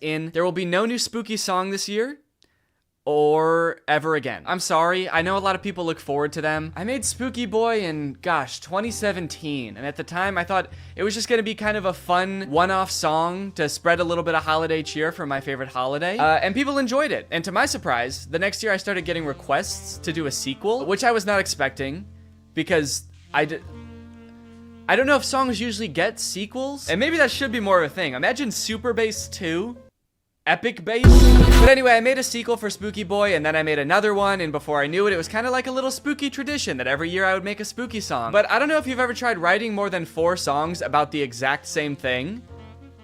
There will be no new spooky song this year. Or ever again. I'm sorry, I know a lot of people look forward to them. I made Spooky Boy in, gosh, 2017, and at the time I thought it was just gonna be kind of a fun one-off song to spread a little bit of holiday cheer for my favorite holiday, and people enjoyed it. And to my surprise, the next year I started getting requests to do a sequel, which I was not expecting, because I don't know if songs usually get sequels, and maybe that should be more of a thing. Imagine Super Bass 2. Epic bass. But anyway, I made a sequel for Spooky Boy, and then I made another one, and before I knew it, it was kind of like a little spooky tradition that every year I would make a spooky song. But I don't know if you've ever tried writing more than 4 songs about the exact same thing,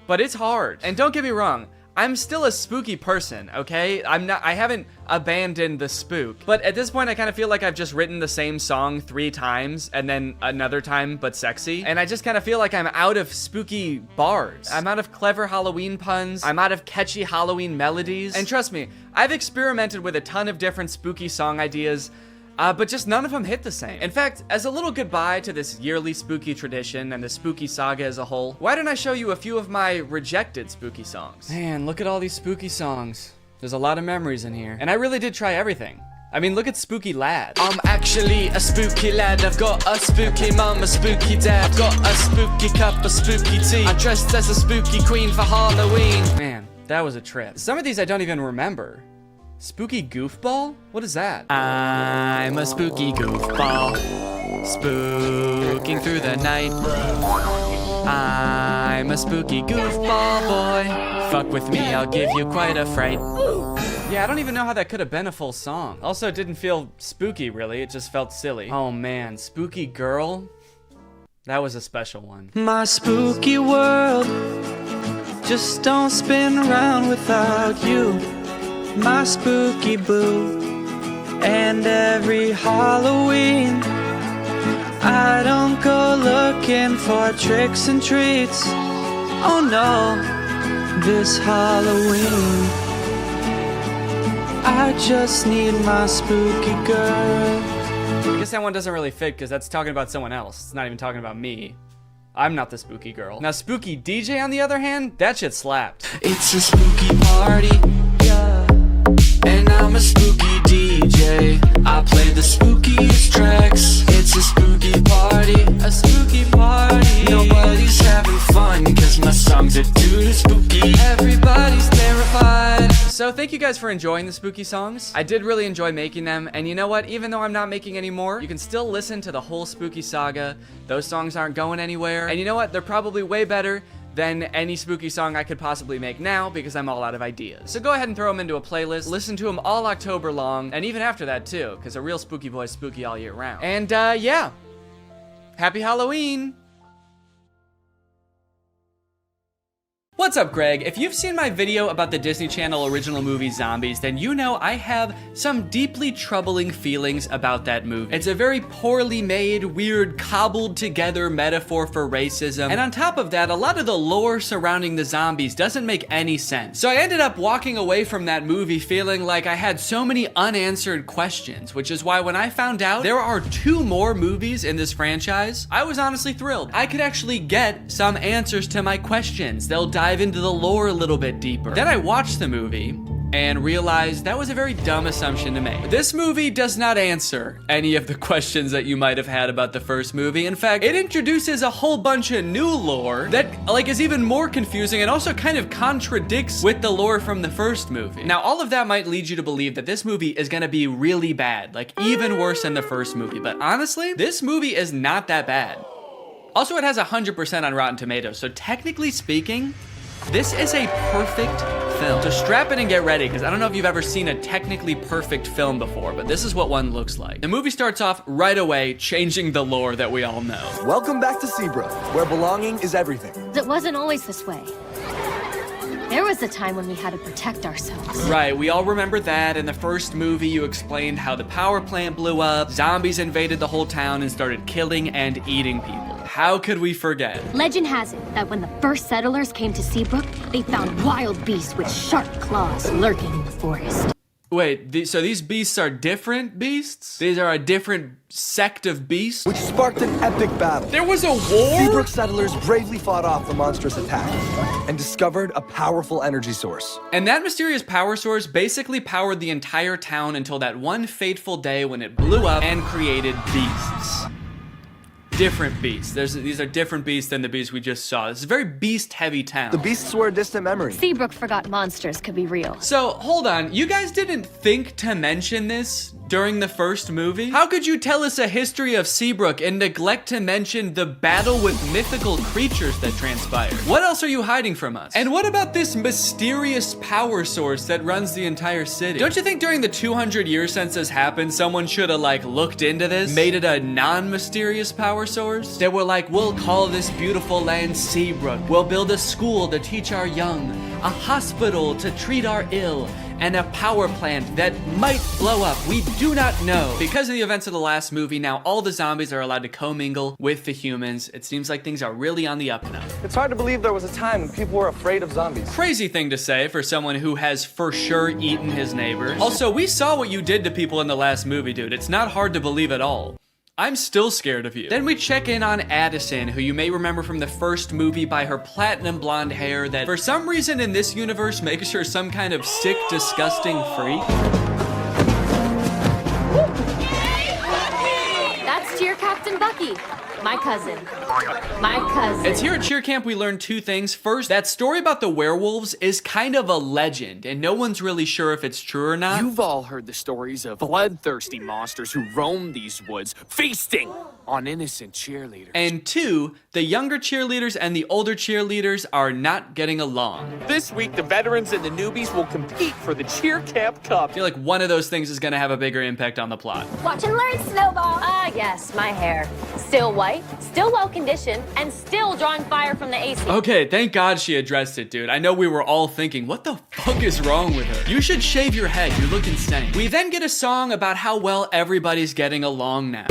but it's hard. And don't get me wrong, I'm still a spooky person, okay? I haven't abandoned the spook. But at this point, I kind of feel like I've just written the same song 3 times and then another time, but sexy. And I just kind of feel like I'm out of spooky bars. I'm out of clever Halloween puns. I'm out of catchy Halloween melodies. And trust me, I've experimented with a ton of different spooky song ideas, but just none of them hit the same. In fact, as a little goodbye to this yearly spooky tradition and the spooky saga as a whole, why don't I show you a few of my rejected spooky songs? Man, look at all these spooky songs. There's a lot of memories in here. And I really did try everything. I mean, look at Spooky Lad. I'm actually a spooky lad. I've got a spooky mum, a spooky dad. I've got a spooky cup, a spooky tea. I dressed as a spooky queen for Halloween. Man, that was a trip. Some of these I don't even remember. Spooky goofball? What is that? I'm a spooky goofball, spooking through the night. I'm a spooky goofball boy. Fuck with me, I'll give you quite a fright. Yeah, I don't even know how that could have been a full song. Also, it didn't feel spooky, really. It just felt silly. Oh man, Spooky Girl? That was a special one. My spooky world just don't spin around without you. My spooky boo. And every Halloween I don't go looking for tricks and treats. Oh no, this Halloween I just need my spooky girl. I guess that one doesn't really fit because that's talking about someone else. It's not even talking about me. I'm not the spooky girl. Now Spooky DJ on the other hand, that shit slapped. It's a spooky party, yeah. And I'm a spooky DJ. I play the spookiest tracks. It's a spooky party, a spooky party. Nobody's having fun cause my songs are too spooky. Everybody's terrified. So thank you guys for enjoying the spooky songs. I did really enjoy making them, and you know what? Even though I'm not making any more, you can still listen to the whole spooky saga. Those songs aren't going anywhere. And you know what? They're probably way better than any spooky song I could possibly make now because I'm all out of ideas. So go ahead and throw them into a playlist, listen to them all October long, and even after that too, because a real spooky boy is spooky all year round. And yeah, happy Halloween! What's up, Greg? If you've seen my video about the Disney Channel original movie Zombies, then you know I have some deeply troubling feelings about that movie. It's a very poorly made, weird, cobbled together metaphor for racism, and on top of that, a lot of the lore surrounding the zombies doesn't make any sense. So I ended up walking away from that movie feeling like I had so many unanswered questions, which is why when I found out there are 2 more movies in this franchise, I was honestly thrilled. I could actually get some answers to my questions. They'll dive into the lore a little bit deeper. Then I watched the movie and realized that was a very dumb assumption to make. This movie does not answer any of the questions that you might have had about the first movie. In fact, it introduces a whole bunch of new lore that is even more confusing and also kind of contradicts with the lore from the first movie. Now, all of that might lead you to believe that this movie is gonna be really bad, like even worse than the first movie. But honestly, this movie is not that bad. Also, it has 100% on Rotten Tomatoes, so technically speaking, this is a perfect film. So strap in and get ready, because I don't know if you've ever seen a technically perfect film before, but this is what one looks like. The movie starts off right away, changing the lore that we all know. Welcome back to Seabrook, where belonging is everything. It wasn't always this way. There was a time when we had to protect ourselves. Right, we all remember that. In the first movie, you explained how the power plant blew up, zombies invaded the whole town and started killing and eating people. How could we forget? Legend has it that when the first settlers came to Seabrook, they found wild beasts with sharp claws lurking in the forest. Wait, so these beasts are different beasts? These are a different sect of beasts? Which sparked an epic battle. There was a war? Seabrook settlers bravely fought off the monstrous attack and discovered a powerful energy source. And that mysterious power source basically powered the entire town until that one fateful day when it blew up and created beasts. Different beasts. These are different beasts than the beasts we just saw. This is a very beast-heavy town. The beasts were a distant memory. Seabrook forgot monsters could be real. So, hold on. You guys didn't think to mention this during the first movie? How could you tell us a history of Seabrook and neglect to mention the battle with mythical creatures that transpired? What else are you hiding from us? And what about this mysterious power source that runs the entire city? Don't you think during the 200 years since this happened, someone should have like looked into this, made it a non-mysterious power source? They were like, we'll call this beautiful land Seabrook. We'll build a school to teach our young, a hospital to treat our ill, and a power plant that might blow up. We do not know. Because of the events of the last movie, now all the zombies are allowed to commingle with the humans. It seems like things are really on the up and up. It's hard to believe there was a time when people were afraid of zombies. Crazy thing to say for someone who has for sure eaten his neighbors. Also, we saw what you did to people in the last movie, dude. It's not hard to believe at all. I'm still scared of you. Then we check in on Addison, who you may remember from the first movie by her platinum blonde hair that for some reason in this universe makes her some kind of sick, disgusting freak. That's Cheer Captain Bucky, my cousin. My cousin. It's here at Cheer Camp we learned two things. First, that story about the werewolves is kind of a legend, and no one's really sure if it's true or not. You've all heard the stories of bloodthirsty monsters who roam these woods, feasting on innocent cheerleaders. And two, the younger cheerleaders and the older cheerleaders are not getting along. This week, the veterans and the newbies will compete for the Cheer Camp Cup. I feel like one of those things is gonna have a bigger impact on the plot. Watch and learn, Snowball. Ah, yes, my hair. Still white, still well-conditioned, and still drawing fire from the AC. Okay, thank God she addressed it, dude. I know we were all thinking, what the fuck is wrong with her? You should shave your head, you look insane. We then get a song about how well everybody's getting along now.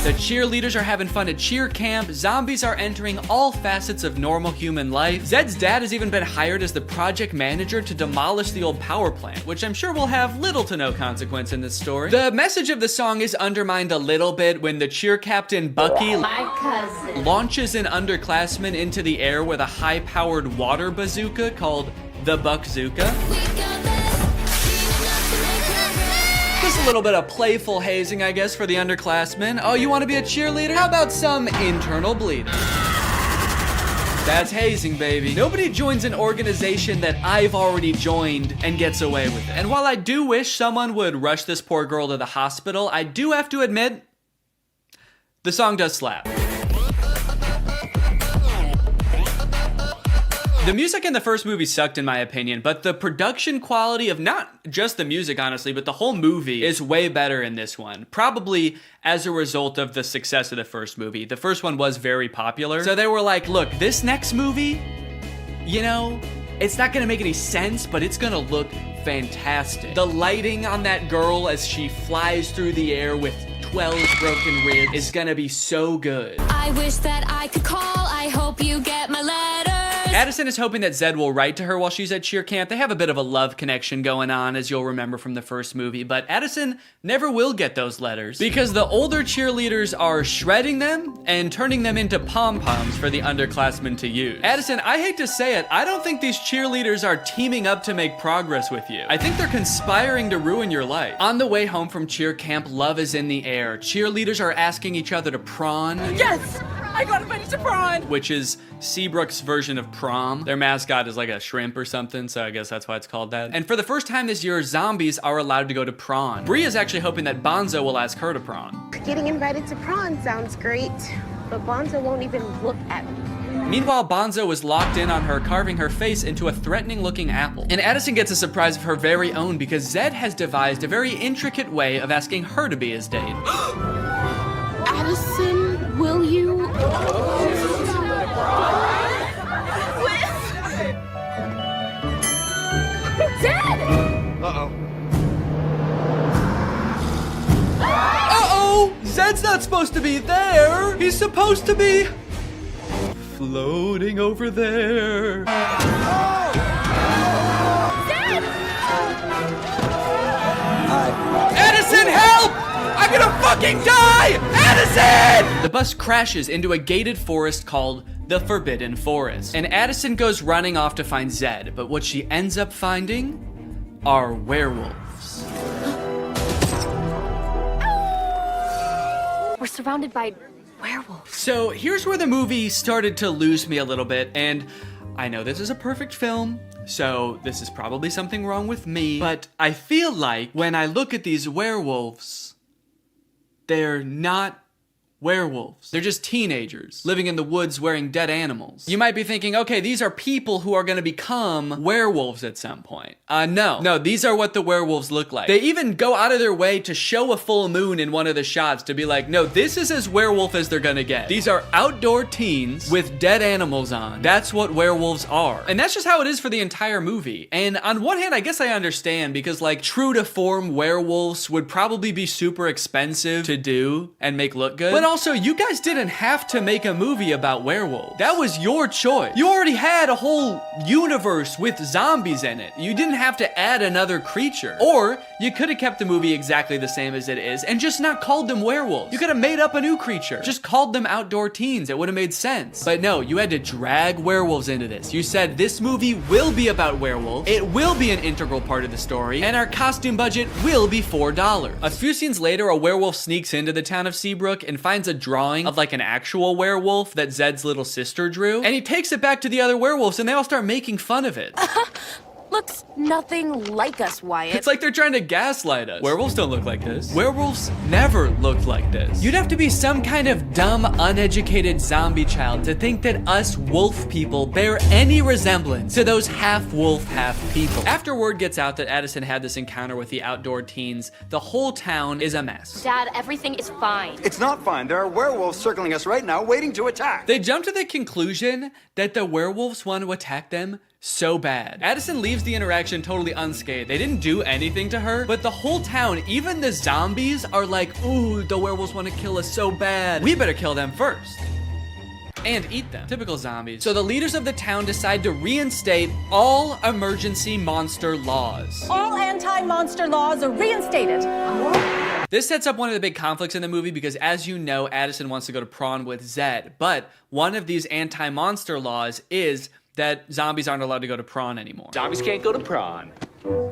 The cheerleaders are having fun at cheer camp, zombies are entering all facets of normal human life. Zed's dad has even been hired as the project manager to demolish the old power plant, which I'm sure will have little to no consequence in this story. The message of the song is undermined a little bit when the cheer captain Bucky My cousin. launches an underclassman into the air with a high-powered water bazooka called the Buckzooka. Just a little bit of playful hazing, I guess, for the underclassmen. Oh, you want to be a cheerleader? How about some internal bleeding? That's hazing, baby. Nobody joins an organization that I've already joined and gets away with it. And while I do wish someone would rush this poor girl to the hospital, I do have to admit, the song does slap. The music in the first movie sucked in my opinion, but the production quality of not just the music, honestly, but the whole movie is way better in this one. Probably as a result of the success of the first movie. The first one was very popular. So they were like, look, this next movie, you know, it's not gonna make any sense, but it's gonna look fantastic. The lighting on that girl as she flies through the air with 12 broken ribs is gonna be so good. I wish that I could call. I hope you get my letters. Addison is hoping that Zed will write to her while she's at cheer camp. They have a bit of a love connection going on, as you'll remember from the first movie, but Addison never will get those letters because the older cheerleaders are shredding them and turning them into pom-poms for the underclassmen to use. Addison, I hate to say it, I don't think these cheerleaders are teaming up to make progress with you. I think they're conspiring to ruin your life. On the way home from cheer camp, love is in the air. Cheerleaders are asking each other to prawn. Yes! I got invited to prawn! Which is Seabrook's version of prom. Their mascot is like a shrimp or something, so I guess that's why it's called that. And for the first time this year, zombies are allowed to go to prawn. Bree is actually hoping that Bonzo will ask her to prawn. Getting invited to prawn sounds great, but Bonzo won't even look at me. Meanwhile, Bonzo is locked in on her, carving her face into a threatening-looking apple. And Addison gets a surprise of her very own because Zed has devised a very intricate way of asking her to be his date. Addison, will you? Zed! Uh-oh! Zed's not supposed to be there! He's supposed to be floating over there. I'm gonna fucking die! Addison! The bus crashes into a gated forest called the Forbidden Forest. And Addison goes running off to find Zed, but what she ends up finding are werewolves. We're surrounded by werewolves. So here's where the movie started to lose me a little bit, and I know this is a perfect film, so this is probably something wrong with me, but I feel like when I look at these werewolves, they're not werewolves. They're just teenagers living in the woods wearing dead animals. You might be thinking, okay, these are people who are gonna become werewolves at some point. No, these are what the werewolves look like. They even go out of their way to show a full moon in one of the shots to be like, no, this is as werewolf as they're gonna get. These are outdoor teens with dead animals on. That's what werewolves are. And that's just how it is for the entire movie. And on one hand, I guess I understand because like true to form werewolves would probably be super expensive to do and make look good. But also, you guys didn't have to make a movie about werewolves. That was your choice. You already had a whole universe with zombies in it. You didn't have to add another creature. Or you could have kept the movie exactly the same as it is and just not called them werewolves. You could have made up a new creature. Just called them outdoor teens. It would have made sense. But no, you had to drag werewolves into this. You said this movie will be about werewolves. It will be an integral part of the story. And our costume budget will be $4. A few scenes later, a werewolf sneaks into the town of Seabrook and finds a drawing of like an actual werewolf that Zed's little sister drew. And he takes it back to the other werewolves and they all start making fun of it. Looks nothing like us, Wyatt. It's like they're trying to gaslight us. Werewolves don't look like this. Werewolves never looked like this. You'd have to be some kind of dumb, uneducated zombie child to think that us wolf people bear any resemblance to those half wolf, half people. After word gets out that Addison had this encounter with the outdoor teens, the whole town is a mess. Dad, everything is fine. It's not fine. There are werewolves circling us right now, waiting to attack. They jump to the conclusion that the werewolves want to attack them so bad. Addison leaves the interaction totally unscathed. They didn't do anything to her, but the whole town, even the zombies, are like, ooh, the werewolves want to kill us so bad. We better kill them first. And eat them. Typical zombies. So the leaders of the town decide to reinstate all emergency monster laws. All anti-monster laws are reinstated. This sets up one of the big conflicts in the movie because, as you know, Addison wants to go to prom with Zed, but one of these anti-monster laws is that zombies aren't allowed to go to prom anymore. Zombies can't go to prom.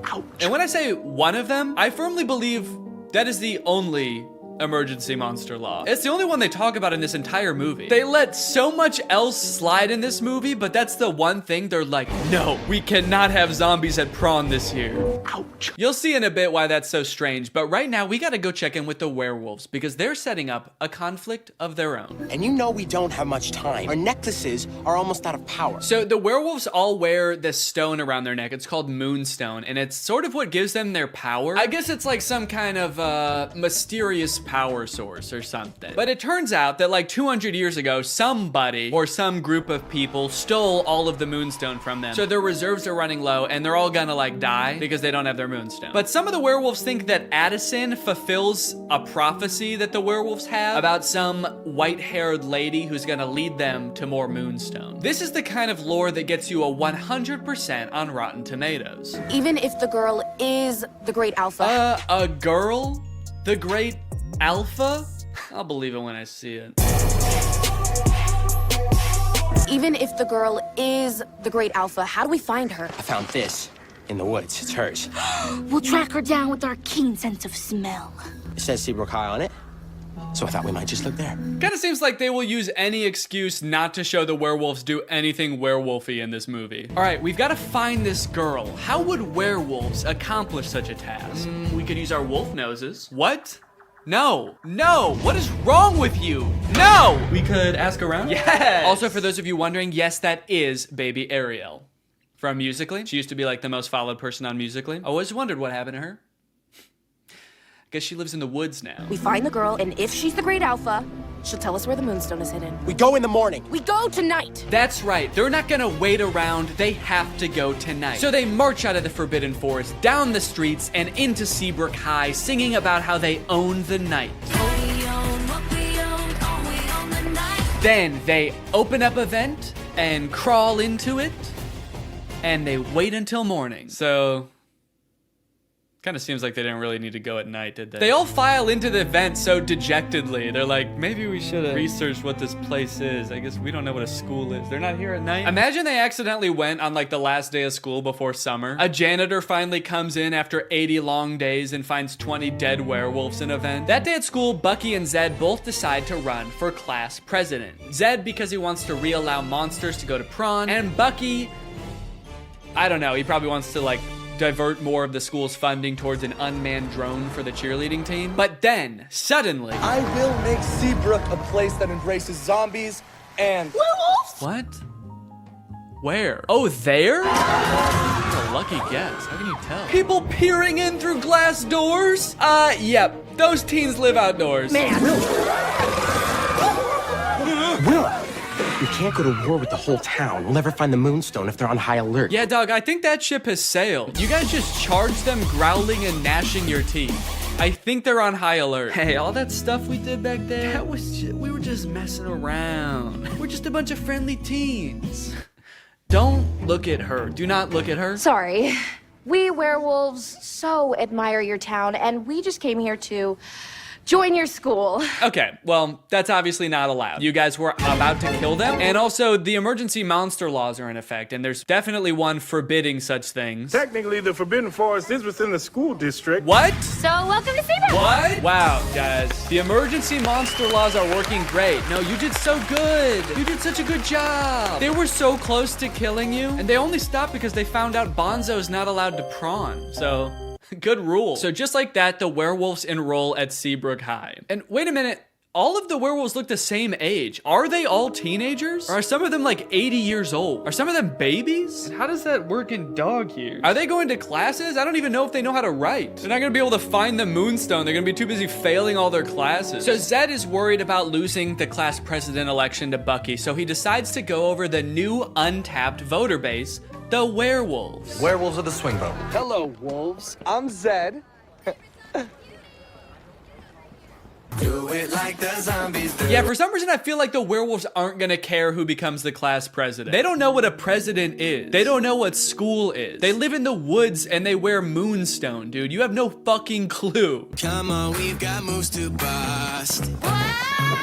Ouch. And when I say one of them, I firmly believe that is the only emergency monster law. It's the only one they talk about in this entire movie. They let so much else slide in this movie, but that's the one thing they're like, no, we cannot have zombies at prom this year. Ouch. You'll see in a bit why that's so strange, but right now we gotta go check in with the werewolves because they're setting up a conflict of their own. And you know we don't have much time. Our necklaces are almost out of power. So the werewolves all wear this stone around their neck. It's called Moonstone, and it's sort of what gives them their power. I guess it's like some kind of mysterious power source or something. But it turns out that like 200 years ago, somebody or some group of people stole all of the Moonstone from them. So their reserves are running low and they're all gonna like die because they don't have their Moonstone. But some of the werewolves think that Addison fulfills a prophecy that the werewolves have about some white-haired lady who's gonna lead them to more Moonstone. This is the kind of lore that gets you a 100% on Rotten Tomatoes. Even if the girl is the great alpha. A girl? The great alpha? I'll believe it when I see it. Even if the girl is the great alpha, how do we find her? I found this in the woods. It's hers. We'll track her down with our keen sense of smell. It says Seabrook High on it, so I thought we might just look there. Kinda seems like they will use any excuse not to show the werewolves do anything werewolfy in this movie. All right, we've gotta find this girl. How would werewolves accomplish such a task? We could use our wolf noses. What? No, what is wrong with you? No! We could ask around? Yes! Also, for those of you wondering, yes, that is baby Ariel from Musical.ly. She used to be like the most followed person on Musical.ly. I always wondered what happened to her. Guess she lives in the woods now. We find the girl, and if she's the great alpha, she'll tell us where the Moonstone is hidden. We go in the morning. We go tonight. That's right. They're not gonna wait around. They have to go tonight. So they march out of the Forbidden Forest, down the streets, and into Seabrook High, singing about how they own the night. Then they open up a vent and crawl into it, and they wait until morning. So Kind of seems like they didn't really need to go at night, did they? They all file into the event so dejectedly. They're like, maybe we should have researched what this place is. I guess we don't know what a school is. They're not here at night. Imagine they accidentally went on like the last day of school before summer. A janitor finally comes in after 80 long days and finds 20 dead werewolves in an event. That day at school, Bucky and Zed both decide to run for class president. Zed because he wants to re-allow monsters to go to prom, and Bucky, I don't know, he probably wants to like divert more of the school's funding towards an unmanned drone for the cheerleading team. But then, suddenly, I will make Seabrook a place that embraces zombies and werewolves. What? Where? Oh, there? What a lucky guess. How can you tell? People peering in through glass doors? Yep. Those teens live outdoors. Man, Willa, you can't go to war with the whole town. We'll never find the Moonstone if they're on high alert. Yeah, dog, I think that ship has sailed. You guys just charged them growling and gnashing your teeth. I think they're on high alert. Hey, all that stuff we did back there, that was just, we were just messing around. We're just a bunch of friendly teens. Don't look at her. Do not look at her. Sorry. We werewolves so admire your town, and we just came here to join your school. Okay, well, that's obviously not allowed. You guys were about to kill them, and also the emergency monster laws are in effect, and there's definitely one forbidding such things. Technically, the Forbidden Forest is within the school district. What? So welcome to Seabrook. What? Wow, guys. The emergency monster laws are working great. No, you did so good. You did such a good job. They were so close to killing you, and they only stopped because they found out Bonzo's not allowed to prawn. So, good rule. So just like that, the werewolves enroll at Seabrook High. And wait a minute. All of the werewolves look the same age. Are they all teenagers? Or are some of them like 80 years old? Are some of them babies? And how does that work in dog years? Are they going to classes? I don't even know if they know how to write. They're not gonna be able to find the Moonstone. They're gonna be too busy failing all their classes. So Zed is worried about losing the class president election to Bucky, so he decides to go over the new untapped voter base, the werewolves. Werewolves of the swing vote. Hello, wolves. I'm Zed. Do it like the zombies do. Yeah, for some reason I feel like the werewolves aren't gonna care who becomes the class president. They don't know what a president is. They don't know what school is. They live in the woods and they wear Moonstone, dude. You have no fucking clue. Come on, we've got moves to bust.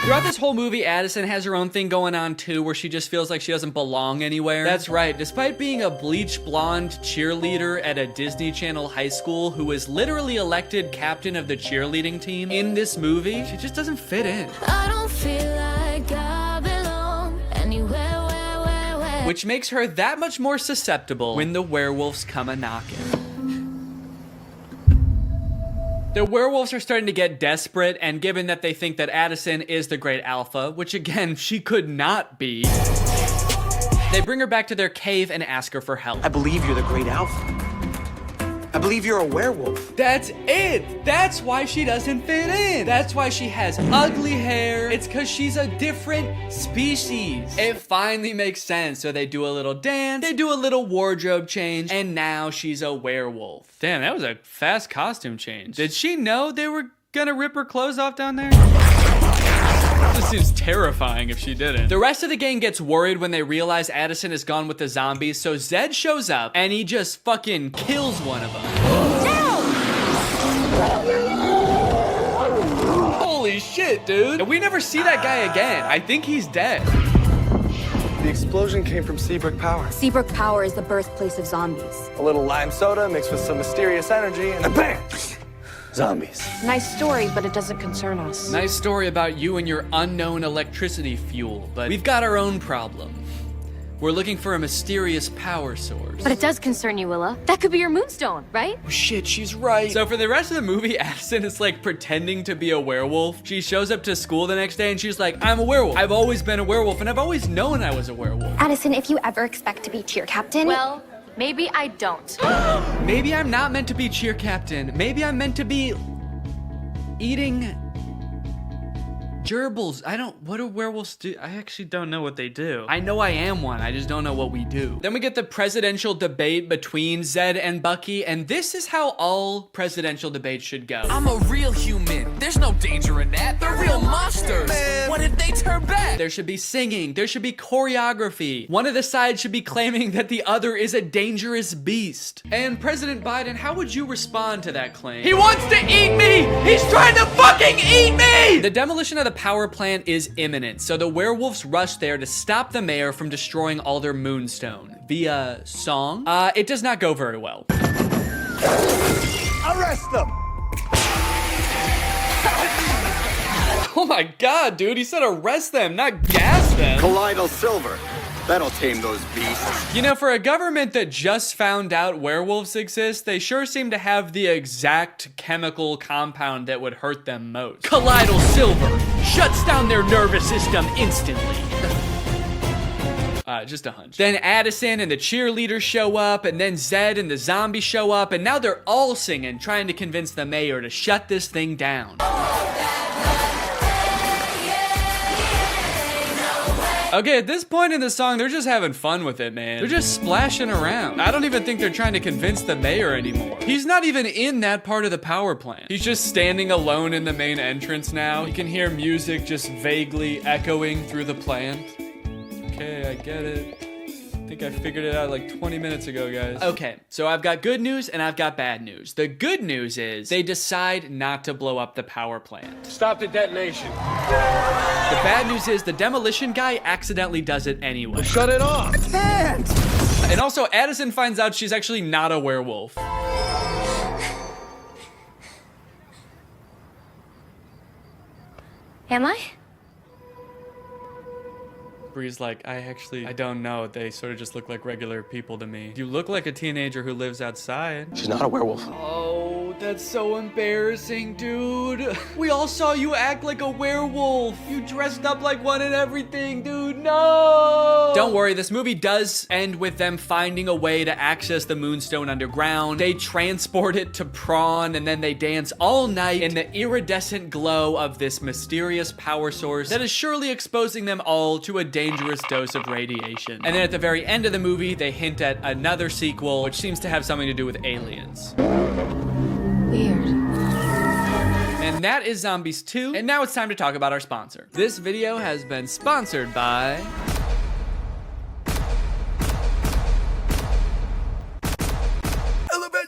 Throughout this whole movie, Addison has her own thing going on too, where she just feels like she doesn't belong anywhere. That's right, despite being a bleach blonde cheerleader at a Disney Channel high school who was literally elected captain of the cheerleading team in this movie, she just doesn't fit in. I don't feel like I belong anywhere, where. Which makes her that much more susceptible when the werewolves come a-knocking. The werewolves are starting to get desperate, and given that they think that Addison is the great alpha, which again, she could not be, they bring her back to their cave and ask her for help. I believe you're the great alpha. I believe you're a werewolf. That's it. That's why she doesn't fit in. That's why she has ugly hair. It's because she's a different species. It finally makes sense. So they do a little dance, they do a little wardrobe change, and now she's a werewolf. Damn, that was a fast costume change. Did she know they were gonna rip her clothes off down there? This seems terrifying if she didn't. The rest of the gang gets worried when they realize Addison is gone with the zombies, so Zed shows up and he just fucking kills one of them. Holy shit, dude. And we never see that guy again. I think he's dead. The explosion came from Seabrook Power. Seabrook Power is the birthplace of zombies. A little lime soda mixed with some mysterious energy, and bam! Zombies. Nice story, but it doesn't concern us. Nice story about you and your unknown electricity fuel, but we've got our own problem. We're looking for a mysterious power source. But it does concern you, Willa. That could be your Moonstone, right? Oh shit, she's right. So for the rest of the movie, Addison is like pretending to be a werewolf. She shows up to school the next day and she's like, I'm a werewolf. I've always been a werewolf and I've always known I was a werewolf. Addison, if you ever expect to be cheer captain... Well, maybe I don't. Maybe I'm not meant to be cheer captain. Maybe I'm meant to be eating gerbils. What do werewolves do? I actually don't know what they do. I know I am one, I just don't know what we do. Then we get the presidential debate between Zed and Bucky, and this is how all presidential debates should go. I'm a real human. There's no danger in that. They're real monsters. Man. What if they turn back? There should be singing. There should be choreography. One of the sides should be claiming that the other is a dangerous beast. And President Biden, how would you respond to that claim? He wants to eat me! He's trying to fucking eat me! The demolition of the power plant is imminent, so the werewolves rush there to stop the mayor from destroying all their moonstone. Via song? It does not go very well. Arrest them! Oh my god, dude, he said arrest them, not gas them. Colloidal silver. That'll tame those beasts. You know, for a government that just found out werewolves exist, they sure seem to have the exact chemical compound that would hurt them most. Colloidal silver shuts down their nervous system instantly. Just a hunch. Then Addison and the cheerleaders show up, and then Zed and the zombies show up, and now they're all singing, trying to convince the mayor to shut this thing down. Okay, at this point in the song, they're just having fun with it, man. They're just splashing around. I don't even think they're trying to convince the mayor anymore. He's not even in that part of the power plant. He's just standing alone in the main entrance now. You can hear music just vaguely echoing through the plant. Okay, I get it. I think I figured it out like 20 minutes ago, guys. Okay, so I've got good news and I've got bad news. The good news is they decide not to blow up the power plant. Stop the detonation. The bad news is the demolition guy accidentally does it anyway. Well, shut it off. I can't! And also, Addison finds out she's actually not a werewolf. Am I? Bree's like, I don't know. They sort of just look like regular people to me. You look like a teenager who lives outside. She's not a werewolf. Oh, that's so embarrassing, dude. We all saw you act like a werewolf. You dressed up like one and everything, dude. No! Don't worry, this movie does end with them finding a way to access the Moonstone underground. They transport it to Prawn, and then they dance all night in the iridescent glow of this mysterious power source that is surely exposing them all to a dangerous dose of radiation. And then at the very end of the movie, they hint at another sequel, which seems to have something to do with aliens. Weird. And that is Zombies 2. And now it's time to talk about our sponsor. This video has been sponsored by...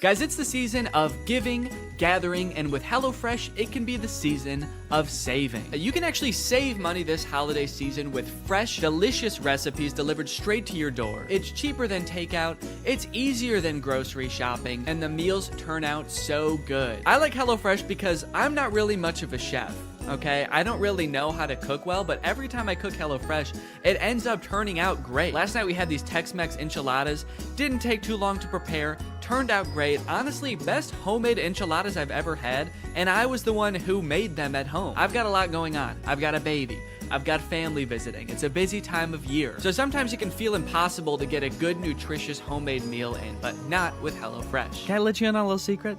Guys, it's the season of giving, gathering, and with HelloFresh, it can be the season of saving. You can actually save money this holiday season with fresh, delicious recipes delivered straight to your door. It's cheaper than takeout, it's easier than grocery shopping, and the meals turn out so good. I like HelloFresh because I'm not really much of a chef. Okay, I don't really know how to cook well, but every time I cook HelloFresh, it ends up turning out great. Last night we had these Tex-Mex enchiladas, didn't take too long to prepare, turned out great. Honestly, best homemade enchiladas I've ever had, and I was the one who made them at home. I've got a lot going on. I've got a baby. I've got family visiting. It's a busy time of year. So sometimes it can feel impossible to get a good, nutritious homemade meal in, but not with HelloFresh. Can I let you in on a little secret?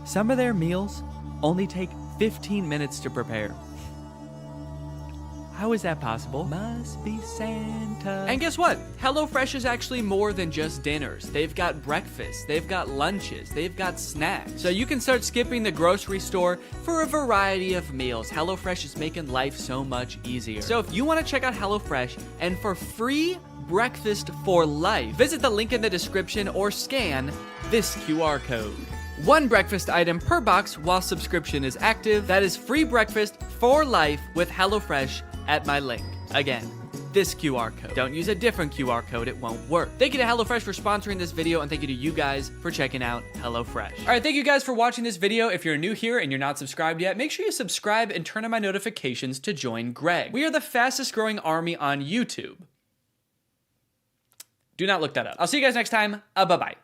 Some of their meals only take 15 minutes to prepare. How is that possible? Must be Santa. And guess what? HelloFresh is actually more than just dinners. They've got breakfast, they've got lunches, they've got snacks. So you can start skipping the grocery store for a variety of meals. HelloFresh is making life so much easier. So if you want to check out HelloFresh and for free breakfast for life, visit the link in the description or scan this QR code. One breakfast item per box while subscription is active. That is free breakfast for life with HelloFresh at my link. Again, this QR code. Don't use a different QR code, it won't work. Thank you to HelloFresh for sponsoring this video, and thank you to you guys for checking out HelloFresh. All right, thank you guys for watching this video. If you're new here and you're not subscribed yet, make sure you subscribe and turn on my notifications to join Greg. We are the fastest growing army on YouTube. Do not look that up. I'll see you guys next time. Bye-bye.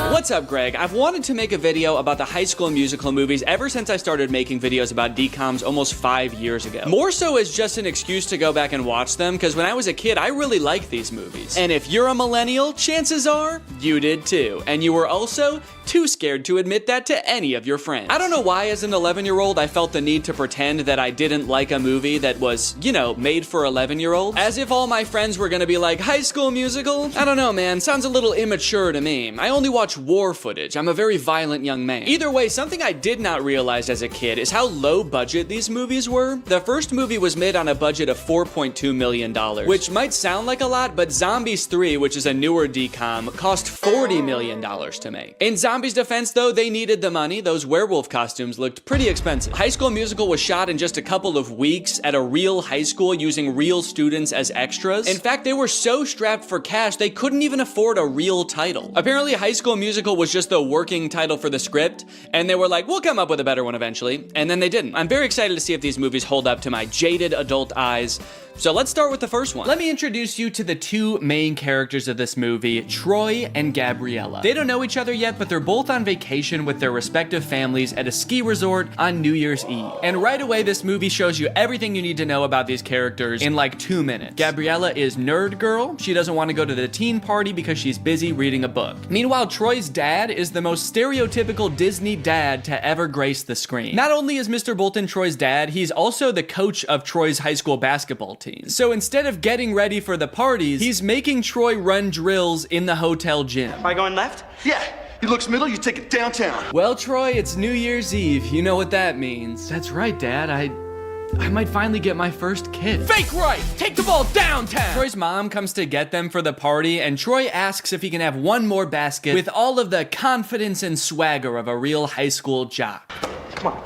What's up, Greg? I've wanted to make a video about the High School Musical movies ever since I started making videos about DCOMs almost 5 years ago. More so as just an excuse to go back and watch them, because when I was a kid, I really liked these movies. And if you're a millennial, chances are you did too. And you were also too scared to admit that to any of your friends. I don't know why as an 11-year-old I felt the need to pretend that I didn't like a movie that was, you know, made for 11-year-olds. As if all my friends were gonna be like, High School Musical? I don't know, man. Sounds a little immature to me. I only watch war footage. I'm a very violent young man. Either way, something I did not realize as a kid is how low budget these movies were. The first movie was made on a budget of $4.2 million, which might sound like a lot, but Zombies 3, which is a newer DCOM, cost $40 million to make. In Zombies' defense, though, they needed the money. Those werewolf costumes looked pretty expensive. High School Musical was shot in just a couple of weeks at a real high school using real students as extras. In fact, they were so strapped for cash, they couldn't even afford a real title. Apparently, High School Musical was just the working title for the script, and they were like, we'll come up with a better one eventually, and then they didn't. I'm very excited to see if these movies hold up to my jaded adult eyes. So let's start with the first one. Let me introduce you to the two main characters of this movie, Troy and Gabriella. They don't know each other yet, but they're both on vacation with their respective families at a ski resort on New Year's Eve. And right away, this movie shows you everything you need to know about these characters in like 2 minutes. Gabriella is nerd girl. She doesn't want to go to the teen party because she's busy reading a book. Meanwhile, Troy's dad is the most stereotypical Disney dad to ever grace the screen. Not only is Mr. Bolton Troy's dad, he's also the coach of Troy's high school basketball team. So instead of getting ready for the parties, he's making Troy run drills in the hotel gym. Am I going left? Yeah. He looks middle, you take it downtown. Well, Troy, it's New Year's Eve. You know what that means. That's right, Dad. I might finally get my first kid. Fake right! Take the ball downtown! Troy's mom comes to get them for the party, and Troy asks if he can have one more basket with all of the confidence and swagger of a real high school jock. Come on,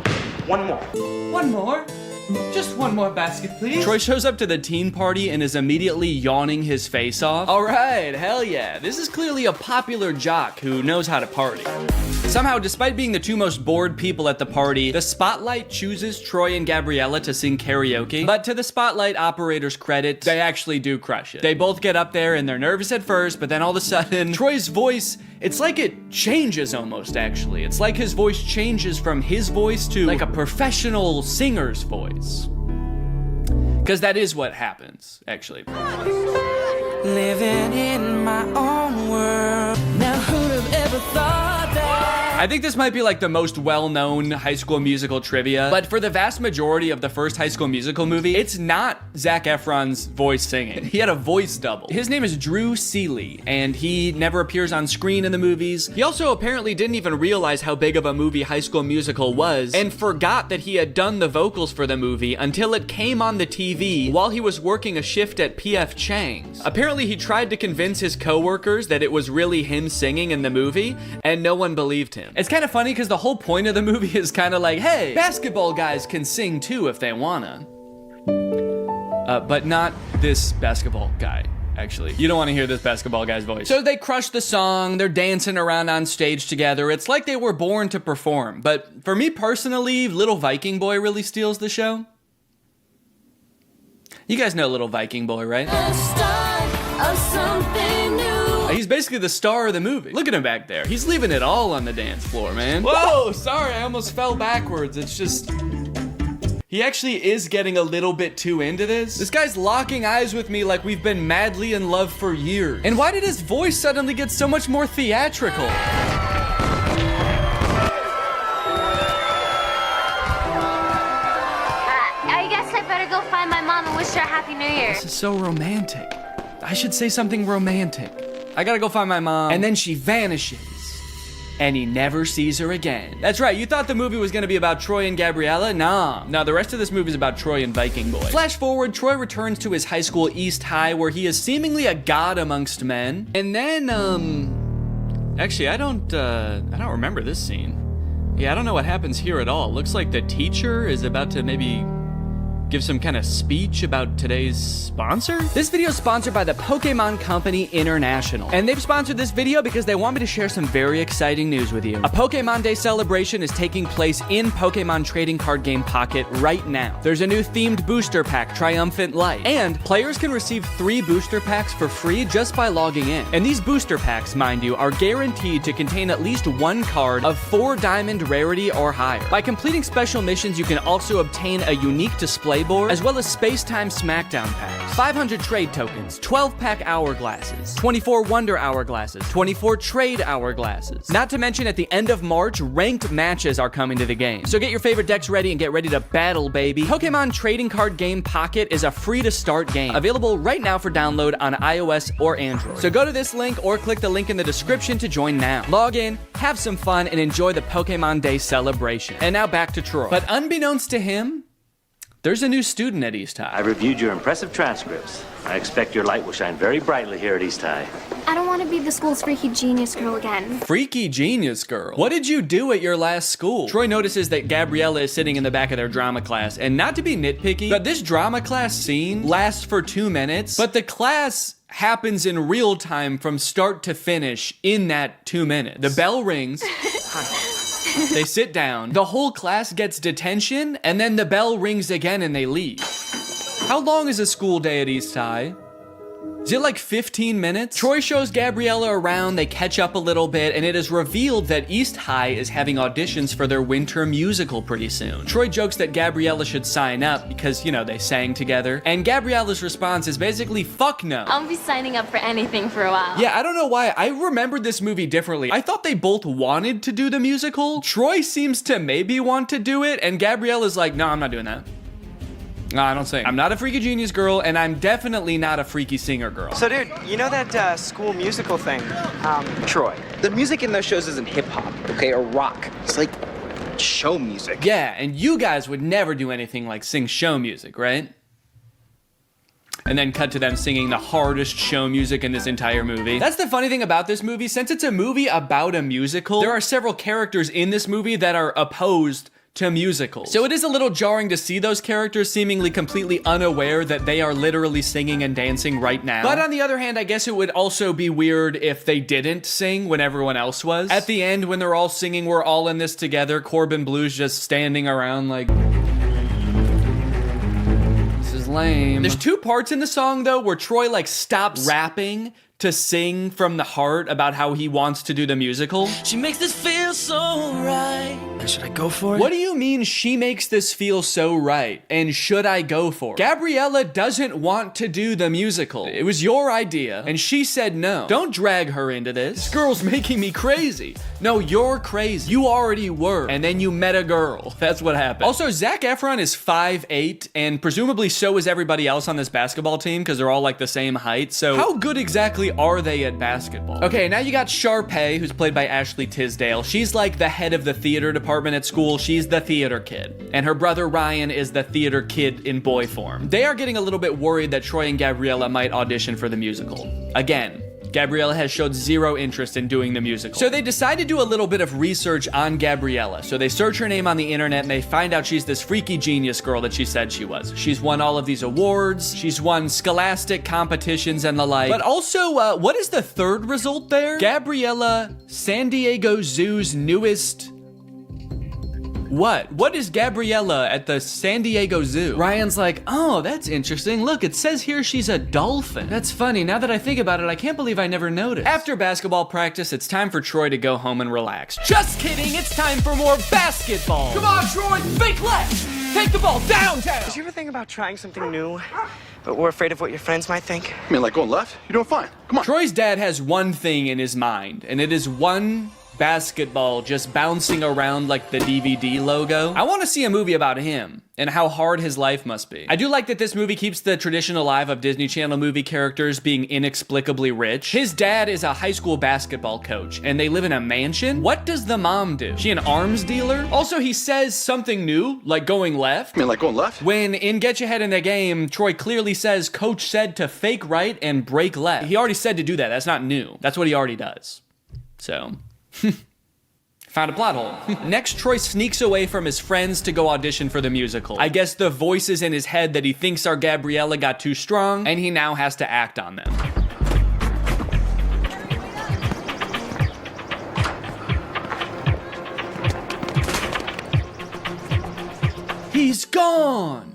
one more. One more? Just one more basket, please. Troy shows up to the teen party and is immediately yawning his face off. All right, hell yeah. This is clearly a popular jock who knows how to party. Somehow, despite being the two most bored people at the party, the Spotlight chooses Troy and Gabriella to sing karaoke. But to the Spotlight operator's credit, they actually do crush it. They both get up there and they're nervous at first, but then all of a sudden, Troy's voice, it's like it changes almost, actually. It's like his voice changes from his voice to like a professional singer's voice. Because that is what happens, actually. Living in my own world. Now who'd have ever thought that? I think this might be like the most well-known High School Musical trivia, but for the vast majority of the first High School Musical movie, it's not Zac Efron's voice singing. He had a voice double. His name is Drew Seeley, and he never appears on screen in the movies. He also apparently didn't even realize how big of a movie High School Musical was, and forgot that he had done the vocals for the movie until it came on the TV while he was working a shift at P.F. Chang's. Apparently, he tried to convince his coworkers that it was really him singing in the movie, and no one believed him. It's kind of funny because the whole point of the movie is kind of like, hey, basketball guys can sing too if they wanna. But not this basketball guy, actually. You don't want to hear this basketball guy's voice. So they crush the song, they're dancing around on stage together. It's like they were born to perform. But for me personally, Little Viking Boy really steals the show. You guys know Little Viking Boy, right? The start of something new. He's basically the star of the movie. Look at him back there. He's leaving it all on the dance floor, man. Whoa, sorry, I almost fell backwards. It's just... He actually is getting a little bit too into this. This guy's locking eyes with me like we've been madly in love for years. And why did his voice suddenly get so much more theatrical? I guess I better go find my mom and wish her a Happy New Year. This is so romantic. I should say something romantic. I gotta go find my mom. And then she vanishes. And he never sees her again. That's right, you thought the movie was gonna be about Troy and Gabriella? Nah. No, the rest of this movie is about Troy and Viking Boy. Flash forward, Troy returns to his high school, East High, where he is seemingly a god amongst men. And then, actually, I don't remember this scene. Yeah, I don't know what happens here at all. Looks like the teacher is about to maybe give some kind of speech about today's sponsor? This video is sponsored by the Pokemon Company International. And they've sponsored this video because they want me to share some very exciting news with you. A Pokemon Day celebration is taking place in Pokemon Trading Card Game Pocket right now. There's a new themed booster pack, Triumphant Light. And players can receive 3 booster packs for free just by logging in. And these booster packs, mind you, are guaranteed to contain at least 1 card of 4 diamond rarity or higher. By completing special missions, you can also obtain a unique display playboard, as well as space-time smackdown packs, 500 trade tokens, 12-pack hourglasses, 24 wonder hourglasses, 24 trade hourglasses. Not to mention at the end of March, ranked matches are coming to the game. So get your favorite decks ready and get ready to battle, baby. Pokemon Trading Card Game Pocket is a free-to-start game, available right now for download on iOS or Android. So go to this link or click the link in the description to join now. Log in, have some fun, and enjoy the Pokemon Day celebration. And now back to Troy. But unbeknownst to him, there's a new student at East High. I reviewed your impressive transcripts. I expect your light will shine very brightly here at East High. I don't want to be the school's freaky genius girl again. Freaky genius girl? What did you do at your last school? Troy notices that Gabriella is sitting in the back of their drama class, and not to be nitpicky, but this drama class scene lasts for 2 minutes, but the class happens in real time from start to finish in that 2 minutes. The bell rings. They sit down, the whole class gets detention, and then the bell rings again and they leave. How long is a school day at East High? Is it like 15 minutes? Troy shows Gabriella around, they catch up a little bit, and it is revealed that East High is having auditions for their winter musical pretty soon. Troy jokes that Gabriella should sign up because, you know, they sang together, and Gabriella's response is basically, fuck no. I'll be signing up for anything for a while. Yeah, I don't know why. I remembered this movie differently. I thought they both wanted to do the musical. Troy seems to maybe want to do it, and Gabriella's like, no, I'm not doing that. No, I don't sing. I'm not a freaky genius girl, and I'm definitely not a freaky singer girl. So, dude, you know that school musical thing? Troy, the music in those shows isn't hip-hop, okay, or rock. It's like show music. Yeah, and you guys would never do anything like sing show music, right? And then cut to them singing the hardest show music in this entire movie. That's the funny thing about this movie. Since it's a movie about a musical, there are several characters in this movie that are opposed to musicals. So it is a little jarring to see those characters seemingly completely unaware that they are literally singing and dancing right now. But on the other hand, I guess it would also be weird if they didn't sing when everyone else was. At the end, when they're all singing, we're all in this together, Corbin Blue's just standing around like, this is lame. There's 2 parts in the song though where Troy like stops rapping to sing from the heart about how he wants to do the musical. She makes this feel so right. Should I go for it? What do you mean she makes this feel so right? And should I go for it? Gabriella doesn't want to do the musical. It was your idea, and she said no. Don't drag her into this. This girl's making me crazy. No, you're crazy. You already were, and then you met a girl. That's what happened. Also, Zac Efron is 5'8", and presumably so is everybody else on this basketball team, because they're all like the same height, so how good exactly are they at basketball? Okay, now you got Sharpay, who's played by Ashley Tisdale. She's like the head of the theater department at school. She's the theater kid. And her brother Ryan is the theater kid in boy form. They are getting a little bit worried that Troy and Gabriella might audition for the musical. Again, Gabriella has showed zero interest in doing the musical. So they decide to do a little bit of research on Gabriella. So they search her name on the internet and they find out she's this freaky genius girl that she said she was. She's won all of these awards. She's won scholastic competitions and the like. But also, what is the third result there? Gabriella, San Diego Zoo's newest... What? What is Gabriella at the San Diego Zoo? Ryan's like, oh, that's interesting. Look, it says here she's a dolphin. That's funny. Now that I think about it, I can't believe I never noticed. After basketball practice, it's time for Troy to go home and relax. Just kidding. It's time for more basketball. Come on, Troy. Fake left. Take the ball downtown. Did you ever think about trying something new, but we're afraid of what your friends might think? I mean, like going left? You're doing fine. Come on. Troy's dad has one thing in his mind, and it is one basketball just bouncing around like the DVD logo. I want to see a movie about him and how hard his life must be. I do like that this movie keeps the tradition alive of Disney Channel movie characters being inexplicably rich. His dad is a high school basketball coach and they live in a mansion. What does the mom do? She an arms dealer? Also, he says something new, like going left. I mean, like going left? When in Get Your Head in the Game, Troy clearly says coach said to fake right and break left. He already said to do that. That's not new. That's what he already does. So... found a plot hole. Next, Troy sneaks away from his friends to go audition for the musical. I guess the voices in his head that he thinks are Gabriella got too strong, and he now has to act on them. He's gone!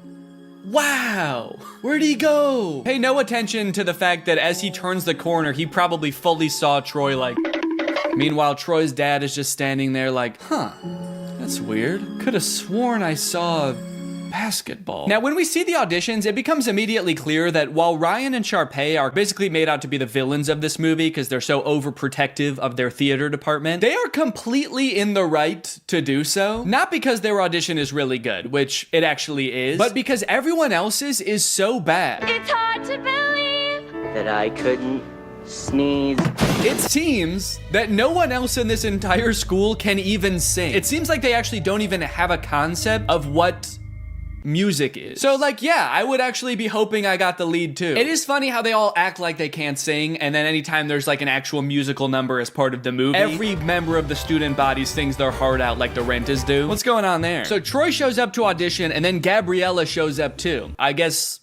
Wow! Where'd he go? Pay no attention to the fact that as he turns the corner, he probably fully saw Troy like... Meanwhile, Troy's dad is just standing there like, huh, that's weird. Could have sworn I saw Basketball. Now, when we see the auditions, it becomes immediately clear that while Ryan and Sharpay are basically made out to be the villains of this movie because they're so overprotective of their theater department, they are completely in the right to do so. Not because their audition is really good, which it actually is, but because everyone else's is so bad. It's hard to believe that I couldn't sneeze. It seems that no one else in this entire school can even sing. It seems like they actually don't even have a concept of what music is. So like, yeah, I would actually be hoping I got the lead too. It is funny how they all act like they can't sing, and then anytime there's like an actual musical number as part of the movie, every member of the student body sings their heart out like the Rentas do. What's going on there? So Troy shows up to audition, and then Gabriella shows up too. I guess,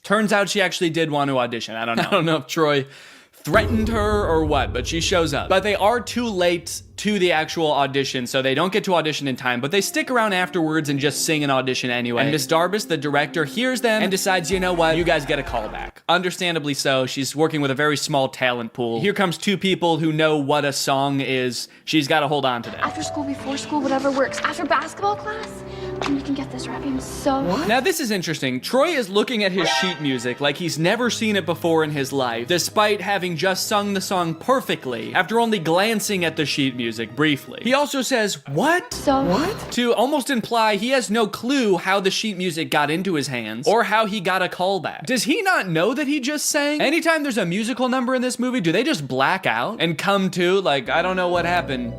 turns out she actually did want to audition. I don't know. I don't know if Troy threatened her or what, but she shows up. But they are too late to the actual audition, so they don't get to audition in time, but they stick around afterwards and just sing an audition anyway. And Miss Darbus, the director, hears them and decides, you know what, you guys get a call back. Understandably so, she's working with a very small talent pool. Here comes two people who know what a song is. She's got to hold on to them. After school, before school, whatever works. After basketball class, you can get this right. I'm so... What? Now this is interesting. Troy is looking at his sheet music like he's never seen it before in his life, despite having just sung the song perfectly after only glancing at the sheet music briefly. He also says, what? So what? To almost imply he has no clue how the sheet music got into his hands or how he got a callback. Does he not know that he just sang? Anytime there's a musical number in this movie, do they just black out and come to like, I don't know what happened.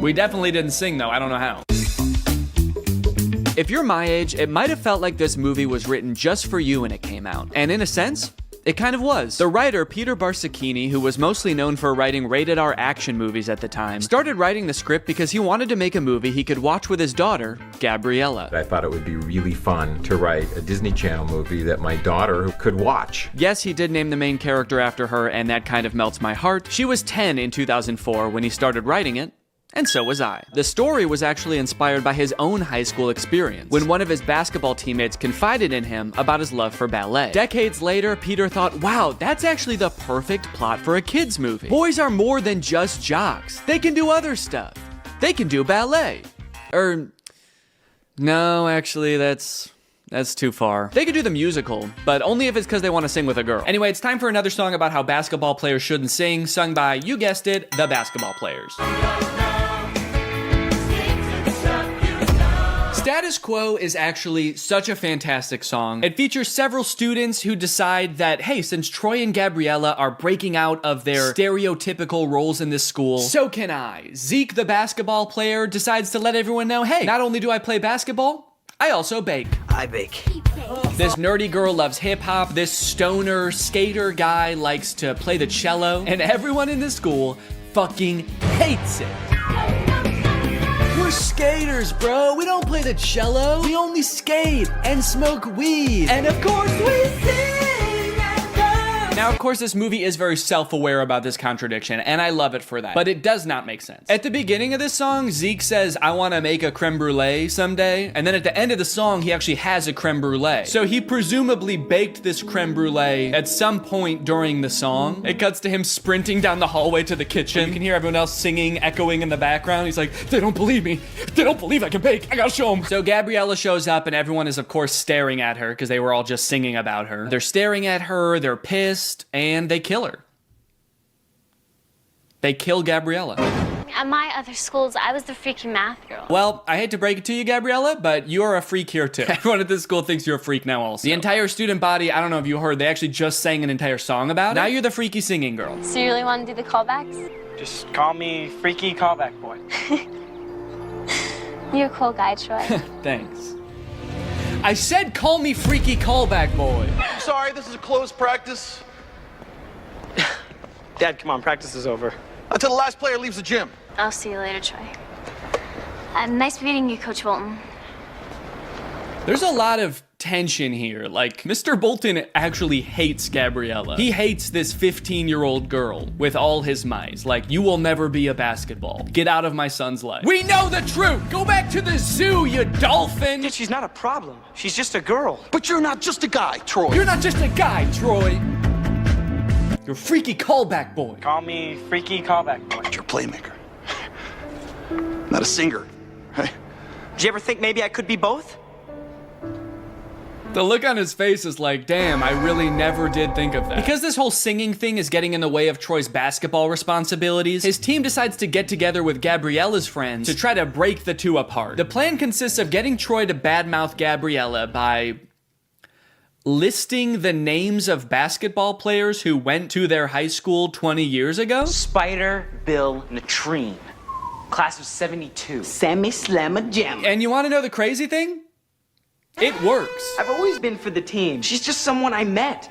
We definitely didn't sing though, I don't know how. If you're my age, it might have felt like this movie was written just for you when it came out. And in a sense, it kind of was. The writer, Peter Barsacchini, who was mostly known for writing rated R action movies at the time, started writing the script because he wanted to make a movie he could watch with his daughter, Gabriella. I thought it would be really fun to write a Disney Channel movie that my daughter could watch. Yes, he did name the main character after her, and that kind of melts my heart. She was 10 in 2004 when he started writing it. And so was I. The story was actually inspired by his own high school experience, when one of his basketball teammates confided in him about his love for ballet. Decades later, Peter thought, wow, that's actually the perfect plot for a kid's movie. Boys are more than just jocks. They can do other stuff. They can do ballet. No, actually, that's too far. They could do the musical, but only if it's because they want to sing with a girl. Anyway, it's time for another song about how basketball players shouldn't sing, sung by, you guessed it, the Basketball Players. Status Quo is actually such a fantastic song. It features several students who decide that, hey, since Troy and Gabriella are breaking out of their stereotypical roles in this school, so can I. Zeke, the basketball player, decides to let everyone know, hey, not only do I play basketball, I also bake. I bake. This nerdy girl loves hip-hop, this stoner skater guy likes to play the cello, and everyone in the school fucking hates it. We're skaters, bro. We don't play the cello. We only skate and smoke weed. And of course we sing and dance. Now, of course, this movie is very self-aware about this contradiction, and I love it for that. But it does not make sense. At the beginning of this song, Zeke says, I want to make a creme brulee someday. And then at the end of the song, he actually has a creme brulee. So he presumably baked this creme brulee at some point during the song. It cuts to him sprinting down the hallway to the kitchen. You can hear everyone else singing, echoing in the background. He's like, they don't believe me. They don't believe I can bake. I gotta show them. So Gabriella shows up, and everyone is, of course, staring at her because they were all just singing about her. They're staring at her, they're pissed, and they kill her. They kill Gabriella. At my other schools, I was the freaky math girl. Well, I hate to break it to you, Gabriella, but you're a freak here too. Everyone at this school thinks you're a freak now also. The entire student body, I don't know if you heard, they actually just sang an entire song about it. Now you're the freaky singing girl. So you really want to do the callbacks? Just call me Freaky Callback Boy. You're a cool guy, Troy. Thanks. I said call me Freaky Callback Boy. Sorry, this is a closed practice. Dad, come on, practice is over. Until the last player leaves the gym. I'll see you later, Troy. Nice meeting you, Coach Bolton. There's a lot of tension here. Like, Mr. Bolton actually hates Gabriella. He hates this 15-year-old girl with all his might. Like, you will never be a basketball. Get out of my son's life. We know the truth! Go back to the zoo, you dolphin! Dude, she's not a problem. She's just a girl. But you're not just a guy, Troy. You're not just a guy, Troy. You're Freaky Callback Boy. Call me Freaky Callback Boy. But you're a playmaker. Not a singer. Hey, Did you ever think maybe I could be both? The look on his face is like, damn, I really never did think of that. Because this whole singing thing is getting in the way of Troy's basketball responsibilities, his team decides to get together with Gabriella's friends to try to break the two apart. The plan consists of getting Troy to badmouth Gabriella by listing the names of basketball players who went to their high school 20 years ago? Spider, Bill, Natrine. Class of 72. Sammy Slamma Jam. And you want to know the crazy thing? It works. I've always been for the team. She's just someone I met.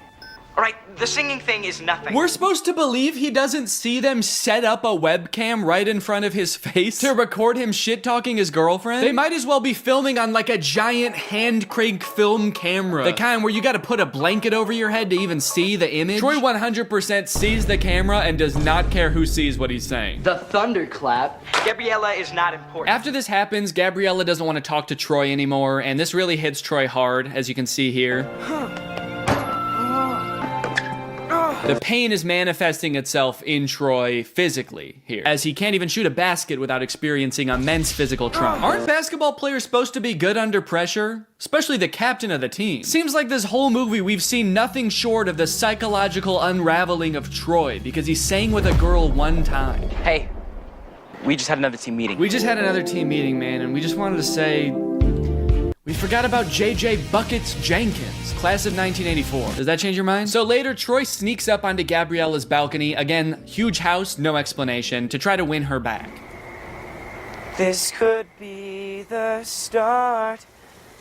All right, the singing thing is nothing. We're supposed to believe he doesn't see them set up a webcam right in front of his face to record him shit-talking his girlfriend? They might as well be filming on like a giant hand-crank film camera. The kind where you gotta put a blanket over your head to even see the image. Troy 100% sees the camera and does not care who sees what he's saying. The thunderclap. Gabriella is not important. After this happens, Gabriella doesn't want to talk to Troy anymore, and this really hits Troy hard, as you can see here. The pain is manifesting itself in Troy physically here, as he can't even shoot a basket without experiencing immense physical trauma. Aren't basketball players supposed to be good under pressure? Especially the captain of the team. Seems like this whole movie we've seen nothing short of the psychological unraveling of Troy because he sang with a girl one time. Hey, we just had another team meeting. We just had another team meeting, man, and we just wanted to say we forgot about JJ Buckets Jenkins, class of 1984. Does that change your mind? So later, Troy sneaks up onto Gabriella's balcony, again, huge house, no explanation, to try to win her back. This could be the start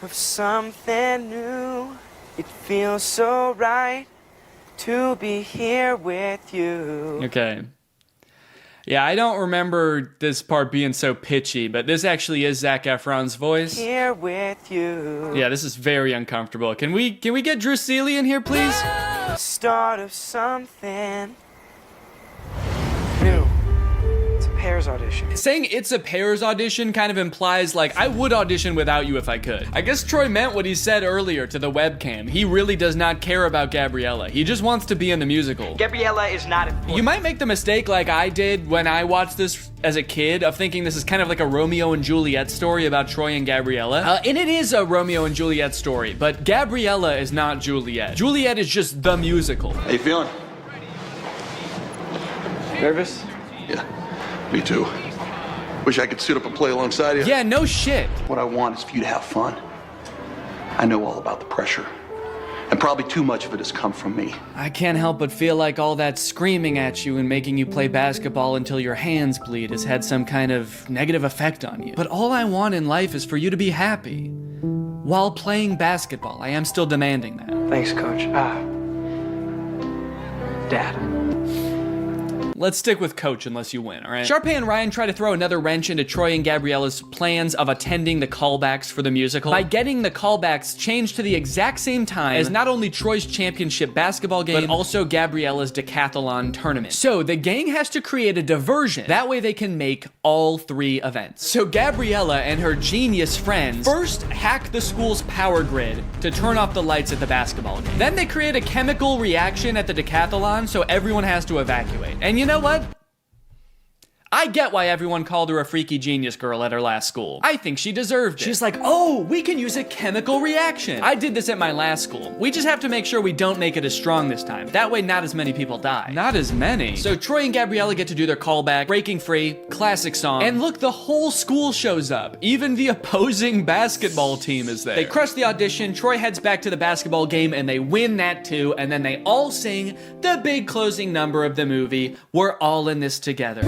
of something new. It feels so right to be here with you. Okay. Yeah, I don't remember this part being so pitchy, but this actually is Zac Efron's voice. Here with you. Yeah, this is very uncomfortable. Can we get Drew Seeley in here, please? The start of something new. It's a Pears audition. Saying it's a Pears audition kind of implies, like, I would audition without you if I could. I guess Troy meant what he said earlier to the webcam. He really does not care about Gabriella. He just wants to be in the musical. Gabriella is not important. You might make the mistake like I did when I watched this as a kid of thinking this is kind of like a Romeo and Juliet story about Troy and Gabriella. And it is a Romeo and Juliet story, but Gabriella is not Juliet. Juliet is just the musical. How you feeling? Nervous? Yeah, me too. Wish I could suit up and play alongside you. Yeah, no shit. What I want is for you to have fun. I know all about the pressure, and probably too much of it has come from me. I can't help but feel like all that screaming at you and making you play basketball until your hands bleed has had some kind of negative effect on you. But all I want in life is for you to be happy. While playing basketball, I am still demanding that. Thanks, Coach. Dad. Let's stick with Coach unless you win, all right? Sharpay and Ryan try to throw another wrench into Troy and Gabriella's plans of attending the callbacks for the musical by getting the callbacks changed to the exact same time as not only Troy's championship basketball game, but also Gabriella's decathlon tournament. So the gang has to create a diversion. That way they can make all three events. So Gabriella and her genius friends first hack the school's power grid to turn off the lights at the basketball game. Then they create a chemical reaction at the decathlon so everyone has to evacuate. And you know what? I get why everyone called her a freaky genius girl at her last school. I think she deserved it. She's like, oh, we can use a chemical reaction. I did this at my last school. We just have to make sure we don't make it as strong this time. That way not as many people die. Not as many. So Troy and Gabriella get to do their callback, Breaking Free, classic song. And look, the whole school shows up. Even the opposing basketball team is there. They crush the audition, Troy heads back to the basketball game, and they win that too, and then they all sing the big closing number of the movie, We're All in This Together.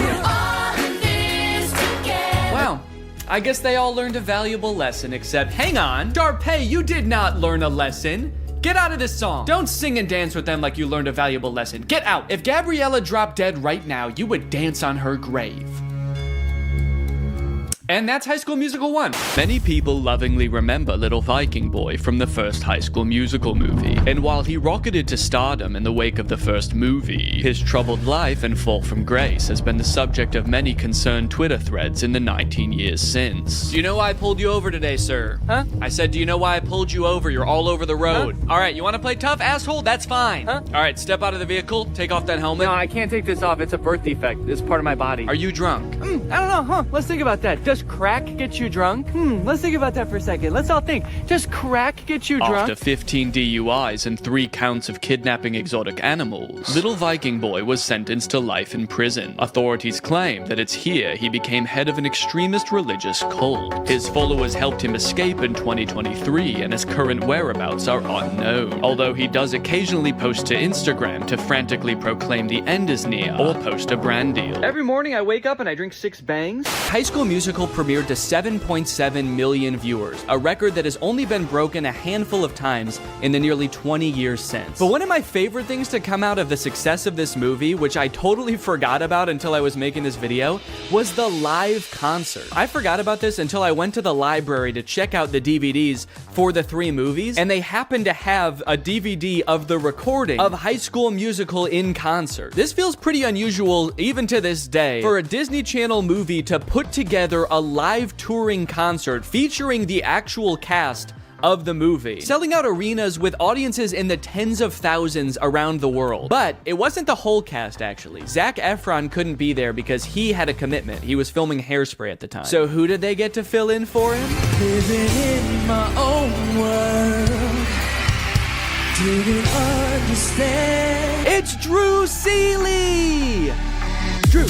Wow, I guess they all learned a valuable lesson, except, hang on, Sharpay, you did not learn a lesson. Get out of this song. Don't sing and dance with them like you learned a valuable lesson. Get out. If Gabriella dropped dead right now, you would dance on her grave. And that's High School Musical 1. Many people lovingly remember Little Viking Boy from the first High School Musical movie. And while he rocketed to stardom in the wake of the first movie, his troubled life and fall from grace has been the subject of many concerned Twitter threads in the 19 years since. Do you know why I pulled you over today, sir? Huh? I said, do you know why I pulled you over? You're all over the road. Huh? All right, you want to play tough, asshole? That's fine. Huh? All right, step out of the vehicle, take off that helmet. No, I can't take this off. It's a birth defect. It's part of my body. Are you drunk? I don't know, huh? Let's think about that. Does Does crack get you drunk? Let's think about that for a second. Let's all think. Does crack get you drunk? After 15 DUIs and 3 counts of kidnapping exotic animals, little Viking boy was sentenced to life in prison. Authorities claim that it's here he became head of an extremist religious cult. His followers helped him escape in 2023, and his current whereabouts are unknown. Although he does occasionally post to Instagram to frantically proclaim the end is near, or post a brand deal. Every morning I wake up and I drink 6 bangs. High School Musical premiered to 7.7 million viewers, a record that has only been broken a handful of times in the nearly 20 years since. But one of my favorite things to come out of the success of this movie, which I totally forgot about until I was making this video, was the live concert. I forgot about this until I went to the library to check out the DVDs for the 3 movies, and they happened to have a DVD of the recording of High School Musical in concert. This feels pretty unusual even to this day for a Disney Channel movie to put together a live touring concert featuring the actual cast of the movie, selling out arenas with audiences in the tens of thousands around the world. But it wasn't the whole cast, actually. Zac Efron couldn't be there because he had a commitment. He was filming Hairspray at the time. So who did they get to fill in for him? Living in my own world, didn't understand. It's Drew Seeley! Drew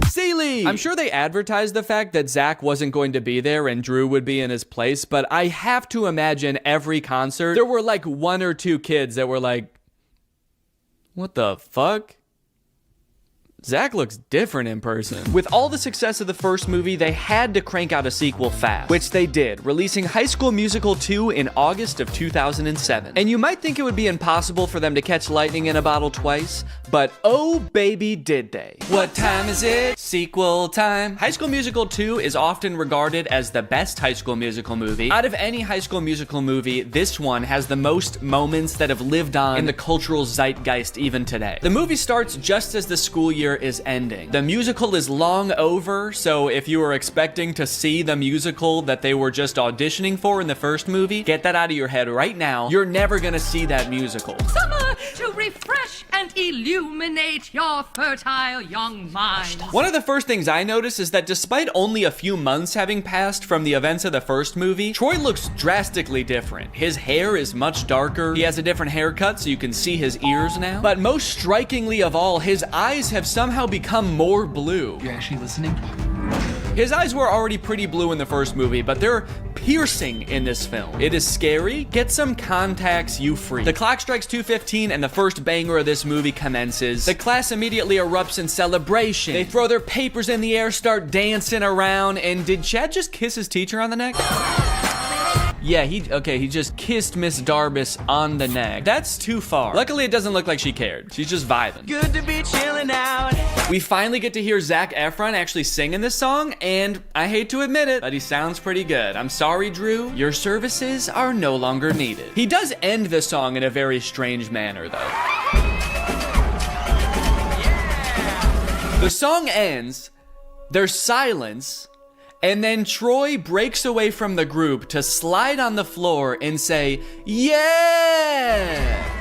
Seeley! I'm sure they advertised the fact that Zach wasn't going to be there and Drew would be in his place, but I have to imagine every concert, there were like 1 or 2 kids that were like, what the fuck? Zach looks different in person. With all the success of the first movie, they had to crank out a sequel fast, which they did, releasing High School Musical 2 in August of 2007. And you might think it would be impossible for them to catch lightning in a bottle twice, but oh baby did they. What time is it? Sequel time. High School Musical 2 is often regarded as the best High School Musical movie. Out of any High School Musical movie, this one has the most moments that have lived on in the cultural zeitgeist even today. The movie starts just as the school year is ending. The musical is long over, so if you were expecting to see the musical that they were just auditioning for in the first movie, get that out of your head right now. You're never gonna see that musical. Summer to refresh and illuminate your fertile young mind. One of the first things I noticed is that despite only a few months having passed from the events of the first movie, Troy looks drastically different. His hair is much darker. He has a different haircut so you can see his ears now. But most strikingly of all, his eyes have somehow become more blue. You actually listening? His eyes were already pretty blue in the first movie, but they're piercing in this film. It is scary. Get some contacts, you freak. The clock strikes 2:15 and the first banger of this movie commences. The class immediately erupts in celebration. They throw their papers in the air, start dancing around, and did Chad just kiss his teacher on the neck? Yeah, he just kissed Miss Darbus on the neck. That's too far. Luckily, it doesn't look like she cared. She's just vibing. Good to be chilling out. We finally get to hear Zac Efron actually sing in this song, and I hate to admit it, but he sounds pretty good. I'm sorry, Drew. Your services are no longer needed. He does end the song in a very strange manner, though. The song ends, there's silence, and then Troy breaks away from the group to slide on the floor and say, yeah!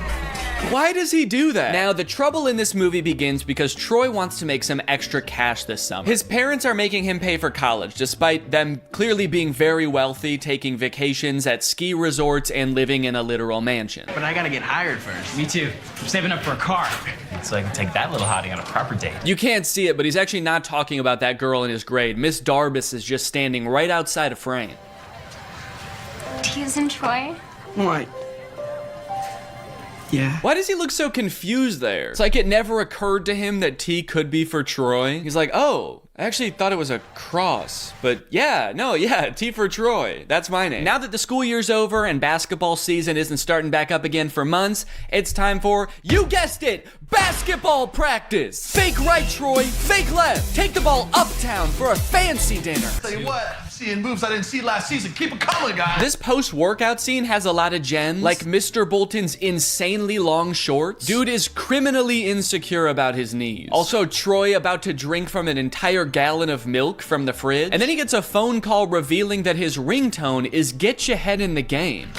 Why does he do that? Now, the trouble in this movie begins because Troy wants to make some extra cash this summer. His parents are making him pay for college, despite them clearly being very wealthy, taking vacations at ski resorts and living in a literal mansion. But I gotta get hired first. Me too. I'm saving up for a car, so I can take that little hottie on a proper date. You can't see it, but he's actually not talking about that girl in his grade. Miss Darbus is just standing right outside a frame. T's and Troy? What? Yeah. Why does he look so confused there? It's like it never occurred to him that T could be for Troy. He's like, oh, I actually thought it was a cross. But yeah, T for Troy. That's my name. Now that the school year's over and basketball season isn't starting back up again for months, it's time for, you guessed it, basketball practice. Fake right, Troy, fake left. Take the ball uptown for a fancy dinner. Tell you what, seeing moves I didn't see last season. Keep it coming, guys. This post-workout scene has a lot of gems, like Mr. Bolton's insanely long shorts. Dude is criminally insecure about his knees. Also, Troy about to drink from an entire gallon of milk from the fridge. And then he gets a phone call revealing that his ringtone is Get Your Head in the Game.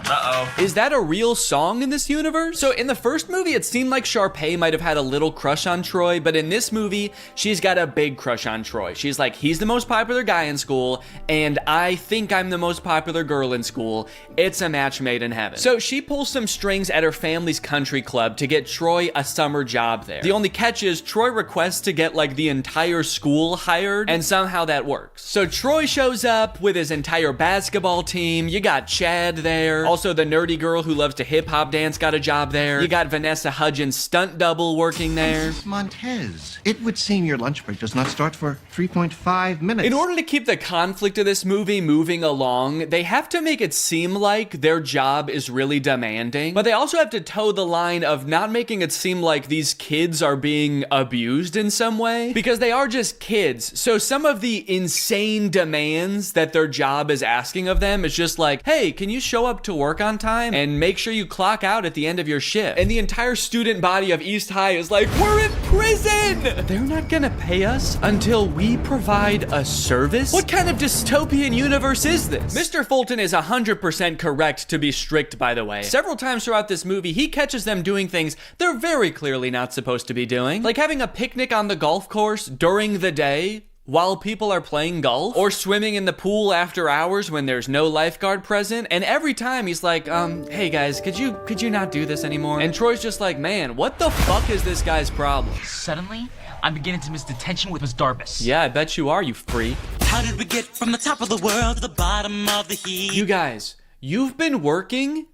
Uh-oh. Is that a real song in this universe? So in the first movie, it seemed like Sharpay might have had a little crush on Troy, but in this movie, she's got a big crush on Troy. She's like, he's the most popular guy in school, and I think I'm the most popular girl in school. It's a match made in heaven. So she pulls some strings at her family's country club to get Troy a summer job there. The only catch is Troy requests to get like the entire school hired, and somehow that works. So Troy shows up with his entire basketball team. You got Chad there. Also, the nerdy girl who loves to hip hop dance got a job there. You got Vanessa Hudgens' stunt double working there. Mrs. Montez, it would seem your lunch break does not start for 3.5 minutes. In order to keep the conflict of this movie moving along, they have to make it seem like their job is really demanding, but they also have to toe the line of not making it seem like these kids are being abused in some way, because they are just kids. So some of the insane demands that their job is asking of them is just like, hey, can you show up to work on time and make sure you clock out at the end of your shift? And the entire student body of East High is like, we're in prison! They're not gonna pay us until we provide a service? What kind of dystopian universe is this? Mr. Fulton is 100% correct to be strict, by the way. Several times throughout this movie, he catches them doing things they're very clearly not supposed to be doing. Like having a picnic on the golf course during the day while people are playing golf, or swimming in the pool after hours when there's no lifeguard present. And every time he's like, hey guys, could you not do this anymore? And Troy's just like, man, what the fuck is this guy's problem? Suddenly, I'm beginning to miss detention with Miss Darbus. Yeah, I bet you are, you freak. How did we get from the top of the world to the bottom of the heap? You guys, you've been working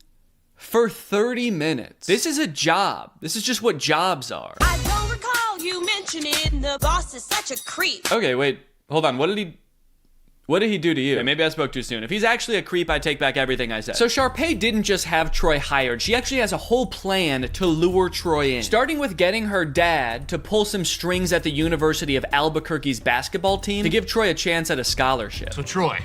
for 30 minutes. This is a job. This is just what jobs are. I don't recall you mentioning the boss is such a creep. Okay, wait, hold on. What did he do to you? Okay, maybe I spoke too soon. If he's actually a creep, I take back everything I said. So Sharpay didn't just have Troy hired. She actually has a whole plan to lure Troy in. Starting with getting her dad to pull some strings at the University of Albuquerque's basketball team to give Troy a chance at a scholarship. So Troy,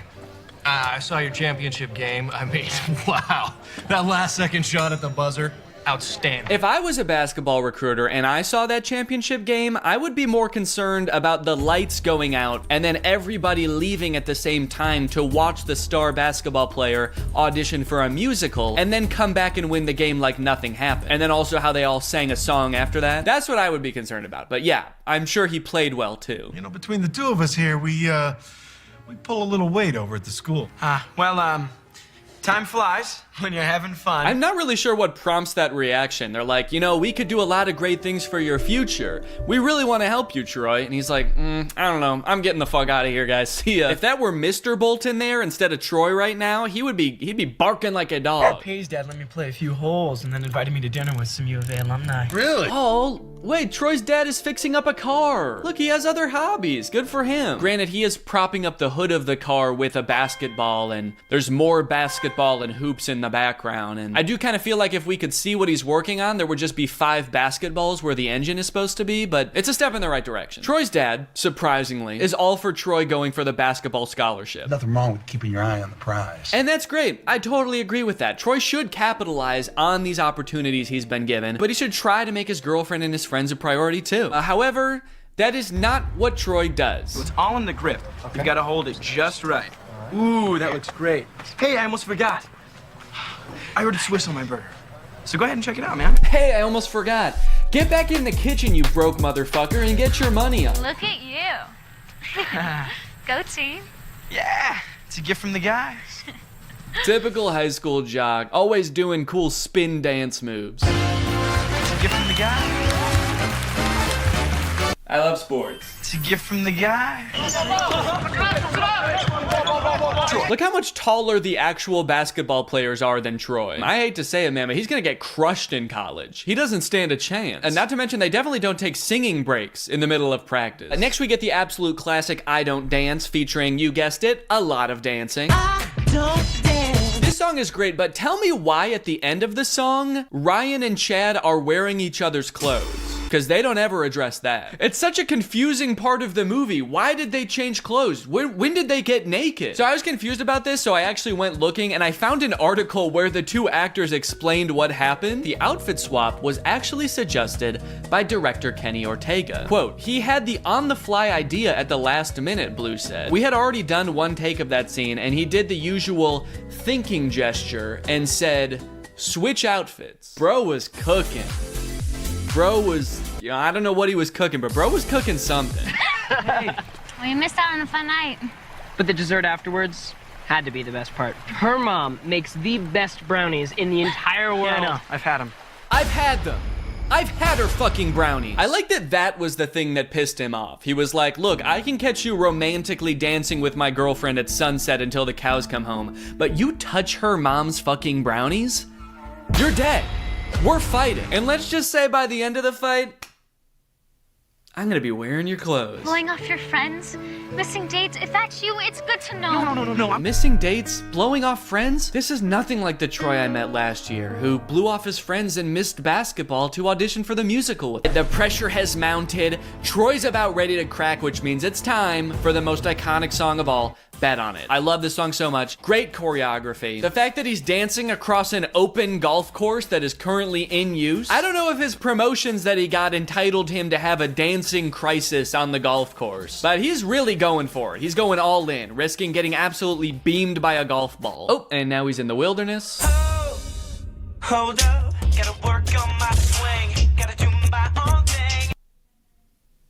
I saw your championship game. I mean, wow. That last second shot at the buzzer, outstanding. If I was a basketball recruiter and I saw that championship game, I would be more concerned about the lights going out and then everybody leaving at the same time to watch the star basketball player audition for a musical and then come back and win the game like nothing happened. And then also how they all sang a song after that. That's what I would be concerned about. But yeah, I'm sure he played well too. You know, between the two of us here, we pull a little weight over at the school. Time flies when you're having fun. I'm not really sure what prompts that reaction. They're like, you know, we could do a lot of great things for your future. We really want to help you, Troy. And he's like, I don't know. I'm getting the fuck out of here, guys. See ya. If that were Mr. Bolton there instead of Troy right now, he'd be barking like a dog. Pay's dad let me play a few holes and then invited me to dinner with some U of A alumni. Really? Oh, wait, Troy's dad is fixing up a car. Look, he has other hobbies. Good for him. Granted, he is propping up the hood of the car with a basketball, and there's more basketball and hoops in the background. And I do kind of feel like if we could see what he's working on, there would just be 5 basketballs where the engine is supposed to be, but it's a step in the right direction. Troy's dad, surprisingly, is all for Troy going for the basketball scholarship. Nothing wrong with keeping your eye on the prize. And that's great. I totally agree with that. Troy should capitalize on these opportunities he's been given, but he should try to make his girlfriend and his friends a priority too. However, that is not what Troy does. So it's all in the grip. Okay. You gotta hold it just right. Ooh, that looks great. Hey, I almost forgot. I ordered Swiss on my burger. So go ahead and check it out, man. Hey, I almost forgot. Get back in the kitchen, you broke motherfucker, and get your money up. Look at you. Go team. Yeah, it's a gift from the guys. Typical high school jock, always doing cool spin dance moves. It's a gift from the guys. I love sports. It's a gift from the guys. Look how much taller the actual basketball players are than Troy. I hate to say it, man, but he's gonna get crushed in college. He doesn't stand a chance. And not to mention, they definitely don't take singing breaks in the middle of practice. Next, we get the absolute classic I Don't Dance, featuring, you guessed it, a lot of dancing. I don't dance. This song is great, but tell me why at the end of the song, Ryan and Chad are wearing each other's clothes. Because they don't ever address that. It's such a confusing part of the movie. Why did they change clothes? When did they get naked? So I was confused about this, so I actually went looking and I found an article where the two actors explained what happened. The outfit swap was actually suggested by director Kenny Ortega. Quote, he had the on-the-fly idea at the last minute, Blue said. We had already done one take of that scene and he did the usual thinking gesture and said, switch outfits. Bro was cooking. Bro was, I don't know what he was cooking, but bro was cooking something. Hey. Well, you missed out on a fun night. But the dessert afterwards had to be the best part. Her mom makes the best brownies in the entire world. Yeah, I know. I've had them. I've had them. I've had her fucking brownies. I like that that was the thing that pissed him off. He was like, look, I can catch you romantically dancing with my girlfriend at sunset until the cows come home, but you touch her mom's fucking brownies? You're dead. We're fighting. And let's just say by the end of the fight, I'm gonna be wearing your clothes. Blowing off your friends, missing dates. If that's you, it's good to know. No. Missing dates? Blowing off friends? This is nothing like the Troy I met last year, who blew off his friends and missed basketball to audition for the musical with. The pressure has mounted. Troy's about ready to crack, which means it's time for the most iconic song of all. Bet on it. I love this song so much. Great choreography. The fact that he's dancing across an open golf course that is currently in use. I don't know if his promotions that he got entitled him to have a dancing crisis on the golf course, but he's really going for it. He's going all in, risking getting absolutely beamed by a golf ball. Oh, and now he's in the wilderness. Hold up, gotta work on my swing, gotta do my own thing.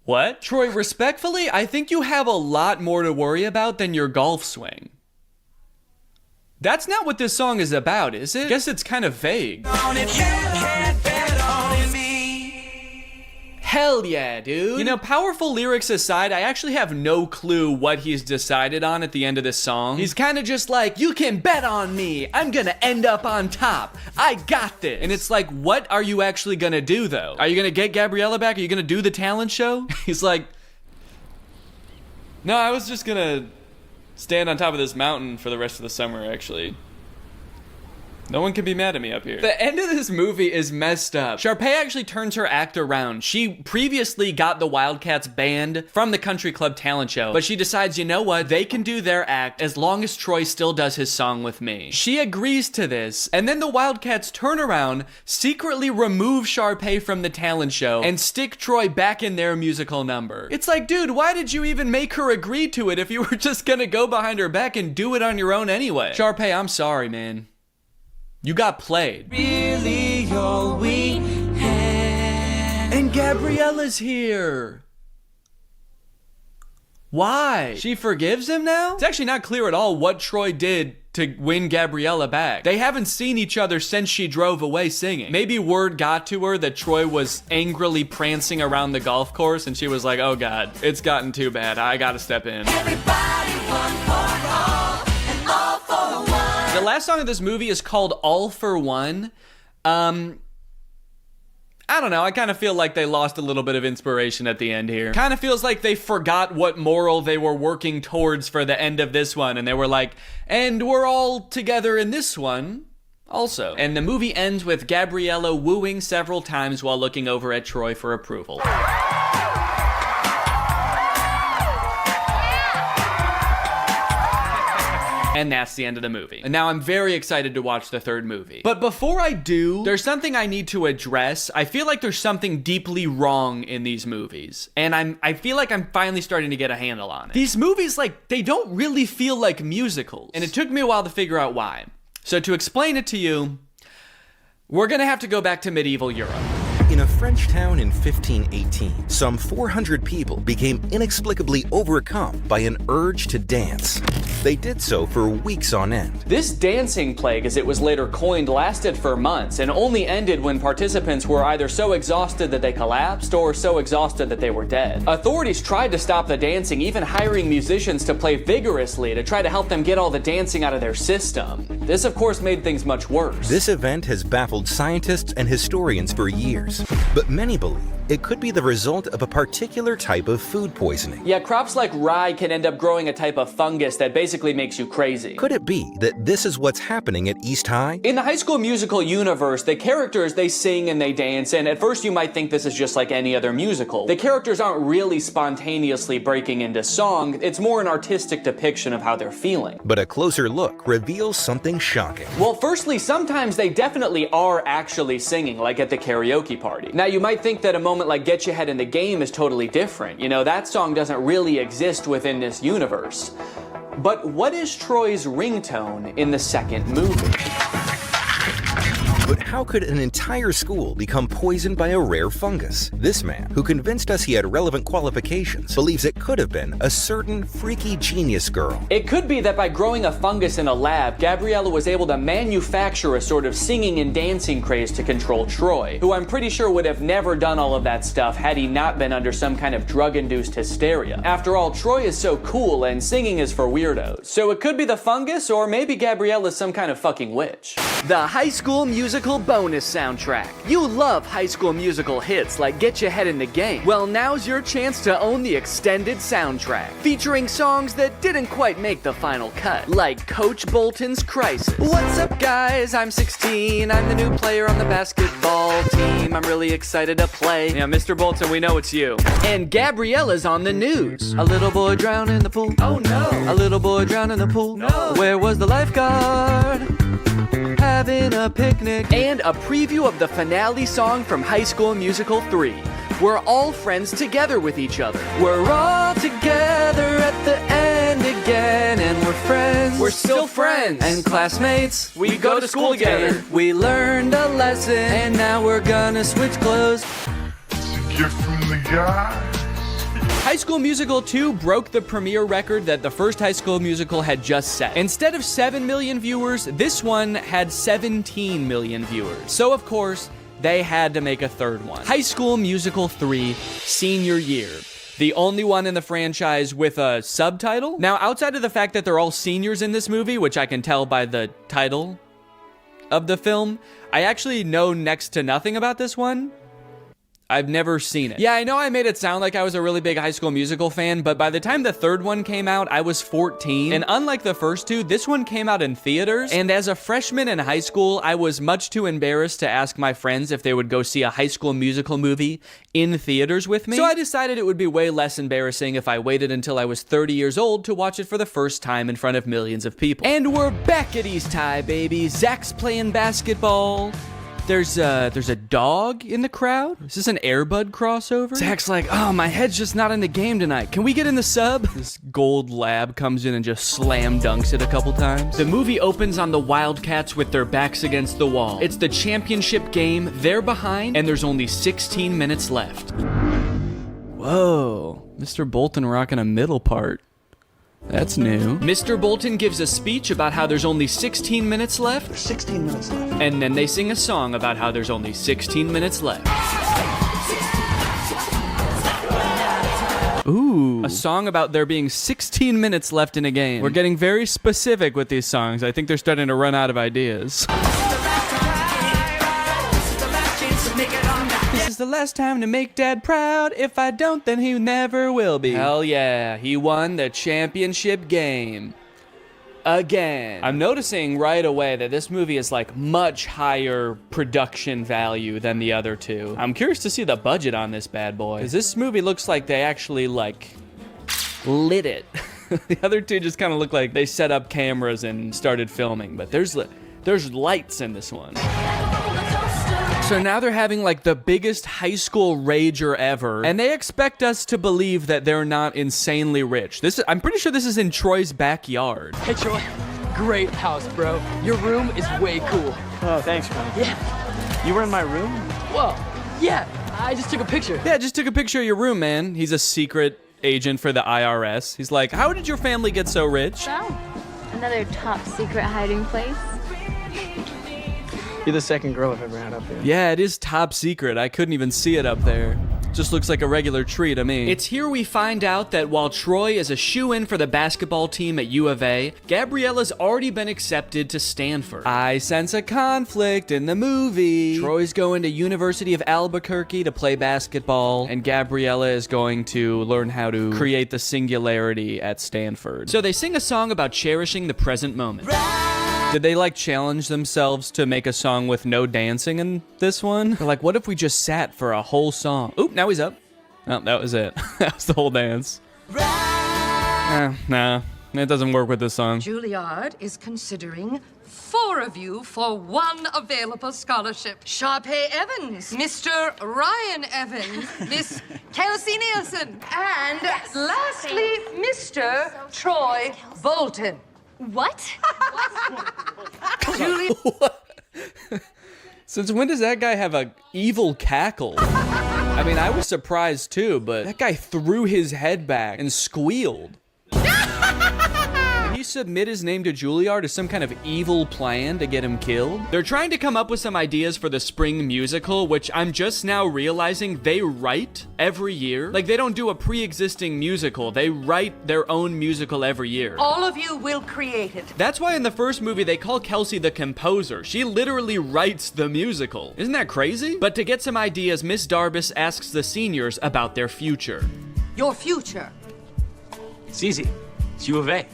What? Troy, respectfully, I think you have a lot more to worry about than your golf swing. That's not what this song is about, is it? Guess it's kind of vague. Hell yeah, dude. You know, powerful lyrics aside, I actually have no clue what he's decided on at the end of this song. He's kind of just like, you can bet on me. I'm gonna end up on top. I got this. And it's like, what are you actually gonna do though? Are you gonna get Gabriella back? Are you gonna do the talent show? He's like, no, I was just gonna stand on top of this mountain for the rest of the summer, actually. No one can be mad at me up here. The end of this movie is messed up. Sharpay actually turns her act around. She previously got the Wildcats banned from the Country Club talent show, but she decides, you know what? They can do their act as long as Troy still does his song with me. She agrees to this, and then the Wildcats turn around, secretly remove Sharpay from the talent show, and stick Troy back in their musical number. It's like, dude, why did you even make her agree to it if you were just gonna go behind her back and do it on your own anyway? Sharpay, I'm sorry, man. You got played. Really all we had. And Gabriella's here. Why? She forgives him now? It's actually not clear at all what Troy did to win Gabriella back. They haven't seen each other since she drove away singing. Maybe word got to her that Troy was angrily prancing around the golf course and she was like, oh God, it's gotten too bad. I gotta step in. Everybody, one for all, and all for one. The last song of this movie is called All for One. I don't know, I kind of feel like they lost a little bit of inspiration at the end here. Kind of feels like they forgot what moral they were working towards for the end of this one, and they were like, and we're all together in this one also. And the movie ends with Gabriella wooing several times while looking over at Troy for approval. And that's the end of the movie. And now I'm very excited to watch the third movie. But before I do, there's something I need to address. I feel like there's something deeply wrong in these movies. And I feel like I'm finally starting to get a handle on it. These movies, like, they don't really feel like musicals. And it took me a while to figure out why. So to explain it to you, we're gonna have to go back to medieval Europe. In a French town in 1518, some 400 people became inexplicably overcome by an urge to dance. They did so for weeks on end. This dancing plague, as it was later coined, lasted for months and only ended when participants were either so exhausted that they collapsed or so exhausted that they were dead. Authorities tried to stop the dancing, even hiring musicians to play vigorously to try to help them get all the dancing out of their system. This, of course, made things much worse. This event has baffled scientists and historians for years, but many believe it could be the result of a particular type of food poisoning. Yeah, crops like rye can end up growing a type of fungus that basically makes you crazy. Could it be that this is what's happening at East High? In the High School Musical universe, the characters, they sing and they dance, and at first you might think this is just like any other musical. The characters aren't really spontaneously breaking into song, it's more an artistic depiction of how they're feeling. But a closer look reveals something shocking. Well, firstly, sometimes they definitely are actually singing, like at the karaoke party. Now, you might think that a moment like Get Your Head in the Game is totally different. You know, that song doesn't really exist within this universe. But what is Troy's ringtone in the second movie? how could an entire school become poisoned by a rare fungus? This man, who convinced us he had relevant qualifications, believes it could have been a certain freaky genius girl. It could be that by growing a fungus in a lab, Gabriella was able to manufacture a sort of singing and dancing craze to control Troy, who I'm pretty sure would have never done all of that stuff had he not been under some kind of drug-induced hysteria. After all, Troy is so cool and singing is for weirdos. So it could be the fungus, or maybe Gabriella's some kind of fucking witch. The High School Musical bonus soundtrack. You love High School Musical hits like Get Your Head in the Game. Well, now's your chance to own the extended soundtrack, featuring songs that didn't quite make the final cut, like Coach Bolton's Crisis. What's up, guys? I'm 16. I'm the new player on the basketball team. I'm really excited to play. Yeah, Mr. Bolton, we know it's you. And Gabriella's on the news. A little boy drowned in the pool. Oh no. A little boy drowned in the pool. No. Where was the lifeguard? Having a picnic. And a preview of the finale song from High School Musical 3. We're all friends together with each other. We're all together at the end again, and we're friends. We're still friends. And classmates, we go to school together. We learned a lesson, and now we're gonna switch clothes. Gift from the guy. High School Musical 2 broke the premiere record that the first High School Musical had just set. Instead of 7 million viewers, this one had 17 million viewers. So of course, they had to make a third one. High School Musical 3, Senior Year. The only one in the franchise with a subtitle. Now, outside of the fact that they're all seniors in this movie, which I can tell by the title of the film, I actually know next to nothing about this one. I've never seen it. Yeah, I know I made it sound like I was a really big High School Musical fan, but by the time the third one came out, I was 14. And unlike the first two, this one came out in theaters. And as a freshman in high school, I was much too embarrassed to ask my friends if they would go see a High School Musical movie in theaters with me. So I decided it would be way less embarrassing if I waited until I was 30 years old to watch it for the first time in front of millions of people. And we're back at East High, baby. Zach's playing basketball. There's a dog in the crowd. Is this an Air Bud crossover? Zach's like, oh, my head's just not in the game tonight. Can we get in the sub? This gold lab comes in and just slam dunks it a couple times. The movie opens on the Wildcats with their backs against the wall. It's the championship game. They're behind, and there's only 16 minutes left. Whoa, Mr. Bolton rocking a middle part. That's new. Mr. Bolton gives a speech about how there's only 16 minutes left. There's 16 minutes left. And then they sing a song about how there's only 16 minutes left. Ooh, a song about there being 16 minutes left in a game. We're getting very specific with these songs. I think they're starting to run out of ideas. This is the last time to make Dad proud. If I don't, then he never will be. Hell yeah, he won the championship game. Again. I'm noticing right away that this movie is like much higher production value than the other two. I'm curious to see the budget on this bad boy, because this movie looks like they actually like lit it. The other two just kind of look like they set up cameras and started filming, but there's lights in this one. So now they're having like the biggest high school rager ever, and they expect us to believe that they're not insanely rich. I'm pretty sure this is in Troy's backyard. Hey, Troy. Great house, bro. Your room is way cool. Oh, thanks, man. Yeah. You were in my room? Whoa. Yeah, I just took a picture. Yeah, just took a picture of your room, man. He's a secret agent for the IRS. He's like, how did your family get so rich? Well, another top secret hiding place. You're the second girl I've ever had up here. Yeah, it is top secret. I couldn't even see it up there. Just looks like a regular tree to me. It's here we find out that while Troy is a shoo-in for the basketball team at U of A, Gabriella's already been accepted to Stanford. I sense a conflict in the movie. Troy's going to University of Albuquerque to play basketball, and Gabriella is going to learn how to create the singularity at Stanford. So they sing a song about cherishing the present moment. Did they like challenge themselves to make a song with no dancing in this one? They're like, what if we just sat for a whole song? Oop, now he's up. Oh, that was it. That was the whole dance. Nah, it doesn't work with this song. Juilliard is considering 4 of you for 1 available scholarship. Sharpay Evans, Mr. Ryan Evans, Miss Kelsey Nielsen, and lastly, Mr. Troy Bolton. What? Julie. Since when does that guy have a evil cackle? I mean, I was surprised too, but that guy threw his head back and squealed. Did he submit his name to Juilliard as some kind of evil plan to get him killed? They're trying to come up with some ideas for the spring musical, which I'm just now realizing they write every year. Like, they don't do a pre-existing musical. They write their own musical every year. All of you will create it. That's why in the first movie they call Kelsey the composer. She literally writes the musical. Isn't that crazy? But to get some ideas, Miss Darbus asks the seniors about their future. Your future. It's easy. It's U of A.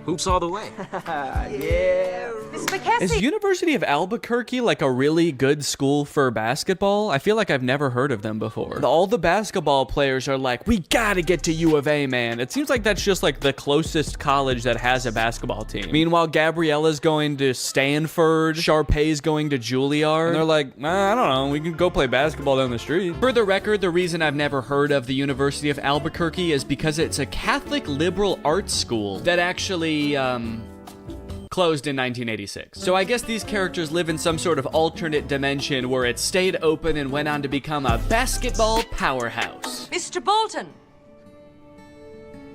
Hoops all the way. Yeah. Miss McKessie. Is University of Albuquerque like a really good school for basketball? I feel like I've never heard of them before. All the basketball players are like, we gotta get to U of A, man. It seems like that's just like the closest college that has a basketball team. Meanwhile, Gabriella's going to Stanford, Sharpay's going to Juilliard, and they're like, I don't know, we can go play basketball down the street. For the record, the reason I've never heard of the University of Albuquerque is because it's a Catholic liberal arts school that actually closed in 1986. So I guess these characters live in some sort of alternate dimension where it stayed open and went on to become a basketball powerhouse. Mr. Bolton.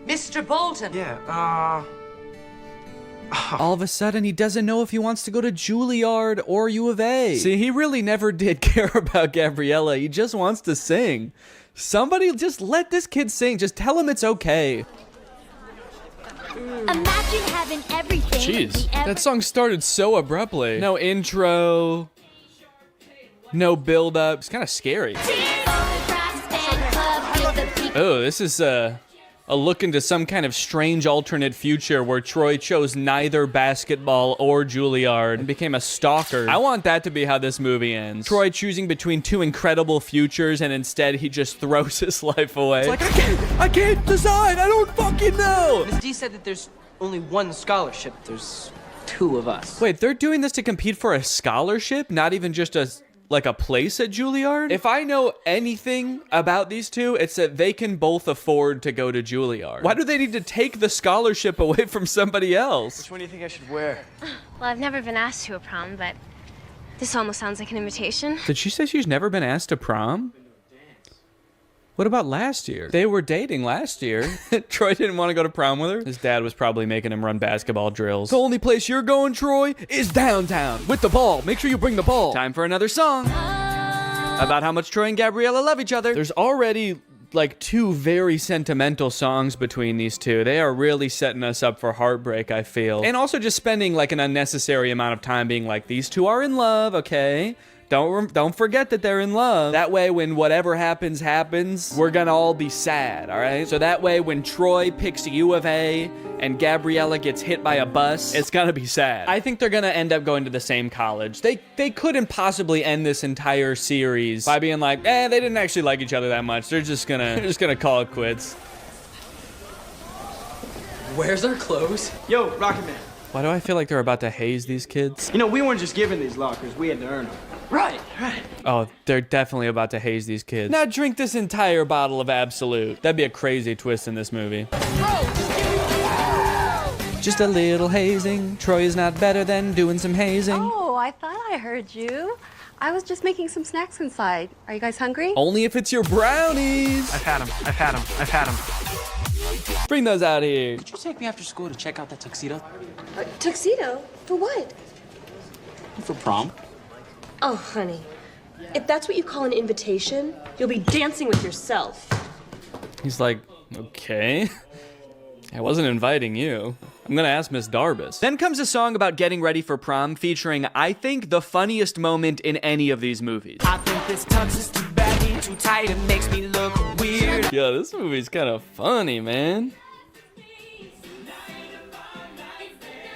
Mr. Bolton. Yeah, All of a sudden, he doesn't know if he wants to go to Juilliard or U of A. See, he really never did care about Gabriella. He just wants to sing. Somebody just let this kid sing. Just tell him it's okay. Imagine having everything. Jeez, that song started so abruptly. No intro, no build up. It's kind of scary. Oh, this is a look into some kind of strange alternate future where Troy chose neither basketball or Juilliard and became a stalker. I want that to be how this movie ends. Troy choosing between two incredible futures, and instead he just throws his life away. It's like, I can't decide. I don't fucking know. Ms. D said that there's only one scholarship. There's two of us. Wait, they're doing this to compete for a scholarship? Not even just a place at Juilliard? If I know anything about these two, it's that they can both afford to go to Juilliard. Why do they need to take the scholarship away from somebody else? Which one do you think I should wear? Well, I've never been asked to a prom, but this almost sounds like an invitation. Did she say she's never been asked to prom? What about last year? They were dating last year. Troy didn't want to go to prom with her. His dad was probably making him run basketball drills. The only place you're going, Troy, is downtown. With the ball. Make sure you bring the ball. Time for another song. About how much Troy and Gabriella love each other. There's already like two very sentimental songs between these two. They are really setting us up for heartbreak, I feel. And also just spending like an unnecessary amount of time being like, these two are in love, okay? Don't forget that they're in love. That way, when whatever happens, we're gonna all be sad, all right? So that way, when Troy picks U of A and Gabriella gets hit by a bus, it's gonna be sad. I think they're gonna end up going to the same college. They couldn't possibly end this entire series by being like, they didn't actually like each other that much. They're just gonna call it quits. Where's our clothes? Yo, Rocket Man. Why do I feel like they're about to haze these kids? You know, we weren't just given these lockers. We had to earn them. Right. Oh, they're definitely about to haze these kids. Now drink this entire bottle of Absolute. That'd be a crazy twist in this movie. Just a little hazing. Troy is not better than doing some hazing. Oh, I thought I heard you. I was just making some snacks inside. Are you guys hungry? Only if it's your brownies. I've had them. Bring those out here. Could you take me after school to check out that tuxedo? Tuxedo? For what? For prom. Oh, honey. If that's what you call an invitation, you'll be dancing with yourself. He's like, okay. I wasn't inviting you. I'm gonna ask Miss Darbus. Then comes a song about getting ready for prom featuring, I think, the funniest moment in any of these movies. I think this tux is too baggy, too tight, it makes me look weird. Yeah, this movie's kind of funny, man.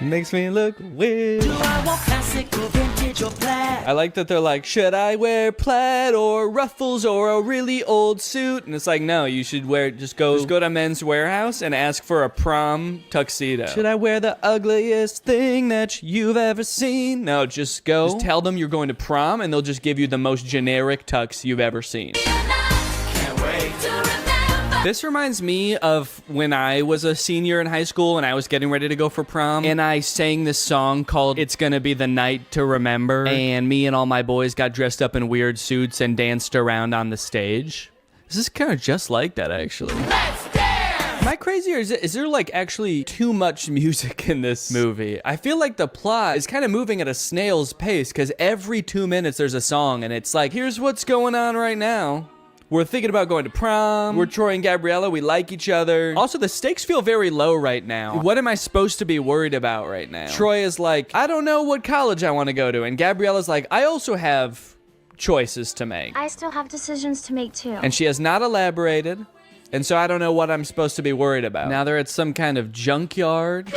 Makes me look weird. Do I want classic or vintage or plaid? I like that they're like, should I wear plaid or ruffles or a really old suit? And it's like, no, you should wear, just go to Men's Warehouse and ask for a prom tuxedo. Should I wear the ugliest thing that you've ever seen? No, just go. Just tell them you're going to prom and they'll just give you the most generic tux you've ever seen. Can't wait to remember. This reminds me of when I was a senior in high school and I was getting ready to go for prom, and I sang this song called It's Gonna Be the Night to Remember, and me and all my boys got dressed up in weird suits and danced around on the stage. This is kind of just like that, actually. Let's dance! Am I crazy, or is there like actually too much music in this movie? I feel like the plot is kind of moving at a snail's pace, because every 2 minutes there's a song, and it's like, here's what's going on right now. We're thinking about going to prom. We're Troy and Gabriella. We like each other. Also, the stakes feel very low right now. What am I supposed to be worried about right now? Troy is like, I don't know what college I want to go to. And Gabriella's like, I also have choices to make. I still have decisions to make too. And she has not elaborated. And so I don't know what I'm supposed to be worried about. Now they're at some kind of junkyard.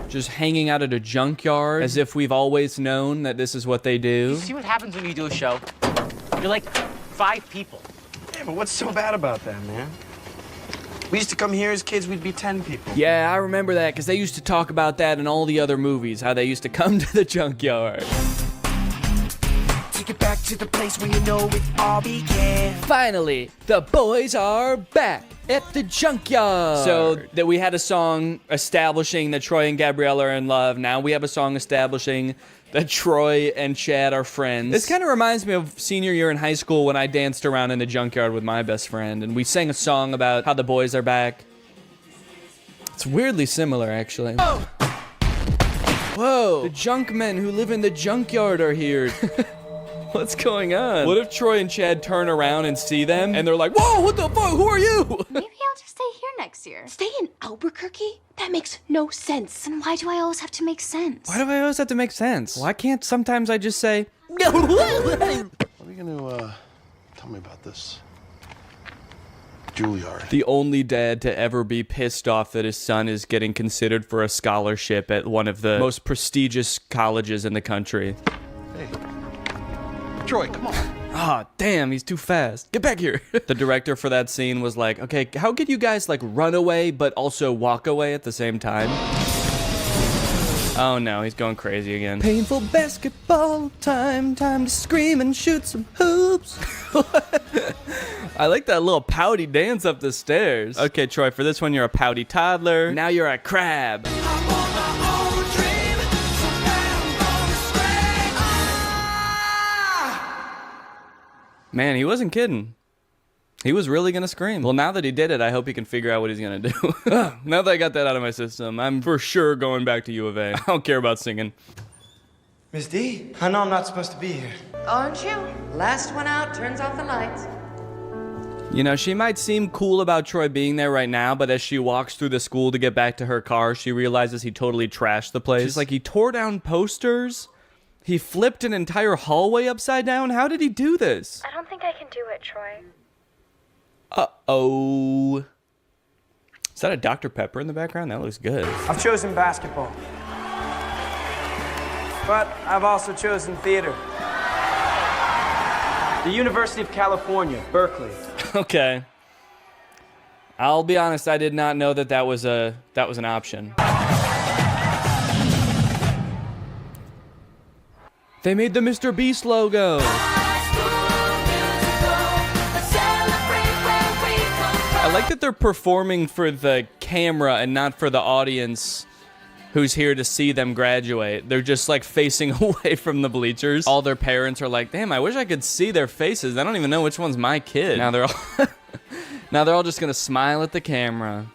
Just hanging out at a junkyard as if we've always known that this is what they do. You see what happens when you do a show? You're like 5 people. Yeah, but what's so bad about that, man? We used to come here as kids, we'd be 10 people. Yeah, I remember that, because they used to talk about that in all the other movies, how they used to come to the junkyard. Take it back to the place where you know it all began. Finally, the boys are back at the junkyard. So that we had a song establishing that Troy and Gabriella are in love. Now we have a song establishing that Troy and Chad are friends. This kind of reminds me of senior year in high school when I danced around in the junkyard with my best friend, and we sang a song about how the boys are back. It's weirdly similar, actually. Oh. Whoa! The junk men who live in the junkyard are here. What's going on? What if Troy and Chad turn around and see them, and they're like, whoa, what the fuck, who are you? Maybe I'll just stay here next year. Stay in Albuquerque? That makes no sense. And why do I always have to make sense? Why do I always have to make sense? Why can't sometimes I just say, What are you gonna tell me about this Juilliard? The only dad to ever be pissed off that his son is getting considered for a scholarship at one of the most prestigious colleges in the country. Hey, Troy, come on. Ah, damn, he's too fast. Get back here. The director for that scene was like, okay, how could you guys like run away but also walk away at the same time? Oh no, he's going crazy again. Painful basketball time to scream and shoot some hoops. I like that little pouty dance up the stairs. Okay, Troy, for this one, you're a pouty toddler. Now you're a crab. Man, he wasn't kidding. He was really gonna scream. Well, now that he did it, I hope he can figure out what he's gonna do. Now that I got that out of my system, I'm for sure going back to U of A. I don't care about singing. Miss D, I know I'm not supposed to be here. Aren't you? Last one out turns off the lights. You know, she might seem cool about Troy being there right now, but as she walks through the school to get back to her car, she realizes he totally trashed the place. She's like, he tore down posters? He flipped an entire hallway upside down? How did he do this? I don't think I can do it, Troy. Uh-oh. Is that a Dr. Pepper in the background? That looks good. I've chosen basketball. But I've also chosen theater. The University of California, Berkeley. Okay. I'll be honest, I did not know that was an option. They made the Mr. Beast logo. I like that they're performing for the camera and not for the audience who's here to see them graduate. They're just like facing away from the bleachers. All their parents are like, damn, I wish I could see their faces. I don't even know which one's my kid. Now they're all just gonna smile at the camera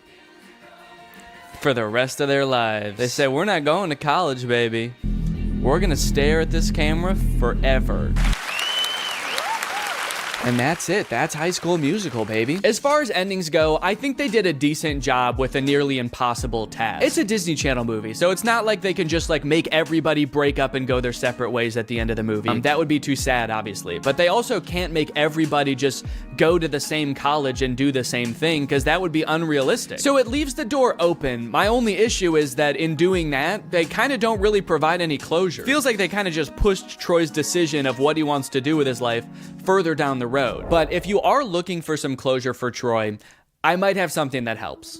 for the rest of their lives. They say, we're not going to college, baby. We're gonna stare at this camera forever. And that's it. That's High School Musical, baby. As far as endings go, I think they did a decent job with a nearly impossible task. It's a Disney Channel movie, so it's not like they can just like make everybody break up and go their separate ways at the end of the movie. That would be too sad, obviously. But they also can't make everybody just go to the same college and do the same thing, because that would be unrealistic. So it leaves the door open. My only issue is that in doing that, they kind of don't really provide any closure. Feels like they kind of just pushed Troy's decision of what he wants to do with his life further down the road. But if you are looking for some closure for Troy, I might have something that helps.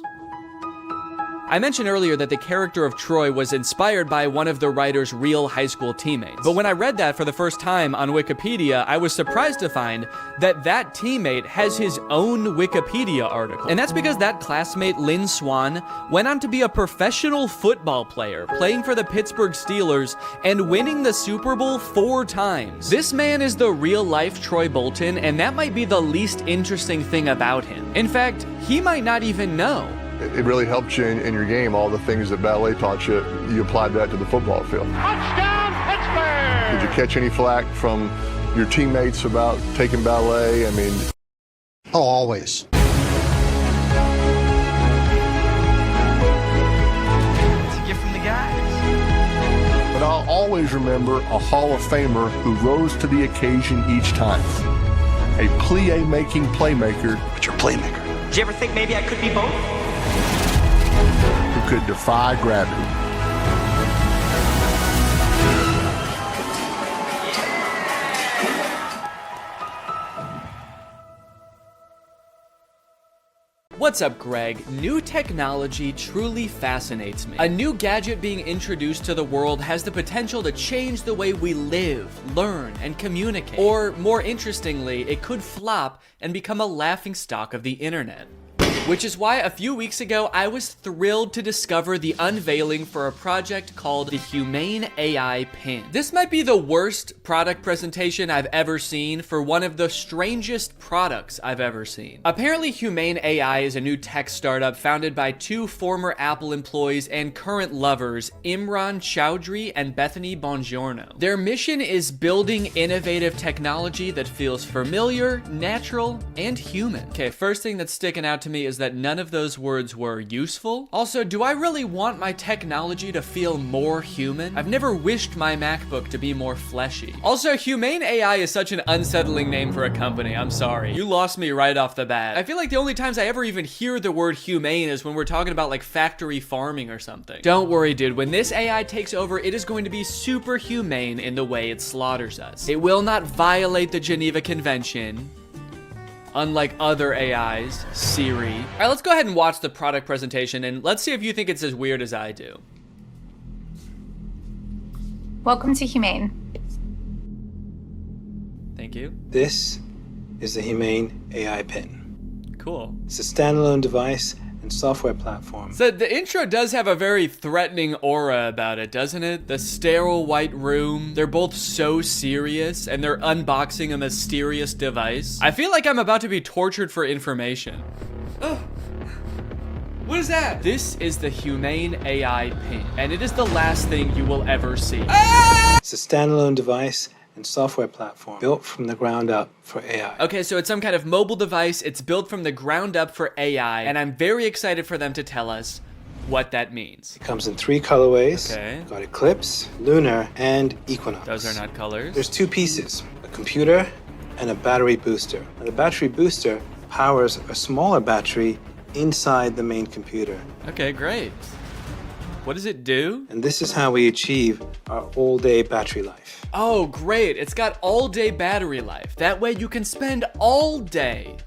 I mentioned earlier that the character of Troy was inspired by one of the writer's real high school teammates. But when I read that for the first time on Wikipedia, I was surprised to find that that teammate has his own Wikipedia article. And that's because that classmate, Lynn Swan, went on to be a professional football player, playing for the Pittsburgh Steelers and winning the Super Bowl 4 times. This man is the real-life Troy Bolton, and that might be the least interesting thing about him. In fact, he might not even know. It really helped you in your game. All the things that ballet taught you, you applied that to the football field. Touchdown, Pittsburgh! Did you catch any flack from your teammates about taking ballet? I mean... Oh, always. It's a gift from the guys. But I'll always remember a Hall of Famer who rose to the occasion each time. A plie-making playmaker. But you're a playmaker. Did you ever think maybe I could be both? Who could defy gravity. What's up, Greg? New technology truly fascinates me. A new gadget being introduced to the world has the potential to change the way we live, learn, and communicate. Or, more interestingly, it could flop and become a laughingstock of the internet. Which is why a few weeks ago, I was thrilled to discover the unveiling for a project called the Humane AI Pin. This might be the worst product presentation I've ever seen for one of the strangest products I've ever seen. Apparently, Humane AI is a new tech startup founded by 2 former Apple employees and current lovers, Imran Chowdhury and Bethany Bongiorno. Their mission is building innovative technology that feels familiar, natural, and human. Okay, first thing that's sticking out to me is that none of those words were useful. Also, do I really want my technology to feel more human? I've never wished my MacBook to be more fleshy. Also, Humane AI is such an unsettling name for a company. I'm sorry. You lost me right off the bat. I feel like the only times I ever even hear the word humane is when we're talking about like factory farming or something. Don't worry, dude. When this AI takes over, it is going to be super humane in the way it slaughters us. It will not violate the Geneva Convention, unlike other AIs, Siri. All right, let's go ahead and watch the product presentation and let's see if you think it's as weird as I do. Welcome to Humane. Thank you. This is the Humane AI Pin. Cool. It's a standalone device and software platform. So the intro does have a very threatening aura about it, doesn't it? The sterile white room. They're both so serious and they're unboxing a mysterious device. I feel like I'm about to be tortured for information. Oh. What is that? This is the Humane AI Pin, and it is the last thing you will ever see. Ah! It's a standalone device and software platform built from the ground up for AI. Okay, so it's some kind of mobile device. It's built from the ground up for AI, and I'm very excited for them to tell us what that means. It comes in 3 colorways. Okay. Got Eclipse, Lunar, and Equinox. Those are not colors. There's 2 pieces, a computer and a battery booster. Now, the battery booster powers a smaller battery inside the main computer. Okay, great. What does it do? And this is how we achieve our all-day battery life. Oh, great. It's got all-day battery life. That way you can spend all day.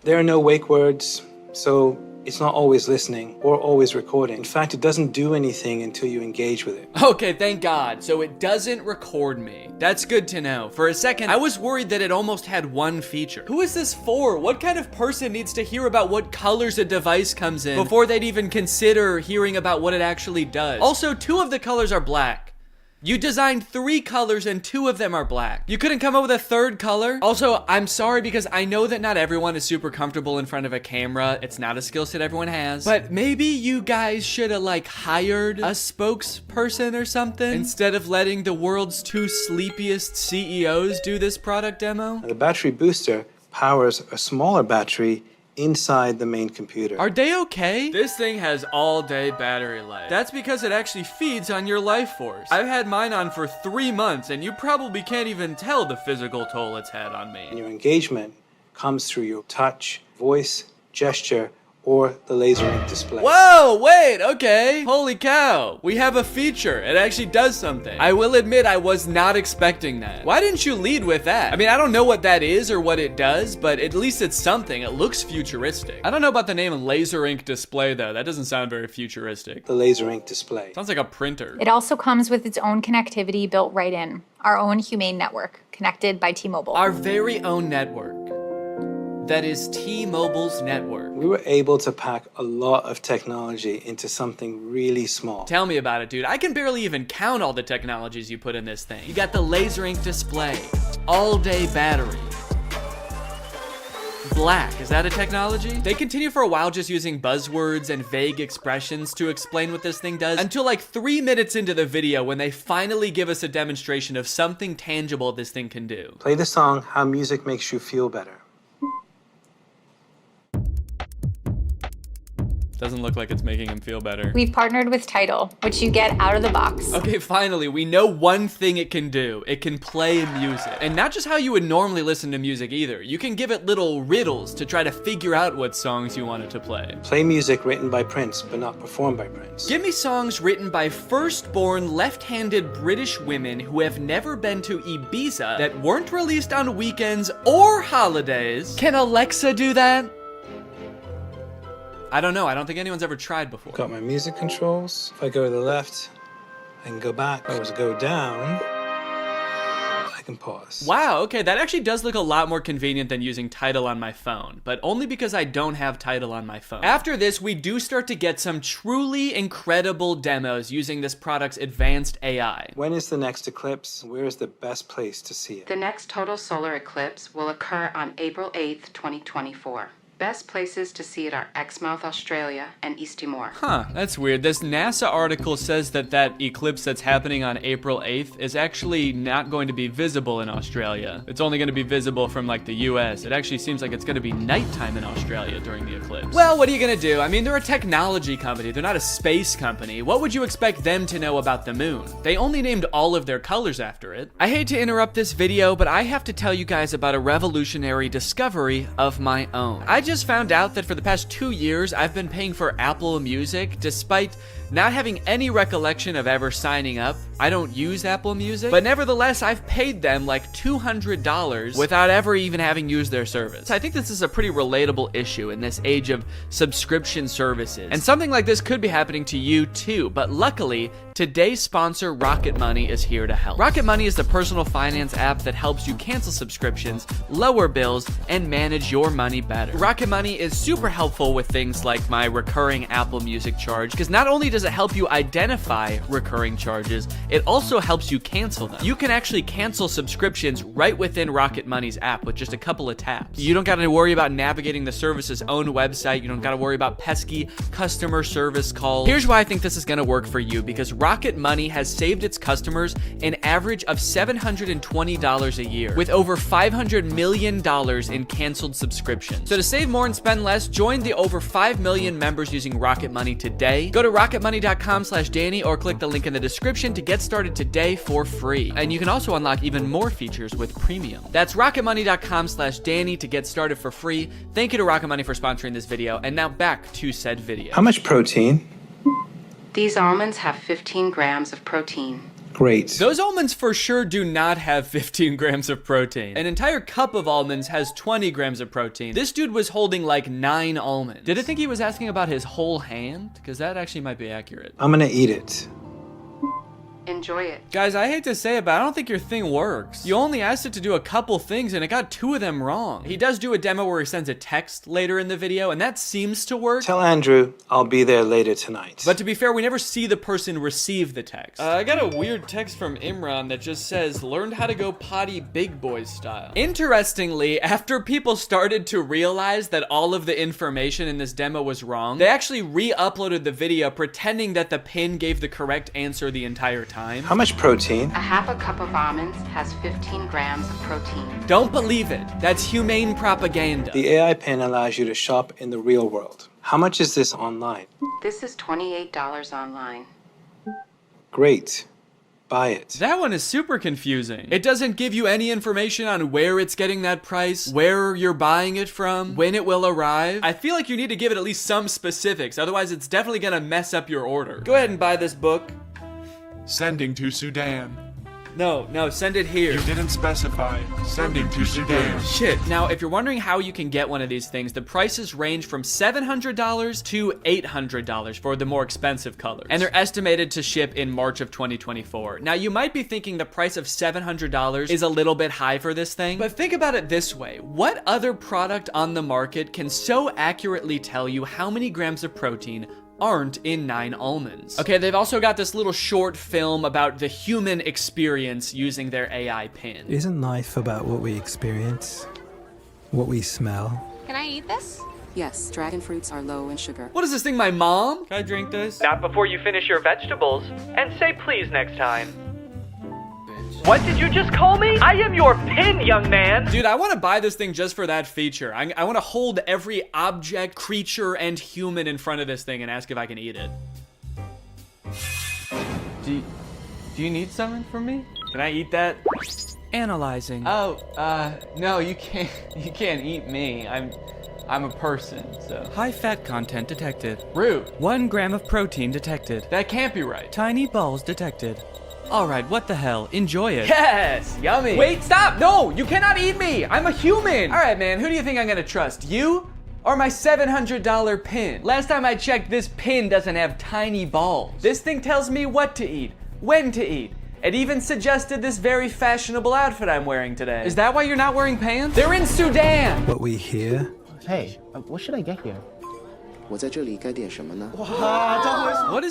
There are no wake words, so it's not always listening or always recording. In fact, it doesn't do anything until you engage with it. Okay, thank God. So it doesn't record me. That's good to know. For a second, I was worried that it almost had one feature. Who is this for? What kind of person needs to hear about what colors a device comes in before they'd even consider hearing about what it actually does? Also, 2 of the colors are black. You designed 3 colors and 2 of them are black. You couldn't come up with a 3rd color? Also, I'm sorry because I know that not everyone is super comfortable in front of a camera. It's not a skill set everyone has. But maybe you guys should have like hired a spokesperson or something instead of letting the world's 2 sleepiest CEOs do this product demo. Now, the battery booster powers a smaller battery inside the main computer. Are they okay? This thing has all-day battery life. That's because it actually feeds on your life force. I've had mine on for 3 months, and you probably can't even tell the physical toll it's had on me. And your engagement comes through your touch, voice, gesture, or the laser ink display. Whoa, wait, okay. Holy cow. We have a feature. It actually does something. I will admit I was not expecting that. Why didn't you lead with that? I mean, I don't know what that is or what it does, but at least it's something. It looks futuristic. I don't know about the name laser ink display though. That doesn't sound very futuristic. The laser ink display. Sounds like a printer. It also comes with its own connectivity built right in. Our own Humane network, connected by T-Mobile. Our very own network. That is T-Mobile's network. We were able to pack a lot of technology into something really small. Tell me about it, dude. I can barely even count all the technologies you put in this thing. You got the laser ink display, all-day battery. Black, is that a technology? They continue for a while just using buzzwords and vague expressions to explain what this thing does until like 3 minutes into the video when they finally give us a demonstration of something tangible this thing can do. Play the song How Music Makes You Feel Better. Doesn't look like it's making him feel better. We've partnered with Tidal, which you get out of the box. Okay, finally, we know one thing it can do. It can play music. And not just how you would normally listen to music either. You can give it little riddles to try to figure out what songs you want it to play. Play music written by Prince, but not performed by Prince. Give me songs written by first-born left-handed British women who have never been to Ibiza that weren't released on weekends or holidays. Can Alexa do that? I don't know. I don't think anyone's ever tried before. Got my music controls. If I go to the left, I can go back. If I was to go down, I can pause. Wow, okay, that actually does look a lot more convenient than using Tidal on my phone, but only because I don't have Tidal on my phone. After this, we do start to get some truly incredible demos using this product's advanced AI. When is the next eclipse? Where is the best place to see it? The next total solar eclipse will occur on April 8th, 2024. Best places to see it are Exmouth, Australia, and East Timor. Huh, that's weird. This NASA article says that eclipse that's happening on April 8th is actually not going to be visible in Australia. It's only going to be visible from like the US. It actually seems like it's going to be nighttime in Australia during the eclipse. Well, what are you going to do? I mean, they're a technology company. They're not a space company. What would you expect them to know about the moon? They only named all of their colors after it. I hate to interrupt this video, but I have to tell you guys about a revolutionary discovery of my own. I just found out that for the past 2 years, I've been paying for Apple Music despite not having any recollection of ever signing up. I don't use Apple Music, but nevertheless, I've paid them like $200 without ever even having used their service. I think this is a pretty relatable issue in this age of subscription services. And something like this could be happening to you too, but luckily, today's sponsor, Rocket Money, is here to help. Rocket Money is the personal finance app that helps you cancel subscriptions, lower bills, and manage your money better. Rocket Money is super helpful with things like my recurring Apple Music charge, because not only does it help you identify recurring charges, it also helps you cancel them. You can actually cancel subscriptions right within Rocket Money's app with just a couple of taps. You don't got to worry about navigating the service's own website. You don't got to worry about pesky customer service calls. Here's why I think this is going to work for you, because Rocket Money has saved its customers an average of $720 a year, with over $500 million in canceled subscriptions. So to save more and spend less, join the over 5 million members using Rocket Money today. Go to rocketmoney.com/Danny or click the link in the description to get started today for free. And you can also unlock even more features with premium. That's rocketmoney.com/Danny to get started for free. Thank you to Rocket Money for sponsoring this video. And now back to said video. How much protein? These almonds have 15 grams of protein. Great. Those almonds for sure do not have 15 grams of protein. An entire cup of almonds has 20 grams of protein. This dude was holding like 9 almonds. Did I think he was asking about his whole hand? Because that actually might be accurate. I'm gonna eat it. Enjoy it. Guys, I hate to say it, but I don't think your thing works. You only asked it to do a couple things and it got 2 of them wrong. He does do a demo where he sends a text later in the video and that seems to work. Tell Andrew I'll be there later tonight. But to be fair, we never see the person receive the text. I got a weird text from Imran that just says, learned how to go potty big boy style. Interestingly, after people started to realize that all of the information in this demo was wrong, they actually re-uploaded the video pretending that the pin gave the correct answer the entire time. How much protein? A half a cup of almonds has 15 grams of protein. Don't believe it. That's humane propaganda. The AI pin allows you to shop in the real world. How much is this online? This is $28 online. Great. buy it. That one is super confusing. It doesn't give you any information on where it's getting that price, where you're buying it from, when it will arrive. I feel like you need to give it at least some specifics, otherwise it's definitely gonna mess up your order. Go ahead and buy this book. Sending to Sudan. No, send it here. You didn't specify. Sending to Sudan. Shit. Now, if you're wondering how you can get one of these things, the prices range from $700 to $800 for the more expensive colors. And they're estimated to ship in March of 2024. Now, you might be thinking the price of $700 is a little bit high for this thing, but think about it this way. What other product on the market can so accurately tell you how many grams of protein aren't in 9 almonds? Okay, they've also got this little short film about the human experience using their AI pin. Isn't life about what we experience? What we smell? Can I eat this? Yes, dragon fruits are low in sugar. What is this thing, my mom? Can I drink this? Not before you finish your vegetables. And say please next time. What did you just call me? I am your pin, young man. Dude, I want to buy this thing just for that feature. I want to hold every object, creature, and human in front of this thing and ask if I can eat it. Do you need something from me? Can I eat that? Analyzing. Oh, no, you can't eat me. I'm a person, so. High fat content detected. Rude. 1 gram of protein detected. That can't be right. Tiny balls detected. All right, what the hell? Enjoy it. Yes, yummy. Wait, stop. No, you cannot eat me. I'm a human. All right, man, who do you think I'm gonna trust? You or my $700 pin? Last time I checked, this pin doesn't have tiny balls. This thing tells me what to eat, when to eat. It even suggested this very fashionable outfit I'm wearing today. Is that why you're not wearing pants? They're in Sudan. What we hear? Hey, what should I get here? What is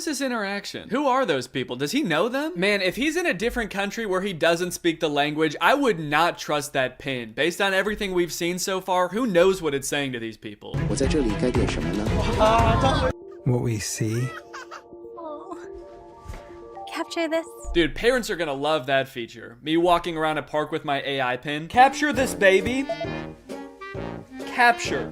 this interaction? Who are those people? Does he know them? Man, if he's in a different country where he doesn't speak the language, I would not trust that pin. Based on everything we've seen so far, who knows what it's saying to these people? What we see? Capture this. Dude, parents are gonna love that feature. Me walking around a park with my AI pin. Capture this baby. Capture.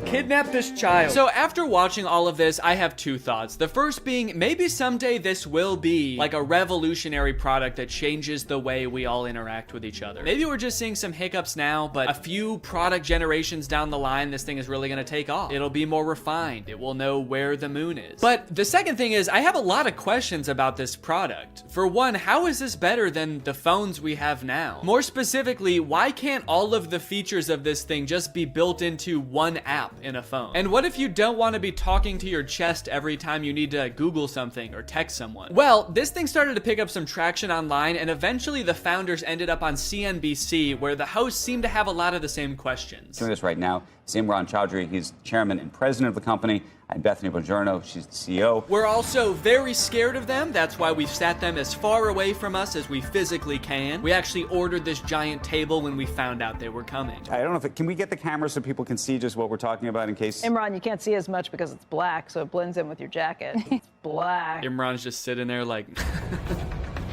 Kidnap this child. So after watching all of this, I have 2 thoughts. The first being, maybe someday this will be like a revolutionary product that changes the way we all interact with each other. Maybe we're just seeing some hiccups now, but a few product generations down the line, this thing is really gonna take off. It'll be more refined. It will know where the moon is. But the second thing is, I have a lot of questions about this product. For one, how is this better than the phones we have now? More specifically, why can't all of the features of this thing just be built into one app in a phone? And what if you don't want to be talking to your chest every time you need to Google something or text someone? Well, this thing started to pick up some traction online, and eventually the founders ended up on CNBC, where the hosts seemed to have a lot of the same questions. Joining us right now is Imran Chowdhury. He's chairman and president of the company. I'm Bethany Bongiorno. She's the CEO. We're also very scared of them. That's why we've sat them as far away from us as we physically can. We actually ordered this giant table when we found out they were coming. I don't know if can we get the camera so people can see just what we're talking about in case? Imran, you can't see as much because it's black, so it blends in with your jacket. It's black. Imran's just sitting there like...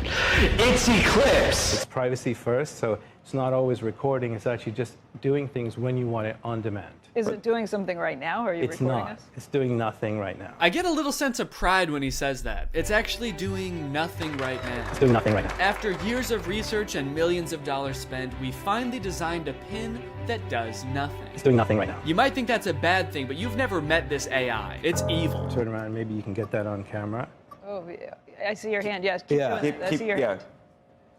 It's Eclipse. It's privacy first, so it's not always recording. It's actually just doing things when you want it on demand. Is it doing something right now, or are you recording us? It's not. It's doing nothing right now. I get a little sense of pride when he says that. It's actually doing nothing right now. It's doing nothing right now. After years of research and millions of dollars spent, we finally designed a pin that does nothing. It's doing nothing right now. You might think that's a bad thing, but you've never met this AI. It's evil. Turn around, maybe you can get that on camera. Oh, yeah. I see your hand. Yes, keep doing it. I see your hand.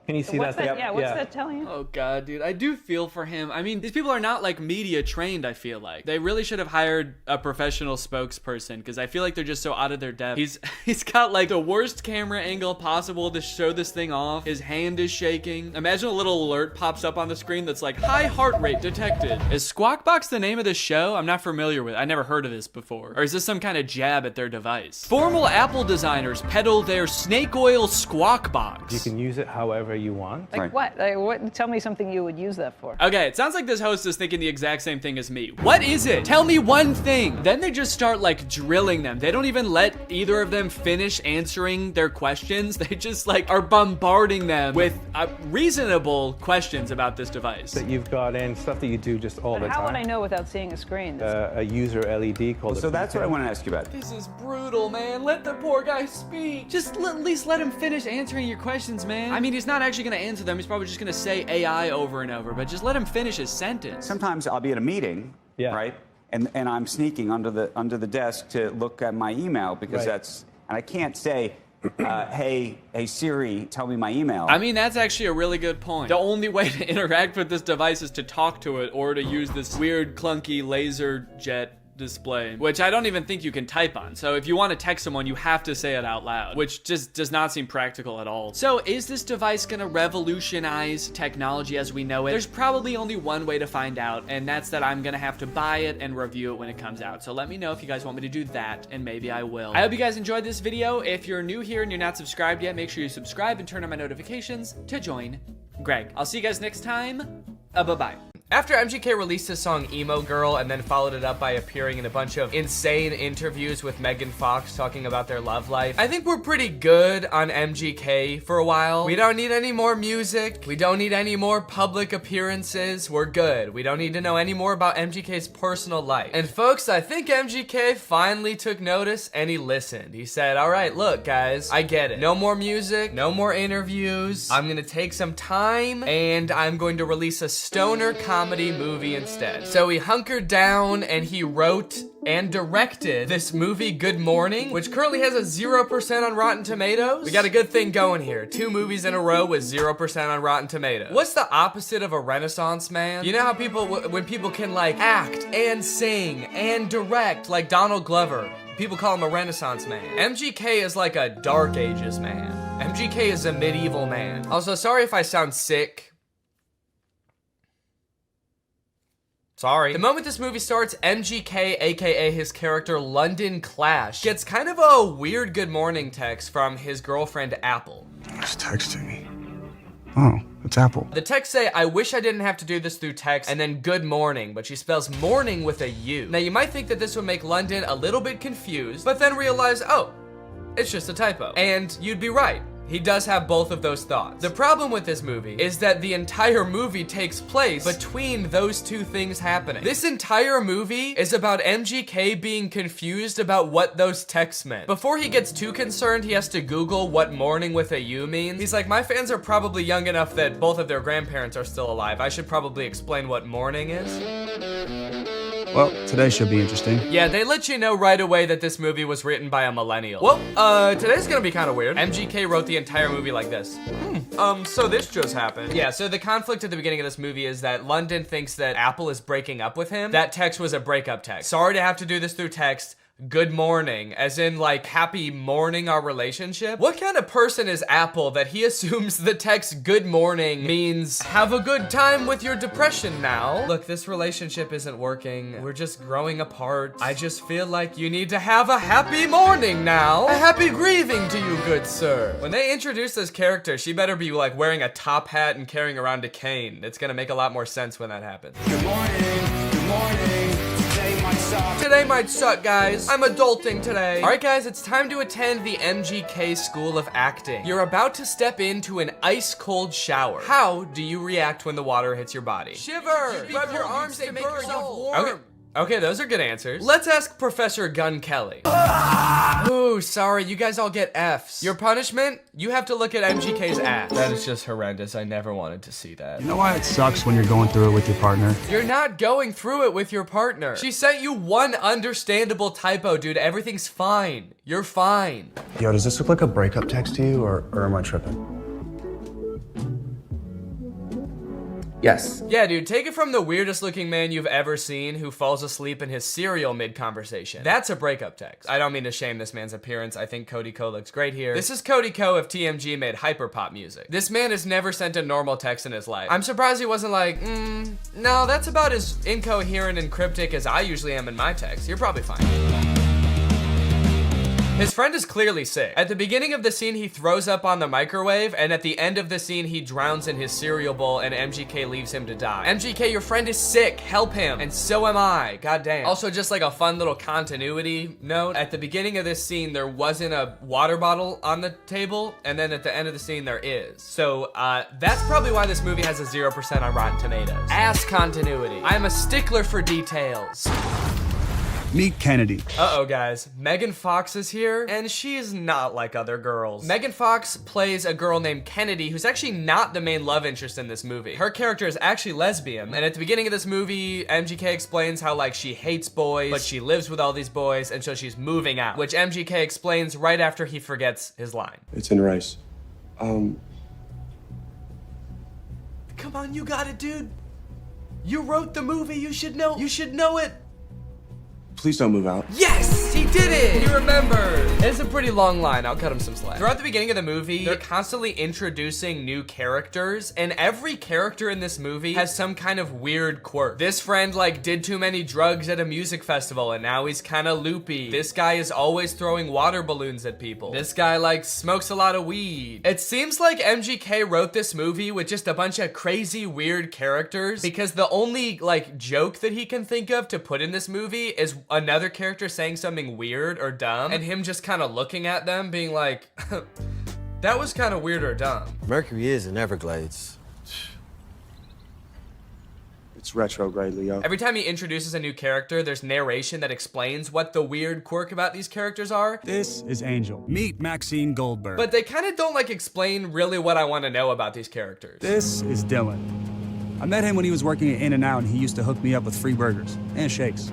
Can you see what's that? Yeah, what's that telling you? Oh God, dude, I do feel for him. I mean, these people are not like media trained, I feel like. They really should have hired a professional spokesperson, because I feel like they're just so out of their depth. He's got like the worst camera angle possible to show this thing off. His hand is shaking. Imagine a little alert pops up on the screen that's like, high heart rate detected. Is Squawk Box the name of this show? I'm not familiar with it. I never heard of this before. Or is this some kind of jab at their device? Formal Apple designers peddle their snake oil Squawk Box. You can use it however whatever you want. Like what? Like what? Tell me something you would use that for. Okay, it sounds like this host is thinking the exact same thing as me. What is it? Tell me one thing. Then they just start like drilling them. They don't even let either of them finish answering their questions. They just like are bombarding them with reasonable questions about this device. That you've got in, stuff that you do just all the How time. would I know without seeing a screen? A user LED called. So that's what I want to ask you about. This is brutal, man. Let the poor guy speak. Just at least let him finish answering your questions, man. I mean, he's not actually gonna answer them. He's probably just gonna say AI over and over, but just let him finish his sentence. Sometimes I'll be at a meeting, right? And I'm sneaking under the desk to look at my email because and I can't say, hey Siri, tell me my email. I mean, that's actually a really good point. The only way to interact with this device is to talk to it or to use this weird, clunky laser jet display, which I don't even think you can type on. So if you want to text someone, you have to say it out loud, which just does not seem practical at all. So is this device gonna revolutionize technology as we know it? There's probably only one way to find out, and that's that I'm gonna have to buy it and review it when it comes out. So let me know if you guys want me to do that, and maybe I will. I hope you guys enjoyed this video. If you're new here and you're not subscribed yet, make sure you subscribe and turn on my notifications to join Greg. I'll see you guys next time. Bye-bye. After MGK released his song Emo Girl and then followed it up by appearing in a bunch of insane interviews with Megan Fox talking about their love life, I think we're pretty good on MGK for a while. We don't need any more music. We don't need any more public appearances. We're good. We don't need to know any more about MGK's personal life. And folks, I think MGK finally took notice and he listened. He said, all right, look guys, I get it. No more music, no more interviews. I'm gonna take some time and I'm going to release a stoner comedy movie instead. So he hunkered down and he wrote and directed this movie Good Morning, which currently has a 0% on Rotten Tomatoes. We got a good thing going here. 2 movies in a row with 0% on Rotten Tomatoes. What's the opposite of a Renaissance man? You know how people, when people can like act and sing and direct, like Donald Glover, people call him a Renaissance man. MGK is like a Dark Ages man. MGK is a medieval man. Also, sorry if I sound sick. Sorry. The moment this movie starts, MGK, aka his character London Clash, gets kind of a weird good morning text from his girlfriend Apple. Who's texting me? Oh, it's Apple. The text say, I wish I didn't have to do this through text, and then good morning, but she spells morning with a U. Now you might think that this would make London a little bit confused, but then realize, oh, it's just a typo. And you'd be right. He does have both of those thoughts. The problem with this movie is that the entire movie takes place between those two things happening. This entire movie is about MGK being confused about what those texts meant. Before he gets too concerned, he has to Google what morning with a U means. He's like, my fans are probably young enough that both of their grandparents are still alive. I should probably explain what morning is. Well, today should be interesting. Yeah, they let you know right away that this movie was written by a millennial. Well, today's gonna be kind of weird. MGK wrote the entire movie like this. So this just happened. Yeah, so the conflict at the beginning of this movie is that London thinks that Apple is breaking up with him. That text was a breakup text. Sorry to have to do this through text. Good morning, as in like happy morning our relationship. What kind of person is Apple that he assumes the text good morning means have a good time with your depression now? Look, this relationship isn't working. We're just growing apart. I just feel like you need to have a happy morning now. A happy grieving to you, good sir. When they introduce this character, she better be like wearing a top hat and carrying around a cane. It's gonna make a lot more sense when that happens. Good morning, good morning. Today might suck, guys. I'm adulting today. All right, guys, it's time to attend the MGK School of Acting. You're about to step into an ice-cold shower. How do you react when the water hits your body? Shiver! Rub your arms to make yourself warm. Okay, those are good answers. Let's ask Professor Gun Kelly. Ooh, sorry, you guys all get Fs. Your punishment? You have to look at MGK's ass. That is just horrendous. I never wanted to see that. You know why it sucks when you're going through it with your partner? You're not going through it with your partner. She sent you one understandable typo, dude. Everything's fine. You're fine. Yo, does this look like a breakup text to you, or am I tripping? Yes. Yeah, dude, take it from the weirdest looking man you've ever seen who falls asleep in his cereal mid-conversation. That's a breakup text. I don't mean to shame this man's appearance. I think Cody Ko looks great here. This is Cody Ko if TMG made hyperpop music. This man has never sent a normal text in his life. I'm surprised he wasn't like, no, that's about as incoherent and cryptic as I usually am in my text. You're probably fine. His friend is clearly sick. At the beginning of the scene, he throws up on the microwave, and at the end of the scene, he drowns in his cereal bowl, and MGK leaves him to die. MGK, your friend is sick. Help him. And so am I. Goddamn. Also, just like a fun little continuity note, at the beginning of this scene, there wasn't a water bottle on the table, and then at the end of the scene, there is. So, that's probably why this movie has a 0% on Rotten Tomatoes. Ass continuity. I am a stickler for details. Meet Kennedy. Uh-oh, guys. Megan Fox is here, and she is not like other girls. Megan Fox plays a girl named Kennedy, who's actually not the main love interest in this movie. Her character is actually lesbian, and at the beginning of this movie, MGK explains how, like, she hates boys, but she lives with all these boys, and so she's moving out, which MGK explains right after he forgets his line. It's in rice. Come on, you got it, dude. You wrote the movie, you should know it. Please don't move out. Yes, he did it. He remembered. It's a pretty long line. I'll cut him some slack. Throughout the beginning of the movie, they're constantly introducing new characters, and every character in this movie has some kind of weird quirk. This friend, like, did too many drugs at a music festival, and now he's kind of loopy. This guy is always throwing water balloons at people. This guy, like, smokes a lot of weed. It seems like MGK wrote this movie with just a bunch of crazy, weird characters, because the only, like, joke that he can think of to put in this movie is another character saying something weird or dumb, and him just kind of looking at them being like, that was kind of weird or dumb. Mercury is in Everglades. It's retrograde, Leo. Every time he introduces a new character, there's narration that explains what the weird quirk about these characters are. This is Angel. Meet Maxine Goldberg. But they kind of don't, like, explain really what I want to know about these characters. This is Dylan. I met him when he was working at In-N-Out, and he used to hook me up with free burgers and shakes.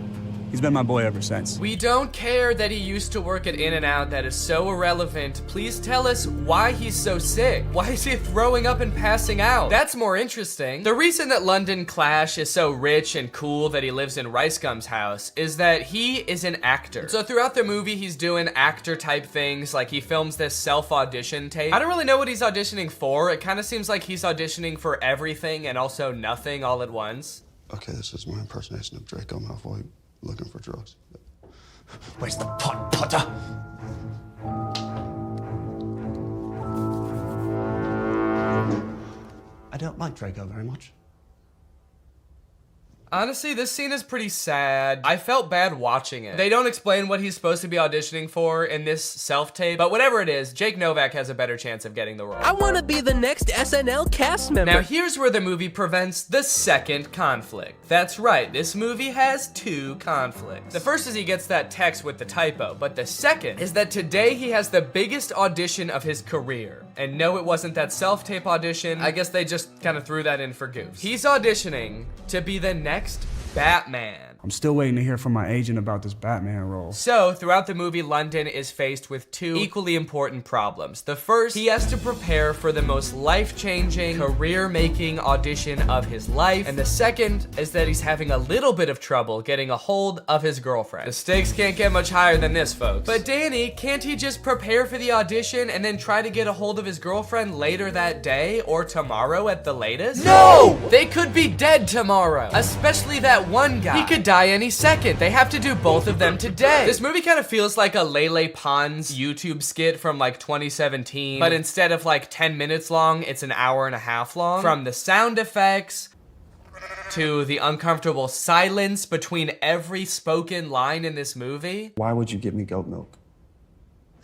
He's been my boy ever since. We don't care that he used to work at In-N-Out. That is so irrelevant. Please tell us why he's so sick. Why is he throwing up and passing out? That's more interesting. The reason that London Clash is so rich and cool that he lives in Rice Gum's house is that he is an actor. So throughout the movie, he's doing actor type things. Like, he films this self-audition tape. I don't really know what he's auditioning for. It kind of seems like he's auditioning for everything and also nothing all at once. Okay, this is my impersonation of Draco Malfoy. Looking for drugs. Where's the pot, Potter? I don't like Draco very much. Honestly, this scene is pretty sad. I felt bad watching it. They don't explain what he's supposed to be auditioning for in this self-tape, but whatever it is, Jake Novak has a better chance of getting the role. I want to be the next SNL cast member. Now here's where the movie prevents the second conflict. That's right, this movie has two conflicts. The first is he gets that text with the typo, but the second is that today he has the biggest audition of his career. And no, it wasn't that self-tape audition. I guess they just kind of threw that in for goofs. He's auditioning to be the next Batman. I'm still waiting to hear from my agent about this Batman role. So, throughout the movie, London is faced with two equally important problems. The first, he has to prepare for the most life-changing, career-making audition of his life. And the second is that he's having a little bit of trouble getting a hold of his girlfriend. The stakes can't get much higher than this, folks. But Danny, can't he just prepare for the audition and then try to get a hold of his girlfriend later that day or tomorrow at the latest? No! They could be dead tomorrow, especially that one guy. He could die any second. They have to do both of them today. This movie kind of feels like a Lele Pons YouTube skit from like 2017, but instead of like 10 minutes long, it's an hour and a half long. From the sound effects to the uncomfortable silence between every spoken line in this movie. Why would you give me goat milk?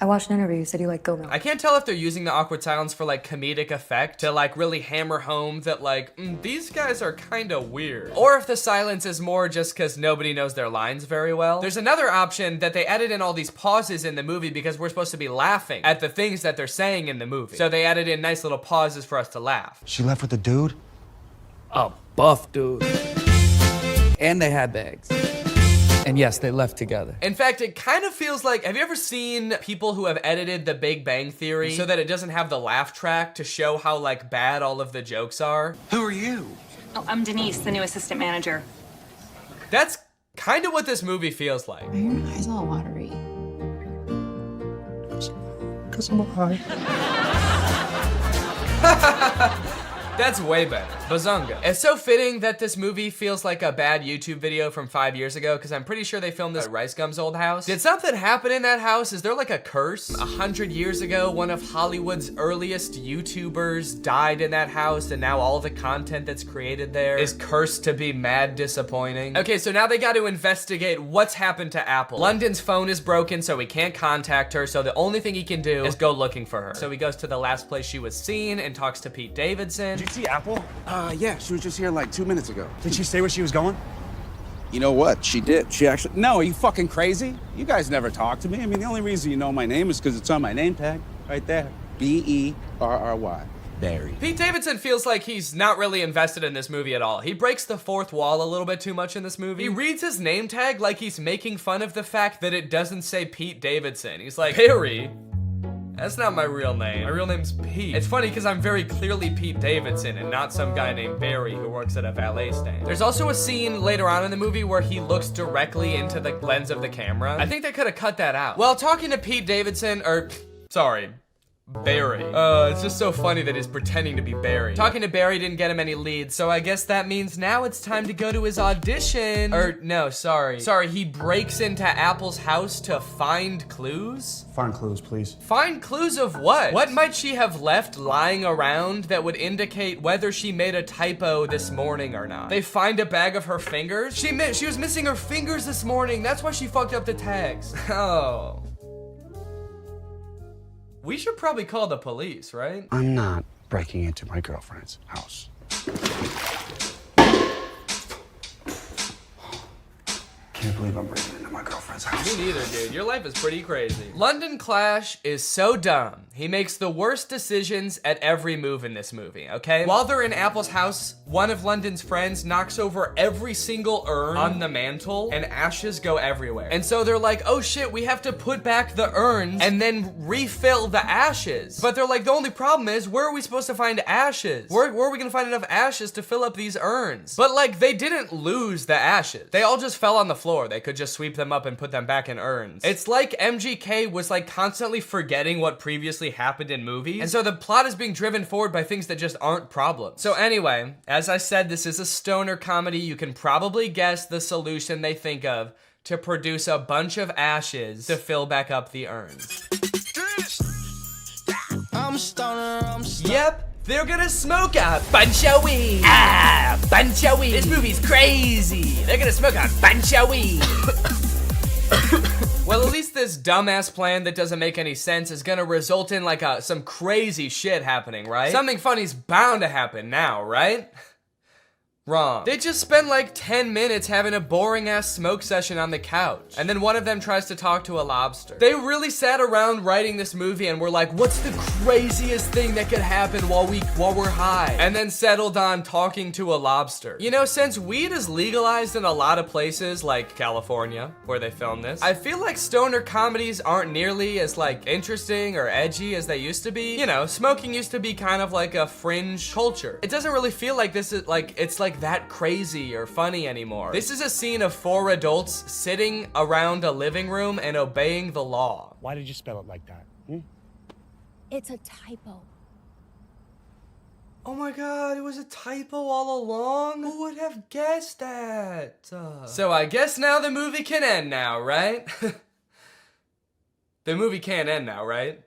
I watched an interview. You said you like goat milk. I can't tell if they're using the awkward silence for like comedic effect to like really hammer home that like, these guys are kind of weird. Or if the silence is more just because nobody knows their lines very well. There's another option that they added in all these pauses in the movie because we're supposed to be laughing at the things that they're saying in the movie. So they added in nice little pauses for us to laugh. She left with the dude? A buff dude. And they had bags. And yes, they left together. In fact, it kind of feels like, have you ever seen people who have edited The Big Bang Theory so that it doesn't have the laugh track to show how like bad all of the jokes are? Who are you? Oh, I'm Denise, the new assistant manager. That's kind of what this movie feels like. Are your eyes all watery? Because I'm high. That's way better. Bazunga. It's so fitting that this movie feels like a bad YouTube video from 5 years ago, because I'm pretty sure they filmed this at Rice Gum's old house. Did something happen in that house? Is there like a curse? 100 years ago, one of Hollywood's earliest YouTubers died in that house, and now all the content that's created there is cursed to be mad disappointing. Okay, so now they got to investigate what's happened to Apple. London's phone is broken, so he can't contact her, so the only thing he can do is go looking for her. So he goes to the last place she was seen and talks to Pete Davidson. Did you see Apple? Yeah, she was just here like 2 minutes ago. Did she say where she was going? You know what? She did. She actually... No, are you fucking crazy? You guys never talk to me. I mean, the only reason you know my name is because it's on my name tag. Right there. B-E-R-R-Y. Barry. Pete Davidson feels like he's not really invested in this movie at all. He breaks the fourth wall a little bit too much in this movie. He reads his name tag like he's making fun of the fact that it doesn't say Pete Davidson. He's like, Barry? That's not my real name. My real name's Pete. It's funny because I'm very clearly Pete Davidson and not some guy named Barry who works at a valet stand. There's also a scene later on in the movie where he looks directly into the lens of the camera. I think they could have cut that out. Well, talking to Pete Davidson, sorry, Barry. It's just so funny that he's pretending to be Barry. Talking to Barry didn't get him any leads, so I guess that means now it's time to go to his audition. No, sorry. Sorry, he breaks into Apple's house to find clues? Find clues, please. Find clues of what? What might she have left lying around that would indicate whether she made a typo this morning or not? They find a bag of her fingers? She was missing her fingers this morning. That's why she fucked up the tags. Oh. We should probably call the police, right? I'm not breaking into my girlfriend's house. Can't believe I'm breaking into my girlfriend's house. Me neither, dude. Your life is pretty crazy. London Clash is so dumb. He makes the worst decisions at every move in this movie, okay? While they're in Apple's house, one of London's friends knocks over every single urn on the mantle, and ashes go everywhere. And so they're like, oh shit, we have to put back the urns and then refill the ashes. But they're like, the only problem is, where are we supposed to find ashes? Where are we gonna find enough ashes to fill up these urns? But like, they didn't lose the ashes. They all just fell on the floor. They could just sweep them up and put them back in urns. It's like MGK was like constantly forgetting what previously happened in movies, and so the plot is being driven forward by things that just aren't problems. So anyway, as I said, this is a stoner comedy. You can probably guess the solution they think of to produce a bunch of ashes to fill back up the urns. I'm a stoner. Yep. They're gonna smoke a bunch of weed. Ah, bunch of weed. This movie's crazy. They're gonna smoke a bunch of weed. Well, at least this dumbass plan that doesn't make any sense is gonna result in like some crazy shit happening, right? Something funny's bound to happen now, right? Wrong. They just spend like 10 minutes having a boring ass smoke session on the couch. And then one of them tries to talk to a lobster. They really sat around writing this movie and were like, what's the craziest thing that could happen while we're high? And then settled on talking to a lobster. You know, since weed is legalized in a lot of places like California, where they filmed this, I feel like stoner comedies aren't nearly as like interesting or edgy as they used to be. You know, smoking used to be kind of like a fringe culture. It doesn't really feel like this is like, it's like that crazy or funny anymore. This is a scene of 4 adults sitting around a living room and obeying the law. Why did you spell it like that? It's a typo. Oh my god, it was a typo all along? Who would have guessed that? So I guess now the movie can end now, right? The movie can't end now, right?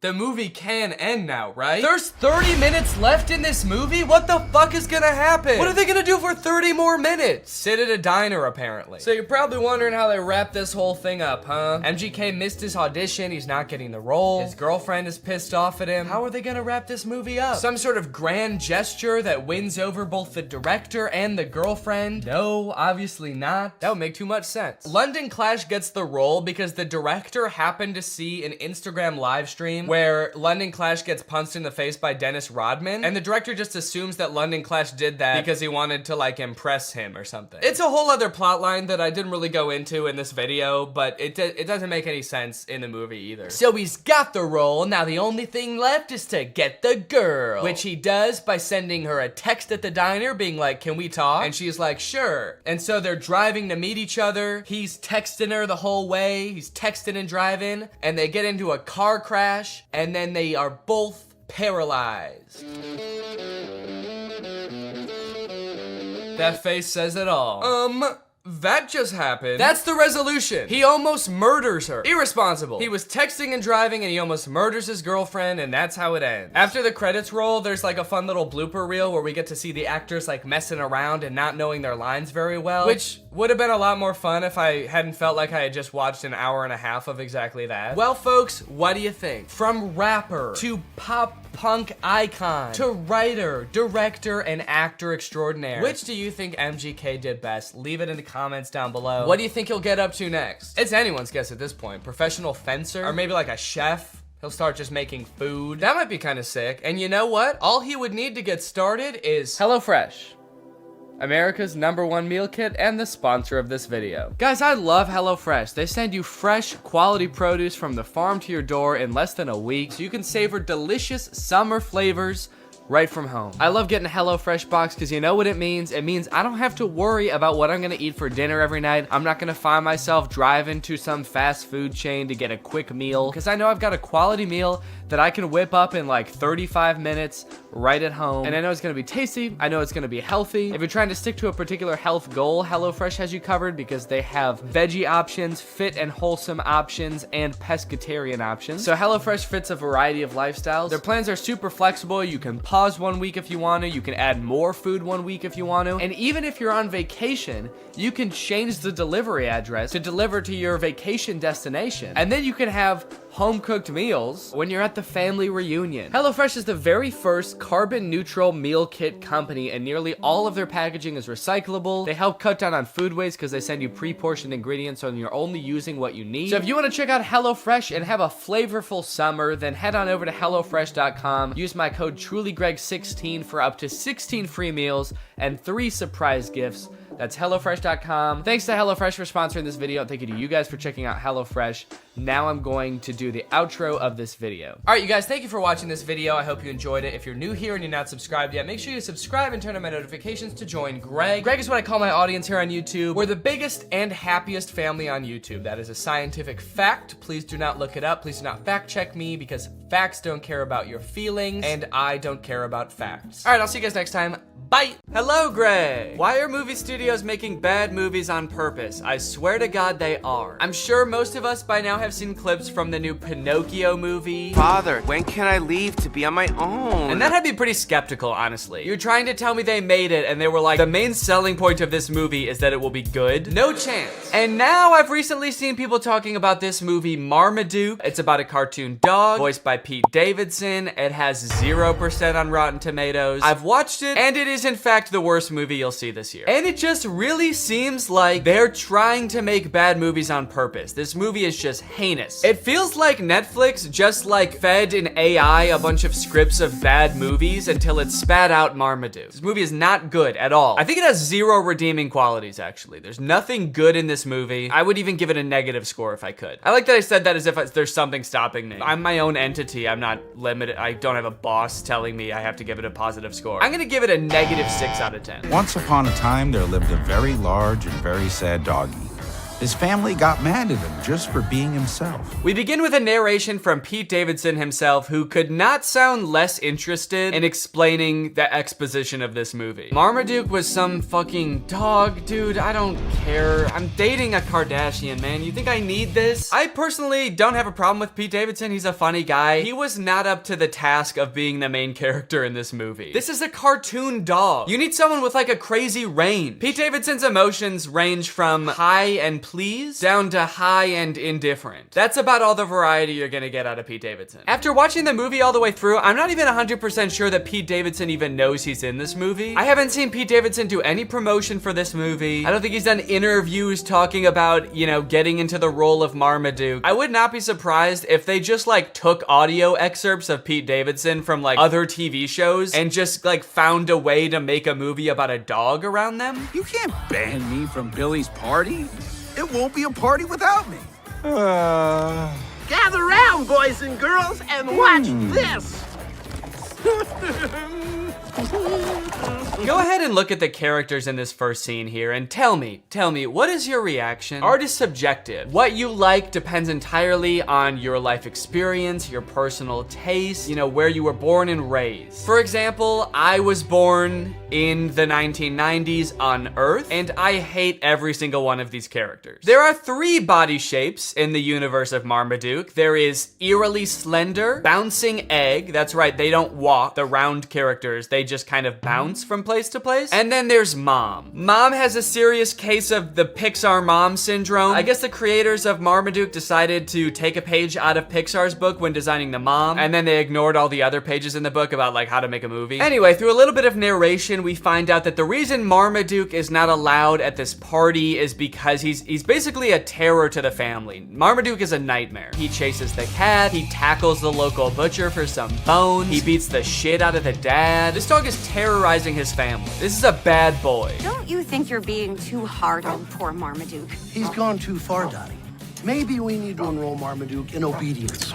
The movie can end now, right? There's 30 minutes left in this movie? What the fuck is gonna happen? What are they gonna do for 30 more minutes? Sit at a diner, apparently. So you're probably wondering how they wrap this whole thing up, huh? MGK missed his audition, he's not getting the role. His girlfriend is pissed off at him. How are they gonna wrap this movie up? Some sort of grand gesture that wins over both the director and the girlfriend? No, obviously not. That would make too much sense. London Clash gets the role because the director happened to see an Instagram live stream where London Clash gets punched in the face by Dennis Rodman, and the director just assumes that London Clash did that because he wanted to like impress him or something. It's a whole other plot line that I didn't really go into in this video, but it doesn't make any sense in the movie either. So he's got the role, now the only thing left is to get the girl, which he does by sending her a text at the diner being like, can we talk? And she's like, sure. And so they're driving to meet each other. He's texting her the whole way. He's texting and driving, and they get into a car crash, and then they are both paralyzed. That face says it all. That just happened. That's the resolution. He almost murders her. Irresponsible. He was texting and driving and he almost murders his girlfriend, and that's how it ends. After the credits roll, there's like a fun little blooper reel where we get to see the actors like messing around and not knowing their lines very well, which would have been a lot more fun if I hadn't felt like I had just watched an hour and a half of exactly that. Well, folks, what do you think? From rapper to pop punk icon to writer, director, and actor extraordinaire, which do you think MGK did best? Leave it in the comments down below. What do you think he'll get up to next? It's anyone's guess at this point. Professional fencer? Or maybe like a chef? He'll start just making food. That might be kind of sick. And you know what? All he would need to get started is HelloFresh, America's #1 meal kit and the sponsor of this video. Guys, I love HelloFresh. They send you fresh, quality produce from the farm to your door in less than a week, so you can savor delicious summer flavors right from home. I love getting a HelloFresh box because you know what it means? It means I don't have to worry about what I'm gonna eat for dinner every night. I'm not gonna find myself driving to some fast food chain to get a quick meal, because I know I've got a quality meal that I can whip up in like 35 minutes right at home. And I know it's gonna be tasty. I know it's gonna be healthy. If you're trying to stick to a particular health goal, HelloFresh has you covered because they have veggie options, fit and wholesome options, and pescatarian options. So HelloFresh fits a variety of lifestyles. Their plans are super flexible. You can pause 1 week if you want to. You can add more food 1 week if you want to. And even if you're on vacation, you can change the delivery address to deliver to your vacation destination. And then you can have home-cooked meals when you're at the family reunion. HelloFresh is the very first carbon-neutral meal kit company, and nearly all of their packaging is recyclable. They help cut down on food waste because they send you pre-portioned ingredients so you're only using what you need. So if you want to check out HelloFresh and have a flavorful summer, then head on over to HelloFresh.com. Use my code TrulyGreg16 for up to 16 free meals and 3 surprise gifts. That's HelloFresh.com. Thanks to HelloFresh for sponsoring this video. Thank you to you guys for checking out HelloFresh. Now I'm going to do the outro of this video. All right, you guys, thank you for watching this video. I hope you enjoyed it. If you're new here and you're not subscribed yet, make sure you subscribe and turn on my notifications to join Greg. Greg is what I call my audience here on YouTube. We're the biggest and happiest family on YouTube. That is a scientific fact. Please do not look it up. Please do not fact check me, because facts don't care about your feelings and I don't care about facts. All right, I'll see you guys next time. Bye. Hello, Greg. Why are movie studios making bad movies on purpose? I swear to God they are. I'm sure most of us by now have seen clips from the new Pinocchio movie. Father, when can I leave to be on my own? And that had me pretty skeptical, honestly. You're trying to tell me they made it and they were like, the main selling point of this movie is that it will be good? No chance. And now I've recently seen people talking about this movie Marmaduke. It's about a cartoon dog voiced by Pete Davidson. It has 0% on Rotten Tomatoes. I've watched it and it is in fact the worst movie you'll see this year. And it just really seems like they're trying to make bad movies on purpose. This movie is just heinous. It feels like Netflix just like fed an AI a bunch of scripts of bad movies until it spat out Marmaduke. This movie is not good at all. I think it has 0 redeeming qualities, actually. There's nothing good in this movie. I would even give it a negative score if I could. I like that I said that as if there's something stopping me. I'm my own entity. I'm not limited. I don't have a boss telling me I have to give it a positive score. I'm gonna give it a negative 6 out of 10. Once upon a time, there lived a very large and very sad doggy. His family got mad at him just for being himself. We begin with a narration from Pete Davidson himself, who could not sound less interested in explaining the exposition of this movie. Marmaduke was some fucking dog, dude. I don't care. I'm dating a Kardashian, man. You think I need this? I personally don't have a problem with Pete Davidson. He's a funny guy. He was not up to the task of being the main character in this movie. This is a cartoon dog. You need someone with like a crazy range. Pete Davidson's emotions range from high and pleased down to high and indifferent. That's about all the variety you're gonna get out of Pete Davidson. After watching the movie all the way through, I'm not even 100% sure that Pete Davidson even knows he's in this movie. I haven't seen Pete Davidson do any promotion for this movie. I don't think he's done interviews talking about, you know, getting into the role of Marmaduke. I would not be surprised if they just like took audio excerpts of Pete Davidson from like other TV shows and just like found a way to make a movie about a dog around them. You can't ban me from Billy's party. It won't be a party without me. Gather round, boys and girls, and watch this. Go ahead and look at the characters in this first scene here and tell me, what is your reaction? Art is subjective. What you like depends entirely on your life experience, your personal taste, you know, where you were born and raised. For example, I was born in the 1990s on Earth, and I hate every single one of these characters. There are 3 body shapes in the universe of Marmaduke. There is eerily slender, bouncing egg. That's right, they don't walk. The round characters, they just kind of bounce from place to place. And then there's Mom. Mom has a serious case of the Pixar mom syndrome. I guess the creators of Marmaduke decided to take a page out of Pixar's book when designing the mom, and then they ignored all the other pages in the book about like how to make a movie. Anyway, through a little bit of narration, we find out that the reason Marmaduke is not allowed at this party is because he's basically a terror to the family. Marmaduke is a nightmare. He chases the cat, he tackles the local butcher for some bones, he beats the shit out of the dad. This dog is terrorizing his family. This is a bad boy. Don't you think you're being too hard on poor Marmaduke? He's gone too far, Donnie. Maybe we need to enroll Marmaduke in obedience.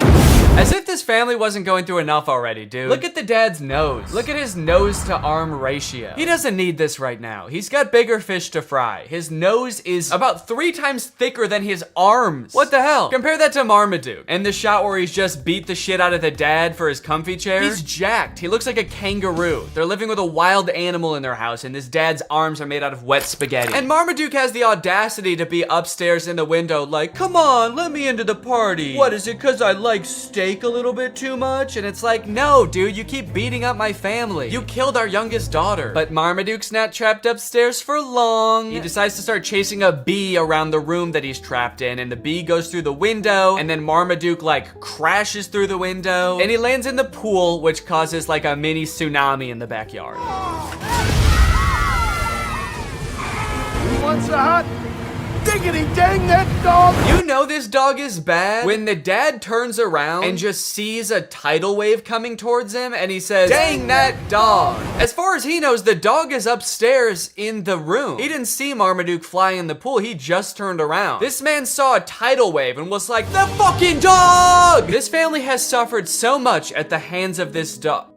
As if this family wasn't going through enough already, dude. Look at the dad's nose. Look at his nose to arm ratio. He doesn't need this right now. He's got bigger fish to fry. His nose is about 3 times thicker than his arms. What the hell? Compare that to Marmaduke. And the shot where he's just beat the shit out of the dad for his comfy chair. He's jacked. He looks like a kangaroo. They're living with a wild animal in their house, and this dad's arms are made out of wet spaghetti. And Marmaduke has the audacity to be upstairs in the window like, come on, let me into the party. What is it, cause I like steak a little bit too much? And it's like, no, dude, you keep beating up my family. You killed our youngest daughter. But Marmaduke's not trapped upstairs for long. He decides to start chasing a bee around the room that he's trapped in, and the bee goes through the window, and then Marmaduke like crashes through the window, and he lands in the pool, which causes like a mini tsunami in the backyard. Who wants a hot diggity dang that dog? You know this dog is bad when the dad turns around and just sees a tidal wave coming towards him and he says, dang that dog. As far as he knows, the dog is upstairs in the room. He didn't see Marmaduke fly in the pool, he just turned around. This man saw a tidal wave and was like, the fucking dog! This family has suffered so much at the hands of this dog.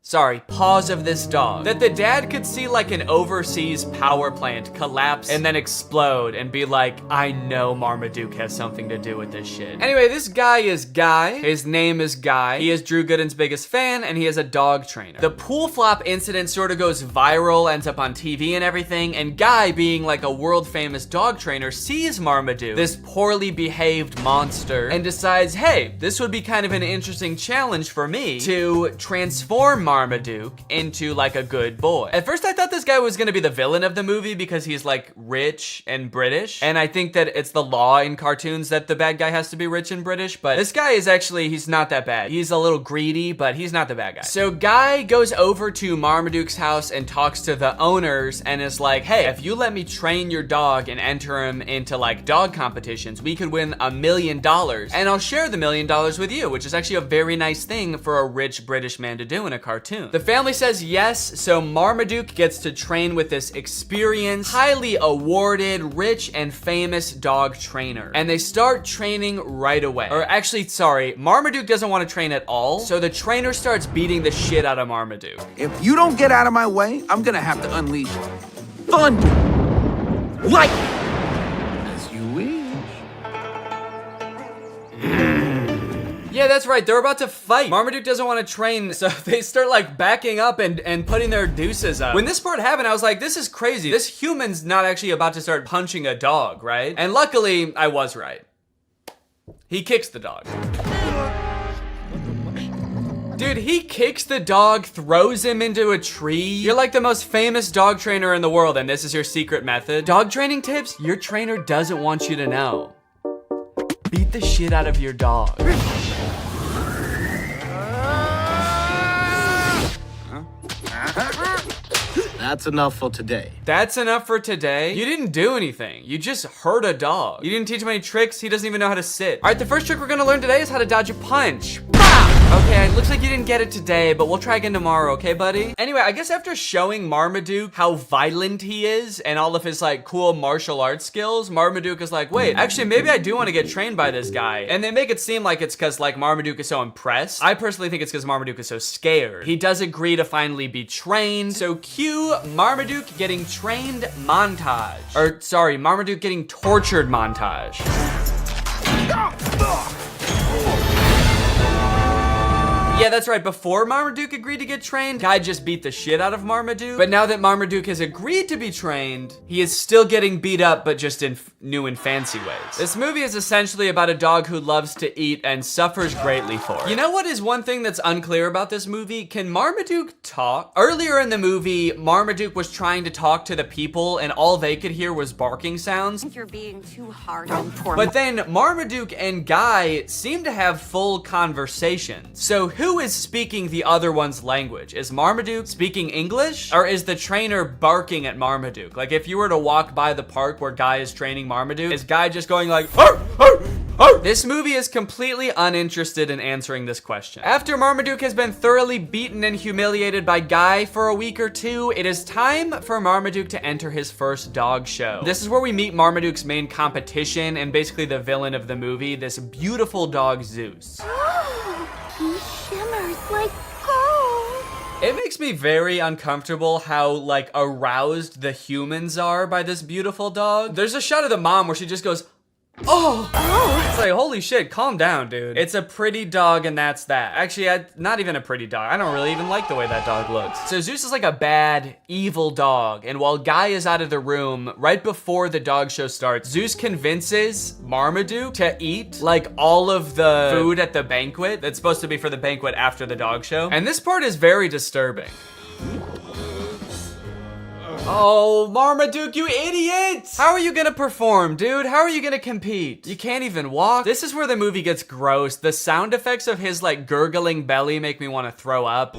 Sorry, paws of this dog, that the dad could see like an overseas power plant collapse and then explode and be like, I know Marmaduke has something to do with this shit. Anyway, this guy is Guy. His name is Guy. He is Drew Gooden's biggest fan, and he is a dog trainer. The pool flop incident sort of goes viral, ends up on TV and everything, and Guy, being like a world famous dog trainer, sees Marmaduke, this poorly behaved monster, and decides, hey, this would be kind of an interesting challenge for me to transform Marmaduke into like a good boy. At first I thought this guy was gonna be the villain of the movie because he's like rich and British, and I think that it's the law in cartoons that the bad guy has to be rich and British, but this guy is actually, he's not that bad. He's a little greedy, but he's not the bad guy. So Guy goes over to Marmaduke's house and talks to the owners and is like, hey, if you let me train your dog and enter him into like dog competitions, we could win $1 million, and I'll share the $1 million with you, which is actually a very nice thing for a rich British man to do in a cartoon. The family says yes, so Marmaduke gets to train with this experienced, highly awarded, rich and famous dog trainer. And they start training right away. Or actually, sorry, Marmaduke doesn't want to train at all, so the trainer starts beating the shit out of Marmaduke. If you don't get out of my way, I'm gonna have to unleash thunder, lightning, as you wish. Yeah, that's right, they're about to fight. Marmaduke doesn't want to train, so they start like backing up and putting their deuces up. When this part happened, I was like, this is crazy. This human's not actually about to start punching a dog, right? And luckily, I was right. He kicks the dog. Dude, he kicks the dog, throws him into a tree. You're like the most famous dog trainer in the world, and this is your secret method. Dog training tips your trainer doesn't want you to know. Beat the shit out of your dog. That's enough for today. That's enough for today? You didn't do anything. You just hurt a dog. You didn't teach him any tricks. He doesn't even know how to sit. All right, the first trick we're gonna learn today is how to dodge a punch. Bah! Okay, it looks like you didn't get it today, but we'll try again tomorrow, okay, buddy? Anyway, I guess after showing Marmaduke how violent he is and all of his like cool martial arts skills, Marmaduke is like, wait, actually maybe I do want to get trained by this guy. And they make it seem like it's because like Marmaduke is so impressed. I personally think it's because Marmaduke is so scared. He does agree to finally be trained. So cue Marmaduke getting trained montage. Or sorry, Marmaduke getting tortured montage. Yeah, that's right. Before Marmaduke agreed to get trained, Guy just beat the shit out of Marmaduke. But now that Marmaduke has agreed to be trained, he is still getting beat up, but just in new and fancy ways. This movie is essentially about a dog who loves to eat and suffers greatly for it. You know what is one thing that's unclear about this movie? Can Marmaduke talk? Earlier in the movie, Marmaduke was trying to talk to the people and all they could hear was barking sounds. I think you're being too hard on poor But then Marmaduke and Guy seem to have full conversations. So who is speaking the other one's language? Is Marmaduke speaking English? Or is the trainer barking at Marmaduke? Like if you were to walk by the park where Guy is training Marmaduke, is Guy just going like, arr, arr, arr? This movie is completely uninterested in answering this question. After Marmaduke has been thoroughly beaten and humiliated by Guy for a week or two, it is time for Marmaduke to enter his first dog show. This is where we meet Marmaduke's main competition and basically the villain of the movie, this beautiful dog Zeus. He shimmers like gold. It makes me very uncomfortable how like aroused the humans are by this beautiful dog. There's a shot of the mom where she just goes, oh. It's like, holy shit, calm down, dude. It's a pretty dog and that's that. Actually, not even a pretty dog. I don't really even like the way that dog looks. So Zeus is like a bad, evil dog. And while Guy is out of the room, right before the dog show starts, Zeus convinces Marmaduke to eat like all of the food at the banquet that's supposed to be for the banquet after the dog show. And this part is very disturbing. Oh, Marmaduke, you idiot! How are you gonna perform, dude? How are you gonna compete? You can't even walk. This is where the movie gets gross. The sound effects of his like gurgling belly make me want to throw up.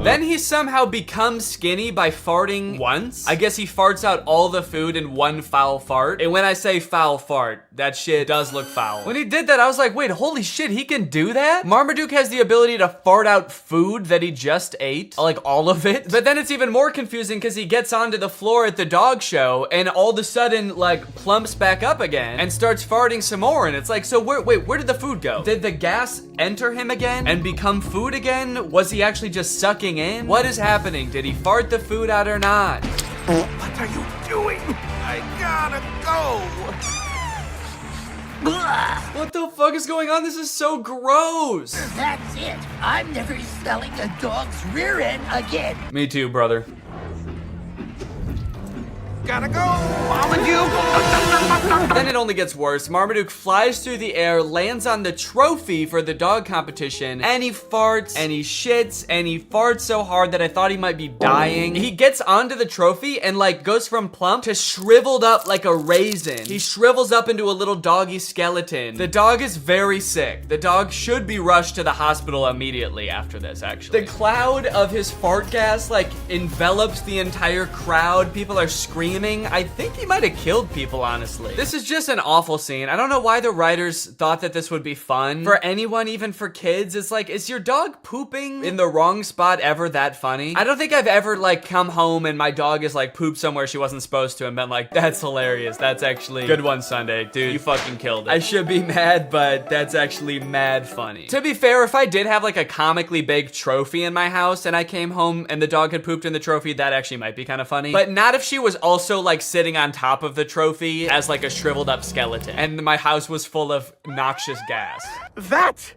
Then he somehow becomes skinny by farting once. I guess he farts out all the food in one foul fart. And when I say foul fart, that shit does look foul. When he did that, I was like, wait, holy shit, he can do that? Marmaduke has the ability to fart out food that he just ate, like all of it. But then it's even more confusing because he gets onto the floor at the dog show and all of a sudden like plumps back up again and starts farting some more. And it's like, so where did the food go? Did the gas enter him again and become food again? Was he actually just sucking in? What is happening? Did he fart the food out or not? What are you doing? I gotta go. What the fuck is going on? This is so gross. That's it. I'm never smelling a dog's rear end again. Me too, brother. Gotta go, Marmaduke. Then it only gets worse. Marmaduke flies through the air, lands on the trophy for the dog competition, and he farts, and he shits, and he farts so hard that I thought he might be dying. He gets onto the trophy and like goes from plump to shriveled up like a raisin. He shrivels up into a little doggy skeleton. The dog is very sick. The dog should be rushed to the hospital immediately after this, actually. The cloud of his fart gas like envelops the entire crowd. People are screaming. I think he might have killed people, honestly. This is just an awful scene. I don't know why the writers thought that this would be fun. For anyone, even for kids, it's like, is your dog pooping in the wrong spot ever that funny? I don't think I've ever like come home and my dog is like pooped somewhere she wasn't supposed to and been like, that's hilarious. That's actually good one, Sunday. Dude, you fucking killed it. I should be mad, but that's actually mad funny. To be fair, if I did have like a comically big trophy in my house and I came home and the dog had pooped in the trophy, that actually might be kind of funny. But not if she was also like sitting on top of the trophy as like a shriveled up skeleton and my house was full of noxious gas. That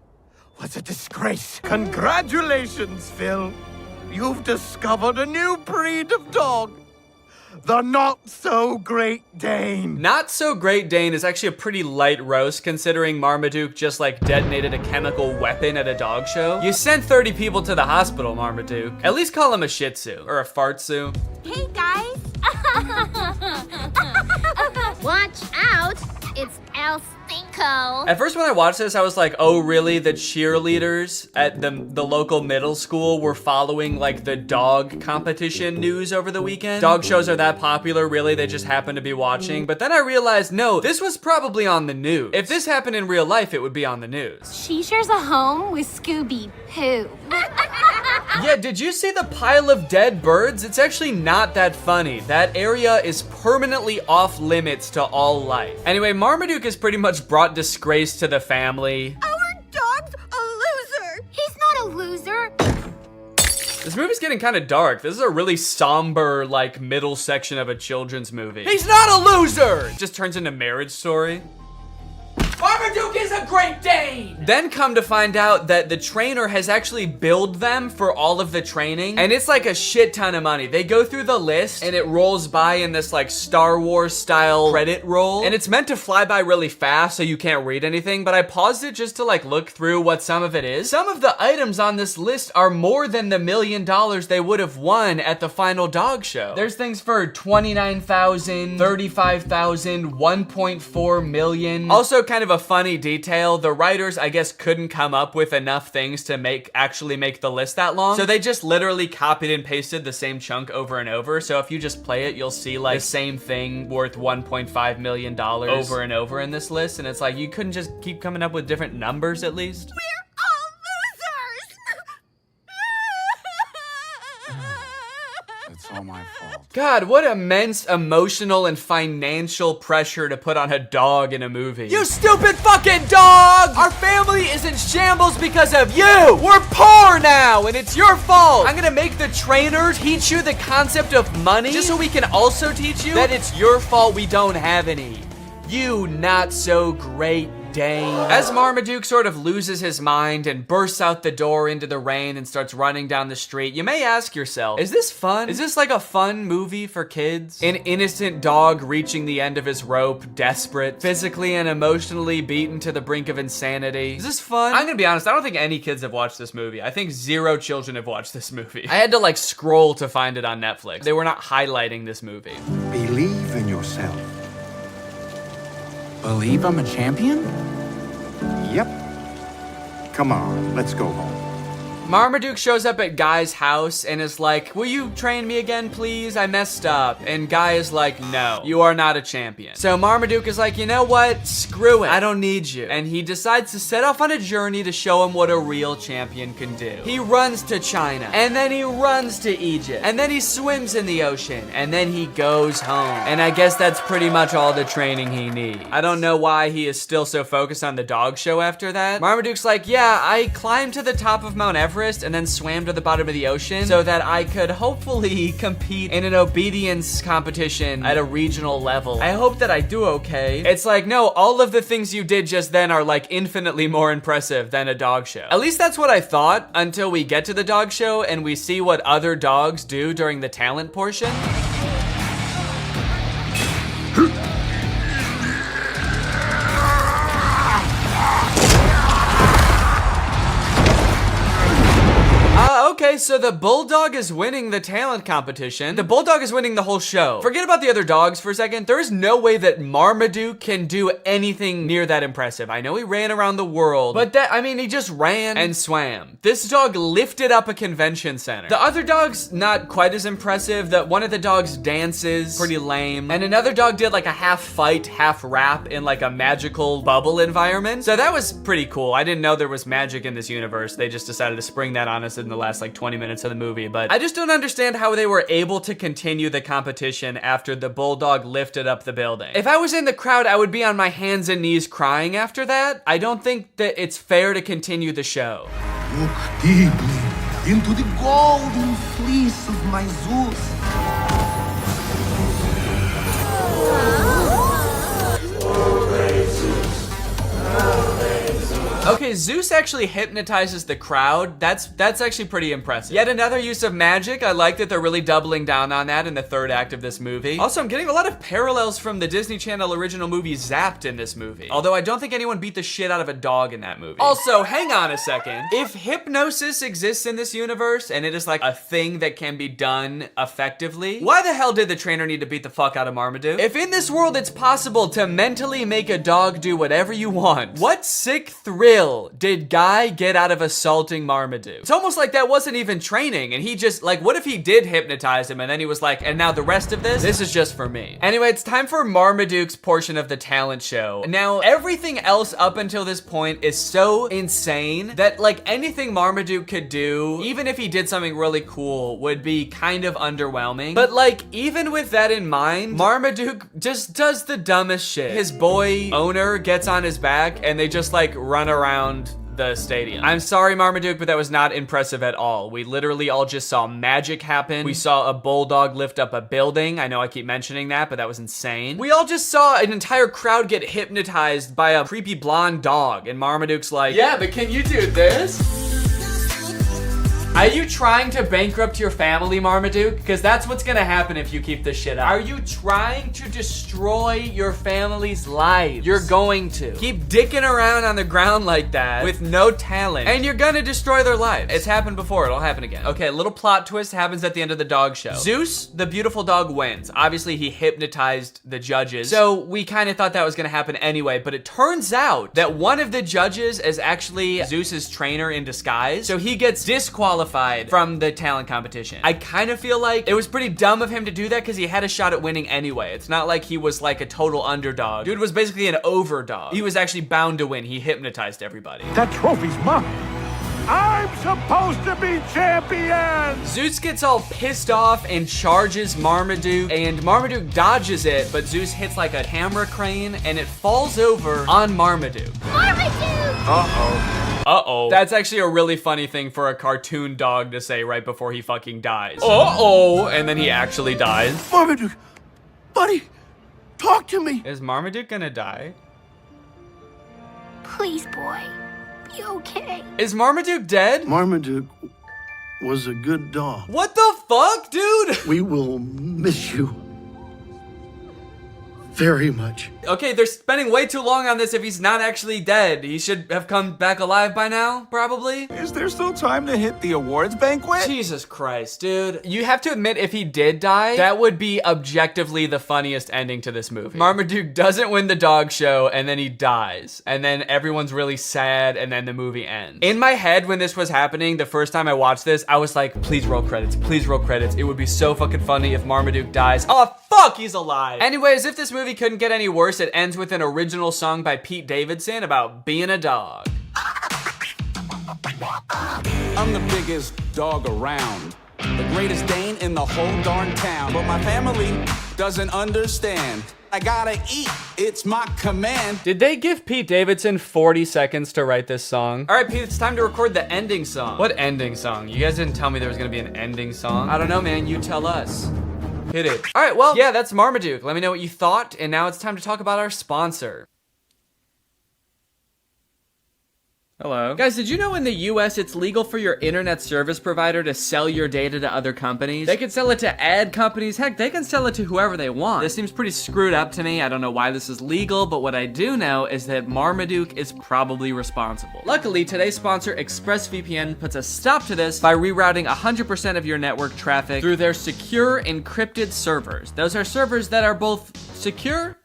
was a disgrace. Congratulations, Phil. You've discovered a new breed of dog. The Not-So-Great Dane. Not-So-Great Dane is actually a pretty light roast considering Marmaduke just like detonated a chemical weapon at a dog show. You sent 30 people to the hospital, Marmaduke. At least call him a Shih Tzu or a Fartsu. Hey guys. Watch out. It's El Stinko. At first when I watched this, I was like, oh really? The cheerleaders at the local middle school were following like the dog competition news over the weekend? Dog shows are that popular, really? They just happen to be watching? But then I realized, no, this was probably on the news. If this happened in real life, it would be on the news. She shares a home with Scooby-Poo. Yeah, did you see the pile of dead birds? It's actually not that funny. That area is permanently off limits to all life. Anyway, Marmaduke has pretty much brought disgrace to the family. Our dog's a loser. He's not a loser. This movie's getting kind of dark. This is a really somber, like, middle section of a children's movie. He's not a loser! It just turns into Marriage Story. Marmaduke is a Great Dane! Then come to find out that the trainer has actually billed them for all of the training, and it's like a shit ton of money. They go through the list, and it rolls by in this like Star Wars style credit roll, and it's meant to fly by really fast so you can't read anything, but I paused it just to like look through what some of it is. Some of the items on this list are more than the $1 million they would have won at the final dog show. There's things for $29,000, $35,000, $1.4 million. Also kind of a funny detail, the writers I guess couldn't come up with enough things to actually make the list that long, so they just literally copied and pasted the same chunk over and over. So if you just play it, you'll see like the same thing worth $1.5 million over and over in this list, and it's like you couldn't just keep coming up with different numbers at least? It's all my fault. God, what immense emotional and financial pressure to put on a dog in a movie. You stupid fucking dog! Our family is in shambles because of you! We're poor now, and it's your fault! I'm gonna make the trainer teach you the concept of money, just so we can also teach you that it's your fault we don't have any. You not so great Dane. As Marmaduke sort of loses his mind and bursts out the door into the rain and starts running down the street, you may ask yourself, is this fun? Is this like a fun movie for kids? An innocent dog reaching the end of his rope, desperate, physically and emotionally beaten to the brink of insanity. Is this fun? I'm gonna be honest, I don't think any kids have watched this movie. I think 0 children have watched this movie. I had to like scroll to find it on Netflix. They were not highlighting this movie. Believe in yourself. Believe I'm a champion? Yep. Come on, let's go home. Marmaduke shows up at Guy's house and is like, will you train me again, please? I messed up. And Guy is like, no, you are not a champion. So Marmaduke is like, you know what? Screw it. I don't need you. And he decides to set off on a journey to show him what a real champion can do. He runs to China, and then he runs to Egypt, and then he swims in the ocean, and then he goes home. And I guess that's pretty much all the training he needs. I don't know why he is still so focused on the dog show after that. Marmaduke's like, yeah, I climbed to the top of Mount Everest and then swam to the bottom of the ocean so that I could hopefully compete in an obedience competition at a regional level. I hope that I do okay. It's like, no, all of the things you did just then are like infinitely more impressive than a dog show. At least that's what I thought until we get to the dog show and we see what other dogs do during the talent portion. Okay, so the bulldog is winning the talent competition. The bulldog is winning the whole show. Forget about the other dogs for a second. There is no way that Marmaduke can do anything near that impressive. I know he ran around the world, but he just ran and swam. This dog lifted up a convention center. The other dog's not quite as impressive. One of the dogs dances, pretty lame. And another dog did like a half fight, half rap in like a magical bubble environment. So that was pretty cool. I didn't know there was magic in this universe. They just decided to spring that on us in the last like 20 minutes of the movie, but I just don't understand how they were able to continue the competition after the bulldog lifted up the building. If I was in the crowd, I would be on my hands and knees crying after that. I don't think that it's fair to continue the show. Look deeply into the golden fleece of my Zeus. Okay, Zeus actually hypnotizes the crowd. That's actually pretty impressive. Yet another use of magic. I like that they're really doubling down on that in the third act of this movie. Also, I'm getting a lot of parallels from the Disney Channel original movie Zapped in this movie. Although I don't think anyone beat the shit out of a dog in that movie. Also, hang on a second. If hypnosis exists in this universe and it is like a thing that can be done effectively, why the hell did the trainer need to beat the fuck out of Marmaduke? If in this world it's possible to mentally make a dog do whatever you want, what sick thrill did Guy get out of assaulting Marmaduke? It's almost like that wasn't even training and he just, like, what if he did hypnotize him and then he was like, and now the rest of this is just for me. Anyway, it's time for Marmaduke's portion of the talent show. Now, everything else up until this point is so insane that, like, anything Marmaduke could do, even if he did something really cool, would be kind of underwhelming. But, like, even with that in mind, Marmaduke just does the dumbest shit. His boy owner gets on his back and they just, like, run around the stadium. I'm sorry, Marmaduke, but that was not impressive at all. We literally all just saw magic happen. We saw a bulldog lift up a building. I know I keep mentioning that, but that was insane. We all just saw an entire crowd get hypnotized by a creepy blonde dog, and Marmaduke's like, yeah, but can you do this? Are you trying to bankrupt your family, Marmaduke? Because that's what's gonna happen if you keep this shit up. Are you trying to destroy your family's lives? You're going to. Keep dicking around on the ground like that with no talent, and you're gonna destroy their lives. It's happened before, it'll happen again. Okay, a little plot twist happens at the end of the dog show. Zeus, the beautiful dog, wins. Obviously, he hypnotized the judges, so we kind of thought that was gonna happen anyway, but it turns out that one of the judges is actually Zeus's trainer in disguise, so he gets disqualified from the talent competition. I kind of feel like it was pretty dumb of him to do that because he had a shot at winning anyway. It's not like he was like a total underdog. Dude was basically an overdog. He was actually bound to win. He hypnotized everybody. That trophy's mine. I'm supposed to be champion! Zeus gets all pissed off and charges Marmaduke, and Marmaduke dodges it, but Zeus hits like a camera crane and it falls over on Marmaduke. Marmaduke! Uh-oh. Uh-oh. That's actually a really funny thing for a cartoon dog to say right before he fucking dies. Uh-oh. And then he actually dies. Marmaduke, buddy, talk to me. Is Marmaduke gonna die? Please, boy, be okay. Is Marmaduke dead? Marmaduke was a good dog. What the fuck, dude? We will miss you very much. Okay, they're spending way too long on this if he's not actually dead. He should have come back alive by now, probably. Is there still time to hit the awards banquet? Jesus Christ, dude. You have to admit, if he did die, that would be objectively the funniest ending to this movie. Marmaduke doesn't win the dog show, and then he dies. And then everyone's really sad, and then the movie ends. In my head, when this was happening, the first time I watched this, I was like, please roll credits, please roll credits. It would be so fucking funny if Marmaduke dies. Oh, fuck, he's alive. Anyways, if this movie couldn't get any worse, it ends with an original song by Pete Davidson about being a dog. I'm the biggest dog around, the greatest Dane in the whole darn town. But my family doesn't understand. I gotta eat, it's my command. Did they give Pete Davidson 40 seconds to write this song? All right, Pete, it's time to record the ending song. What ending song? You guys didn't tell me there was gonna be an ending song. I don't know, man, you tell us. Hit it. All right, well, yeah, that's Marmaduke. Let me know what you thought, and now it's time to talk about our sponsor. Hello. Guys, did you know in the US it's legal for your internet service provider to sell your data to other companies? They can sell it to ad companies. Heck, they can sell it to whoever they want. This seems pretty screwed up to me. I don't know why this is legal, but what I do know is that Marmaduke is probably responsible. Luckily, today's sponsor, ExpressVPN, puts a stop to this by rerouting 100% of your network traffic through their secure encrypted servers. Those are servers that are both secure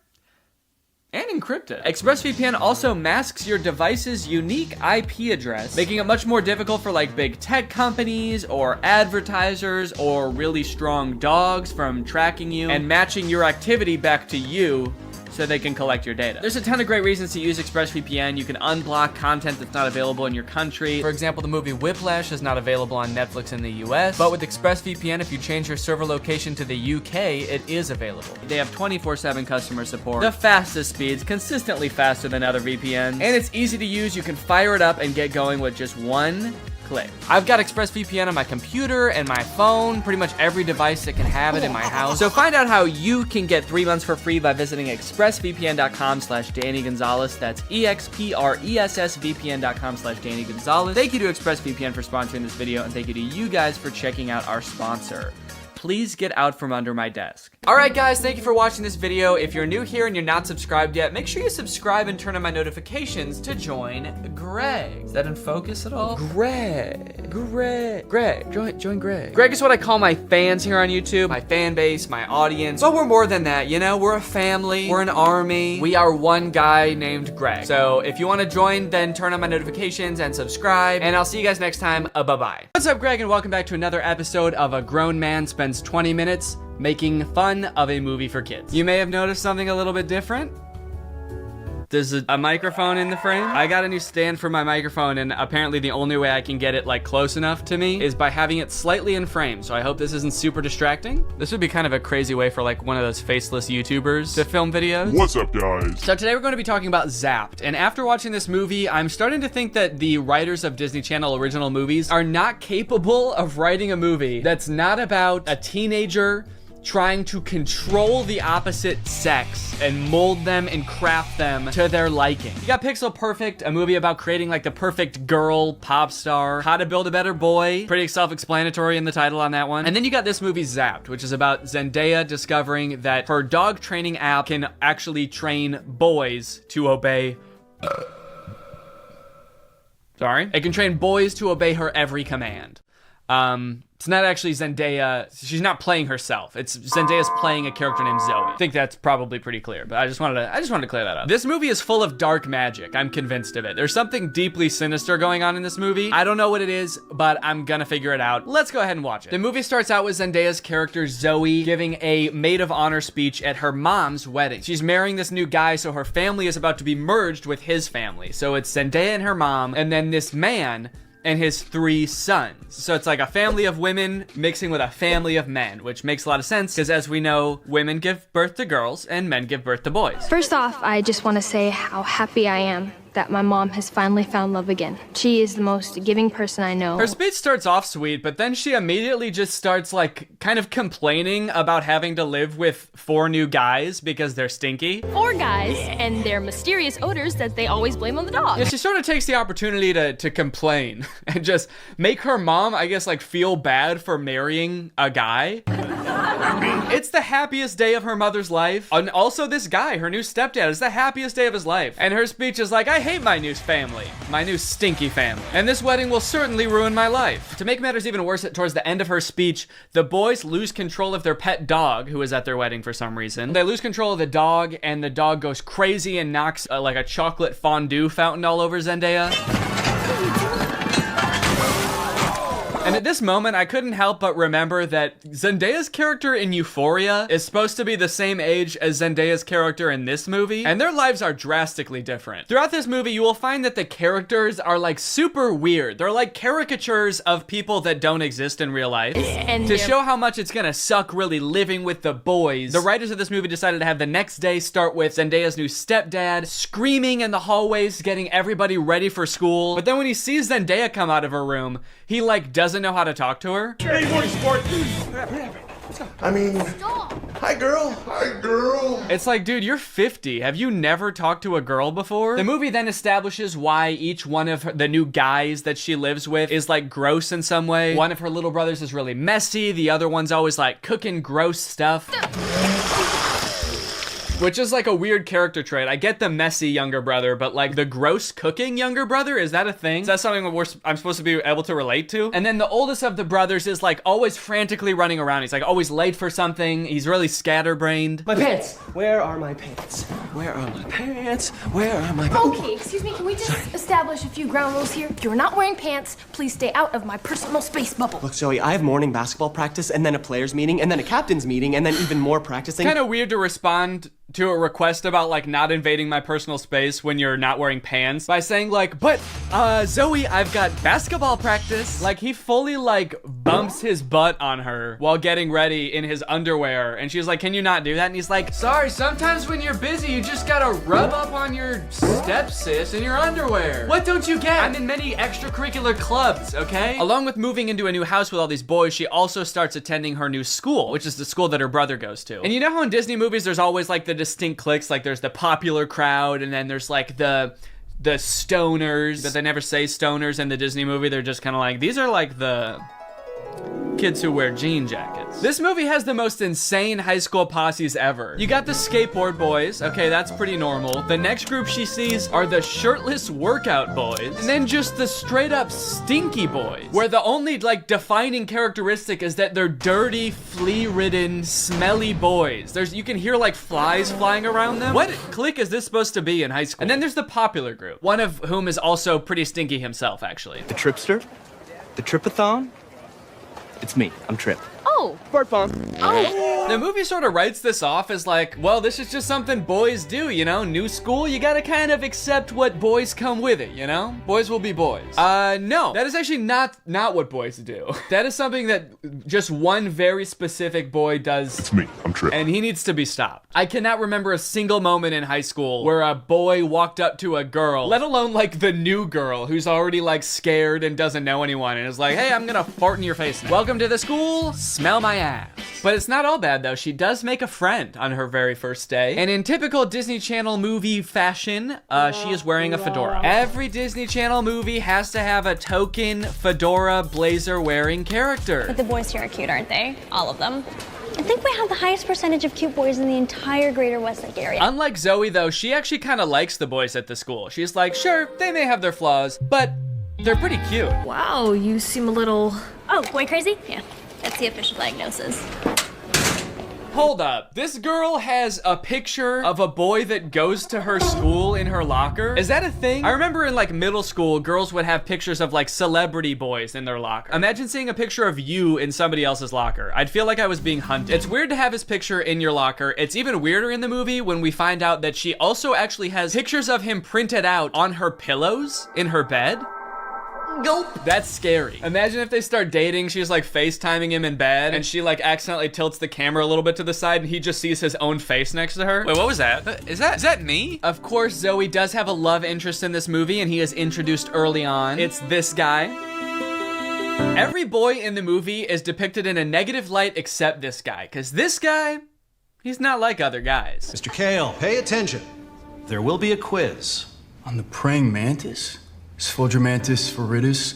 and encrypted. ExpressVPN also masks your device's unique IP address, making it much more difficult for like big tech companies or advertisers or really strong dogs from tracking you and matching your activity back to you so they can collect your data. There's a ton of great reasons to use ExpressVPN. You can unblock content that's not available in your country. For example, the movie Whiplash is not available on Netflix in the US, but with ExpressVPN, if you change your server location to the UK, it is available. They have 24/7 customer support, the fastest speeds, consistently faster than other VPNs, and it's easy to use. You can fire it up and get going with just one click. I've got ExpressVPN on my computer and my phone, pretty much every device that can have it in my house. So find out how you can get 3 months for free by visiting expressvpn.com/Danny Gonzalez. That's expressvpn.com/Danny Gonzalez. Thank you to ExpressVPN for sponsoring this video, and thank you to you guys for checking out our sponsor. Please get out from under my desk. All right, guys, thank you for watching this video. If you're new here and you're not subscribed yet, make sure you subscribe and turn on my notifications to join Greg. Is that in focus at all? Greg, join Greg. Greg is what I call my fans here on YouTube, my fan base, my audience. But we're more than that, you know? We're a family, we're an army. We are one guy named Greg. So if you want to join, then turn on my notifications and subscribe, and I'll see you guys next time. Bye-bye. What's up, Greg, and welcome back to another episode of A Grown Man Spends 20 minutes making fun of a movie for kids. You may have noticed something a little bit different. There's a microphone in the frame. I got a new stand for my microphone, and apparently the only way I can get it like close enough to me is by having it slightly in frame. So I hope this isn't super distracting. This would be kind of a crazy way for like one of those faceless YouTubers to film videos. What's up, guys? So today we're going to be talking about Zapped. And after watching this movie, I'm starting to think that the writers of Disney Channel original movies are not capable of writing a movie that's not about a teenager trying to control the opposite sex and mold them and craft them to their liking. You got Pixel Perfect, a movie about creating like the perfect girl pop star, How to Build a Better Boy, pretty self-explanatory in the title on that one. And then you got this movie Zapped, which is about Zendaya discovering that her dog training app can actually train boys to obey it can train boys to obey her every command. It's not actually Zendaya. She's not playing herself. It's Zendaya's playing a character named Zoe. I think that's probably pretty clear, but I just wanted to clear that up. This movie is full of dark magic. I'm convinced of it. There's something deeply sinister going on in this movie. I don't know what it is, but I'm gonna figure it out. Let's go ahead and watch it. The movie starts out with Zendaya's character Zoe giving a maid of honor speech at her mom's wedding. She's marrying this new guy, so her family is about to be merged with his family. So it's Zendaya and her mom, and then this man and his 3 sons. So it's like a family of women mixing with a family of men, which makes a lot of sense because as we know, women give birth to girls and men give birth to boys. First off, I just want to say how happy I am that my mom has finally found love again. She is the most giving person I know. Her speech starts off sweet, but then she immediately just starts like kind of complaining about having to live with 4 new guys because they're stinky. 4 guys and their mysterious odors that they always blame on the dog. Yeah, she sort of takes the opportunity to complain and just make her mom, I guess, like feel bad for marrying a guy. It's the happiest day of her mother's life. And also this guy, her new stepdad, is the happiest day of his life. And her speech is like, I hate my new family, my new stinky family. And this wedding will certainly ruin my life. To make matters even worse, towards the end of her speech, the boys lose control of their pet dog, who is at their wedding for some reason. They lose control of the dog, and the dog goes crazy and knocks like a chocolate fondue fountain all over Zendaya. And at this moment, I couldn't help but remember that Zendaya's character in Euphoria is supposed to be the same age as Zendaya's character in this movie, and their lives are drastically different. Throughout this movie, you will find that the characters are like super weird. They're like caricatures of people that don't exist in real life. And to show how much it's gonna suck really living with the boys, the writers of this movie decided to have the next day start with Zendaya's new stepdad screaming in the hallways, getting everybody ready for school. But then when he sees Zendaya come out of her room, he like doesn't know how to talk to her. Hey, morning, sport. I mean, hi, girl. Hi, girl. It's like, dude, you're 50. Have you never talked to a girl before? The movie then establishes why each one of the new guys that she lives with is like gross in some way. One of her little brothers is really messy. The other one's always like cooking gross stuff. Which is like a weird character trait. I get the messy younger brother, but like the gross cooking younger brother, is that a thing? Is that something I'm supposed to be able to relate to? And then the oldest of the brothers is like always frantically running around. He's like always late for something. He's really scatterbrained. My pants. Where are my pants? Where are my pants? Where are my pants? Okay, excuse me, can we just establish a few ground rules here? You're not wearing pants. Please stay out of my personal space bubble. Look, Zoe, I have morning basketball practice and then a players meeting and then a captain's meeting and then even more practicing. Kind of weird to respond to a request about like not invading my personal space when you're not wearing pants by saying like, but Zoe, I've got basketball practice. Like he fully like bumps his butt on her while getting ready in his underwear. And she's like, can you not do that? And he's like, sorry, sometimes when you're busy, you just gotta rub up on your stepsis in your underwear. What don't you get? I'm in many extracurricular clubs, okay? Along with moving into a new house with all these boys, she also starts attending her new school, which is the school that her brother goes to. And you know how in Disney movies, there's always like the distinct cliques, like there's the popular crowd and then there's like the stoners, but they never say stoners in the Disney movie. They're just kind of like, these are like the kids who wear jean jackets. This movie has the most insane high school posses ever. You got the skateboard boys. Okay, that's pretty normal. The next group she sees are the shirtless workout boys. And then just the straight up stinky boys, where the only like defining characteristic is that they're dirty, flea-ridden, smelly boys. You can hear like flies flying around them. What clique is this supposed to be in high school? And then there's the popular group, one of whom is also pretty stinky himself, actually. The Tripster? The Tripathon? It's me. I'm Trip. Oh. Bart Bomb. Oh. The movie sort of writes this off as like, well, this is just something boys do, you know? New school, you gotta kind of accept what boys come with it, you know? Boys will be boys. No, that is actually not what boys do. That is something that just one very specific boy does. It's me. I'm Trip. And he needs to be stopped. I cannot remember a single moment in high school where a boy walked up to a girl, let alone like the new girl who's already like scared and doesn't know anyone and is like, hey, I'm gonna fart in your face now. Welcome to the school, smell my ass. But it's not all bad though. She does make a friend on her very first day. And in typical Disney Channel movie fashion, she is wearing a fedora. Every Disney Channel movie has to have a token fedora blazer wearing character. But the boys here are cute, aren't they? All of them. I think we have the highest percentage of cute boys in the entire greater Westlake area. Unlike Zoe though, she actually kind of likes the boys at the school. She's like, sure, they may have their flaws, but they're pretty cute. Wow, you seem a little... Oh, boy crazy? Yeah, that's the official diagnosis. Hold up, this girl has a picture of a boy that goes to her school in her locker? Is that a thing? I remember in like middle school, girls would have pictures of like celebrity boys in their locker. Imagine seeing a picture of you in somebody else's locker. I'd feel like I was being hunted. It's weird to have his picture in your locker. It's even weirder in the movie when we find out that she also actually has pictures of him printed out on her pillows in her bed. Gulp. That's scary. Imagine if they start dating, she's like FaceTiming him in bed, and she like accidentally tilts the camera a little bit to the side, and he just sees his own face next to her. Wait, what was that? Is that me? Of course, Zoe does have a love interest in this movie, and he is introduced early on. It's this guy. Every boy in the movie is depicted in a negative light except this guy, because this guy, he's not like other guys. Mr. Kale, pay attention. There will be a quiz on the praying mantis. Sphodromantis viridis,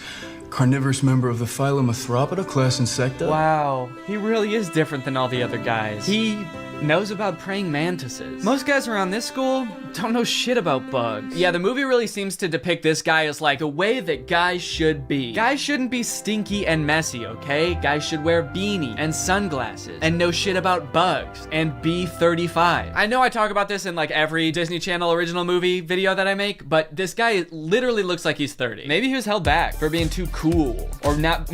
carnivorous member of the phylum Arthropoda, class Insecta. Wow, he really is different than all the other guys. He knows about praying mantises. Most guys around this school don't know shit about bugs. Yeah, the movie really seems to depict this guy as like the way that guys should be. Guys shouldn't be stinky and messy, okay? Guys should wear beanies and sunglasses and know shit about bugs and be 35. I know I talk about this in like every Disney Channel original movie video that I make, but this guy literally looks like he's 30. Maybe he was held back for being too cool or not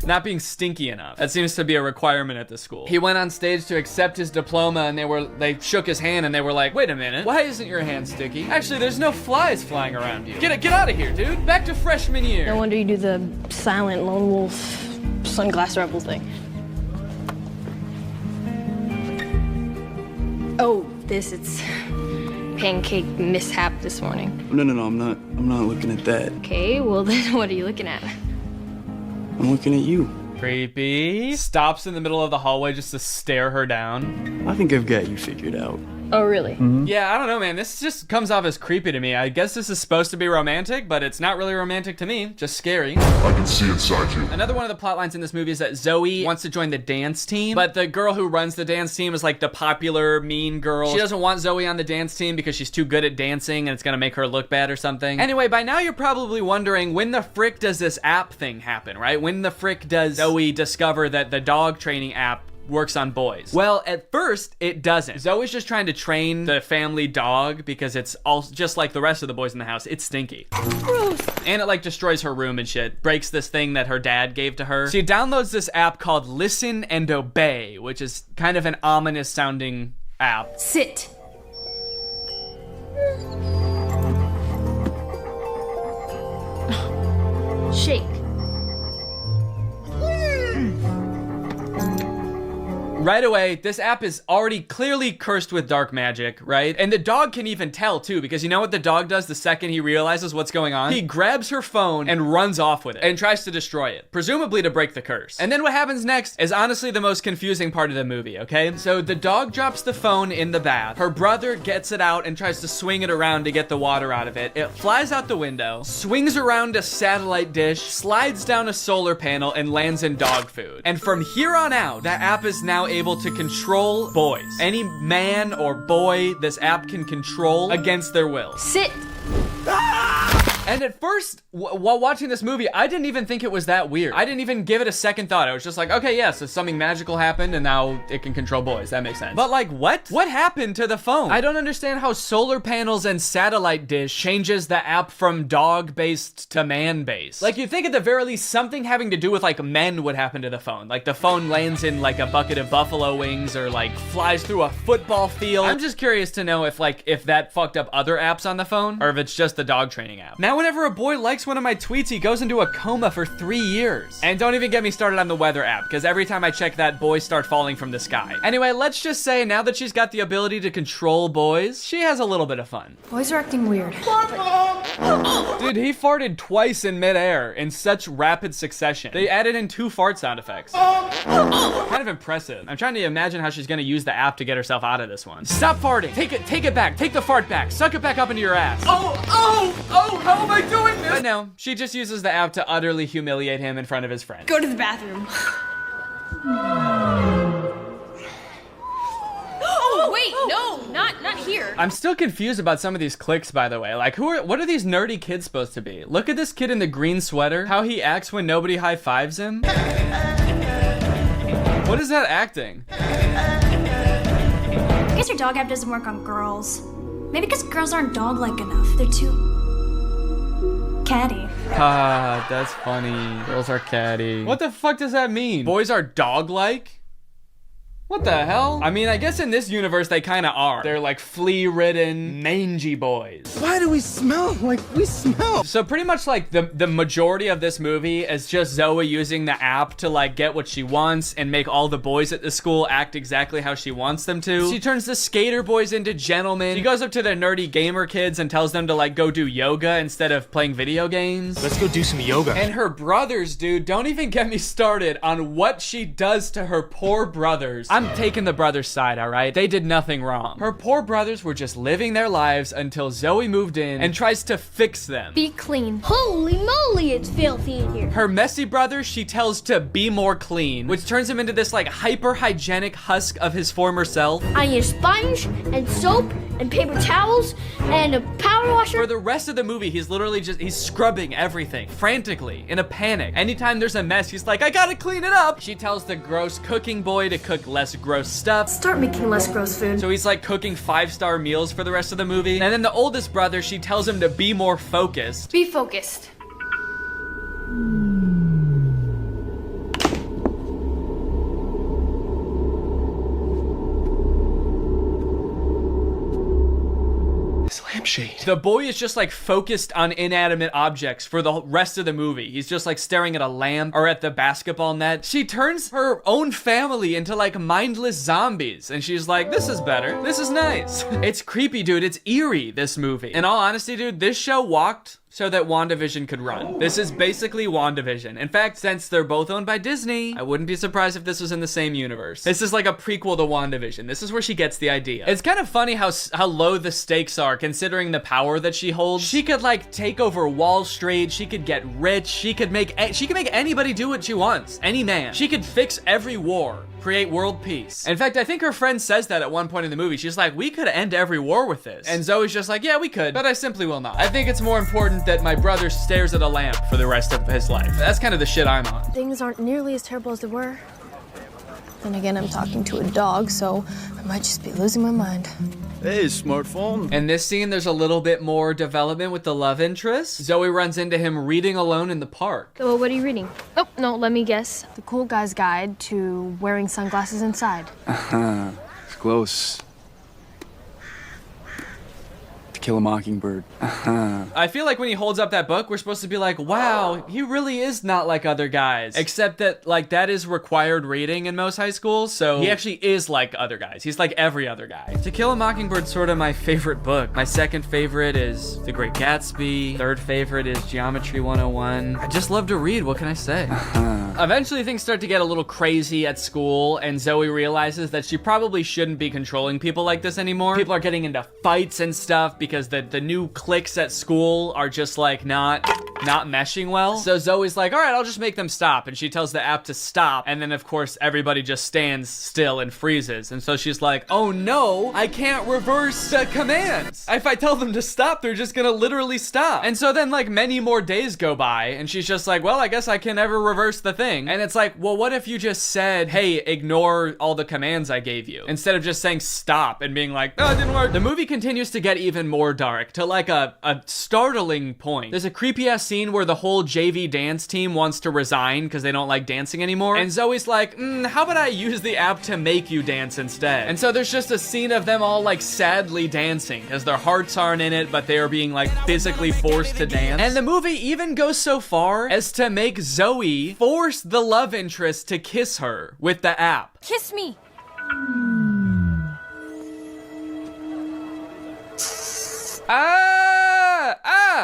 not being stinky enough. That seems to be a requirement at the school. He went on stage to accept his diploma and they shook his hand and they were like, wait a minute, why isn't your hand sticky? Actually, there's no flies flying around you. Get out of here, dude. Back to freshman year. No wonder you do the silent lone wolf sunglass rebel thing. Oh, it's pancake mishap this morning. No, I'm not looking at that. Okay, well then what are you looking at? I'm looking at you. Creepy. Stops in the middle of the hallway just to stare her down. I think I've got you figured out. Oh, really? Mm-hmm. Yeah, I don't know, man. This just comes off as creepy to me. I guess this is supposed to be romantic, but it's not really romantic to me. Just scary. I can see inside you. Another one of the plot lines in this movie is that Zoe wants to join the dance team, but the girl who runs the dance team is like the popular mean girl. She doesn't want Zoe on the dance team because she's too good at dancing and it's gonna make her look bad or something. Anyway, by now you're probably wondering, when the frick does this app thing happen, right? When the frick does Zoe discover that the dog training app works on boys? Well, at first, it doesn't. Zoe's just trying to train the family dog because it's all just like the rest of the boys in the house. It's stinky. Gross. And it like destroys her room and shit. Breaks this thing that her dad gave to her. She downloads this app called Listen and Obey, which is kind of an ominous sounding app. Sit. Shake. Right away, this app is already clearly cursed with dark magic, right? And the dog can even tell too, because you know what the dog does the second he realizes what's going on? He grabs her phone and runs off with it and tries to destroy it, presumably to break the curse. And then what happens next is honestly the most confusing part of the movie, okay? So the dog drops the phone in the bath. Her brother gets it out and tries to swing it around to get the water out of it. It flies out the window, swings around a satellite dish, slides down a solar panel, and lands in dog food. And from here on out, that app is now able to control boys. Any man or boy this app can control against their will. Sit. And at first, while watching this movie, I didn't even think it was that weird. I didn't even give it a second thought. I was just like, okay, yeah, so something magical happened and now it can control boys. That makes sense. But like, what? What happened to the phone? I don't understand how solar panels and satellite dish changes the app from dog-based to man-based. Like, you'd think at the very least something having to do with like men would happen to the phone. Like the phone lands in like a bucket of buffalo wings or like flies through a football field. I'm just curious to know if that fucked up other apps on the phone or if it's just the dog training app. Now, whenever a boy likes one of my tweets, he goes into a coma for 3 years. And don't even get me started on the weather app, because every time I check that, boys start falling from the sky. Anyway, let's just say now that she's got the ability to control boys, she has a little bit of fun. Boys are acting weird. Dude, he farted twice in midair in such rapid succession. They added in 2 fart sound effects. Kind of impressive. I'm trying to imagine how she's gonna use the app to get herself out of this one. Stop farting. Take it back. Take the fart back. Suck it back up into your ass. Oh, how am I doing this? But no, she just uses the app to utterly humiliate him in front of his friends. Go to the bathroom. Oh, wait, no, not here. I'm still confused about some of these clicks, by the way. Like, what are these nerdy kids supposed to be? Look at this kid in the green sweater. How he acts when nobody high-fives him. What is that acting? I guess your dog app doesn't work on girls. Maybe because girls aren't dog-like enough. They're too catty. Ah, that's funny. Girls are catty. What the fuck does that mean? Boys are dog-like? What the hell? I mean, I guess in this universe they kind of are. They're like flea-ridden, mangy boys. Why do we smell like we smell? So pretty much like the majority of this movie is just Zoe using the app to like get what she wants and make all the boys at the school act exactly how she wants them to. She turns the skater boys into gentlemen. She goes up to the nerdy gamer kids and tells them to like go do yoga instead of playing video games. Let's go do some yoga. And her brothers, dude, don't even get me started on what she does to her poor brothers. I'm taking the brothers' side, all right? They did nothing wrong. Her poor brothers were just living their lives until Zoe moved in and tries to fix them. Be clean. Holy moly, it's filthy in here. Her messy brother, she tells to be more clean, which turns him into this like hyper-hygienic husk of his former self. I need a sponge and soap and paper towels and a power washer. For the rest of the movie, he's literally he's scrubbing everything frantically in a panic. Anytime there's a mess, he's like, I gotta clean it up. She tells the gross cooking boy to cook less gross stuff. Start making less gross food. So he's like cooking 5-star meals for the rest of the movie. And then the oldest brother, she tells him to be more focused. Be focused. Lampshade. The boy is just like focused on inanimate objects for the rest of the movie. He's just like staring at a lamp or at the basketball net. She turns her own family into like mindless zombies and she's like, this is better. This is nice. It's creepy, dude. It's eerie, this movie. In all honesty, dude, this show walked so that WandaVision could run. This is basically WandaVision. In fact, since they're both owned by Disney, I wouldn't be surprised if this was in the same universe. This is like a prequel to WandaVision. This is where she gets the idea. It's kind of funny how low the stakes are considering the power that she holds. She could like take over Wall Street. She could get rich. She could make anybody do what she wants. Any man. She could fix every war. Create world peace. In fact, I think her friend says that at one point in the movie. She's like, we could end every war with this. And Zoe's just like, yeah, we could, but I simply will not. I think it's more important that my brother stares at a lamp for the rest of his life. That's kind of the shit I'm on. Things aren't nearly as terrible as they were. Then again, I'm talking to a dog, so I might just be losing my mind. Hey, smartphone. In this scene, there's a little bit more development with the love interest. Zoe runs into him reading alone in the park. Oh, what are you reading? Oh, no, let me guess. The Cool Guy's Guide to Wearing Sunglasses Inside. It's close. Kill a Mockingbird. I feel like when he holds up that book, we're supposed to be like, wow, he really is not like other guys. Except that, like, that is required reading in most high schools, so he actually is like other guys. He's like every other guy. To Kill a Mockingbird's sort of my favorite book. My second favorite is The Great Gatsby. Third favorite is Geometry 101. I just love to read, what can I say? Eventually things start to get a little crazy at school, and Zoe realizes that she probably shouldn't be controlling people like this anymore. People are getting into fights and stuff because the new cliques at school are just like not meshing well. So Zoe's like, all right, I'll just make them stop. And she tells the app to stop. And then of course, everybody just stands still and freezes. And so she's like, oh no, I can't reverse the commands. If I tell them to stop, they're just gonna literally stop. And so then like many more days go by and she's just like, well, I guess I can never reverse the thing. And it's like, well, what if you just said, hey, ignore all the commands I gave you, instead of just saying stop and being like, oh, it didn't work. The movie continues to get even more dark to like a startling point. There's a creepy ass scene where the whole JV dance team wants to resign because they don't like dancing anymore. And Zoe's like, how about I use the app to make you dance instead? And so there's just a scene of them all like sadly dancing because their hearts aren't in it, but they are being like physically forced to dance. And the movie even goes so far as to make Zoe force the love interest to kiss her with the app. Kiss me.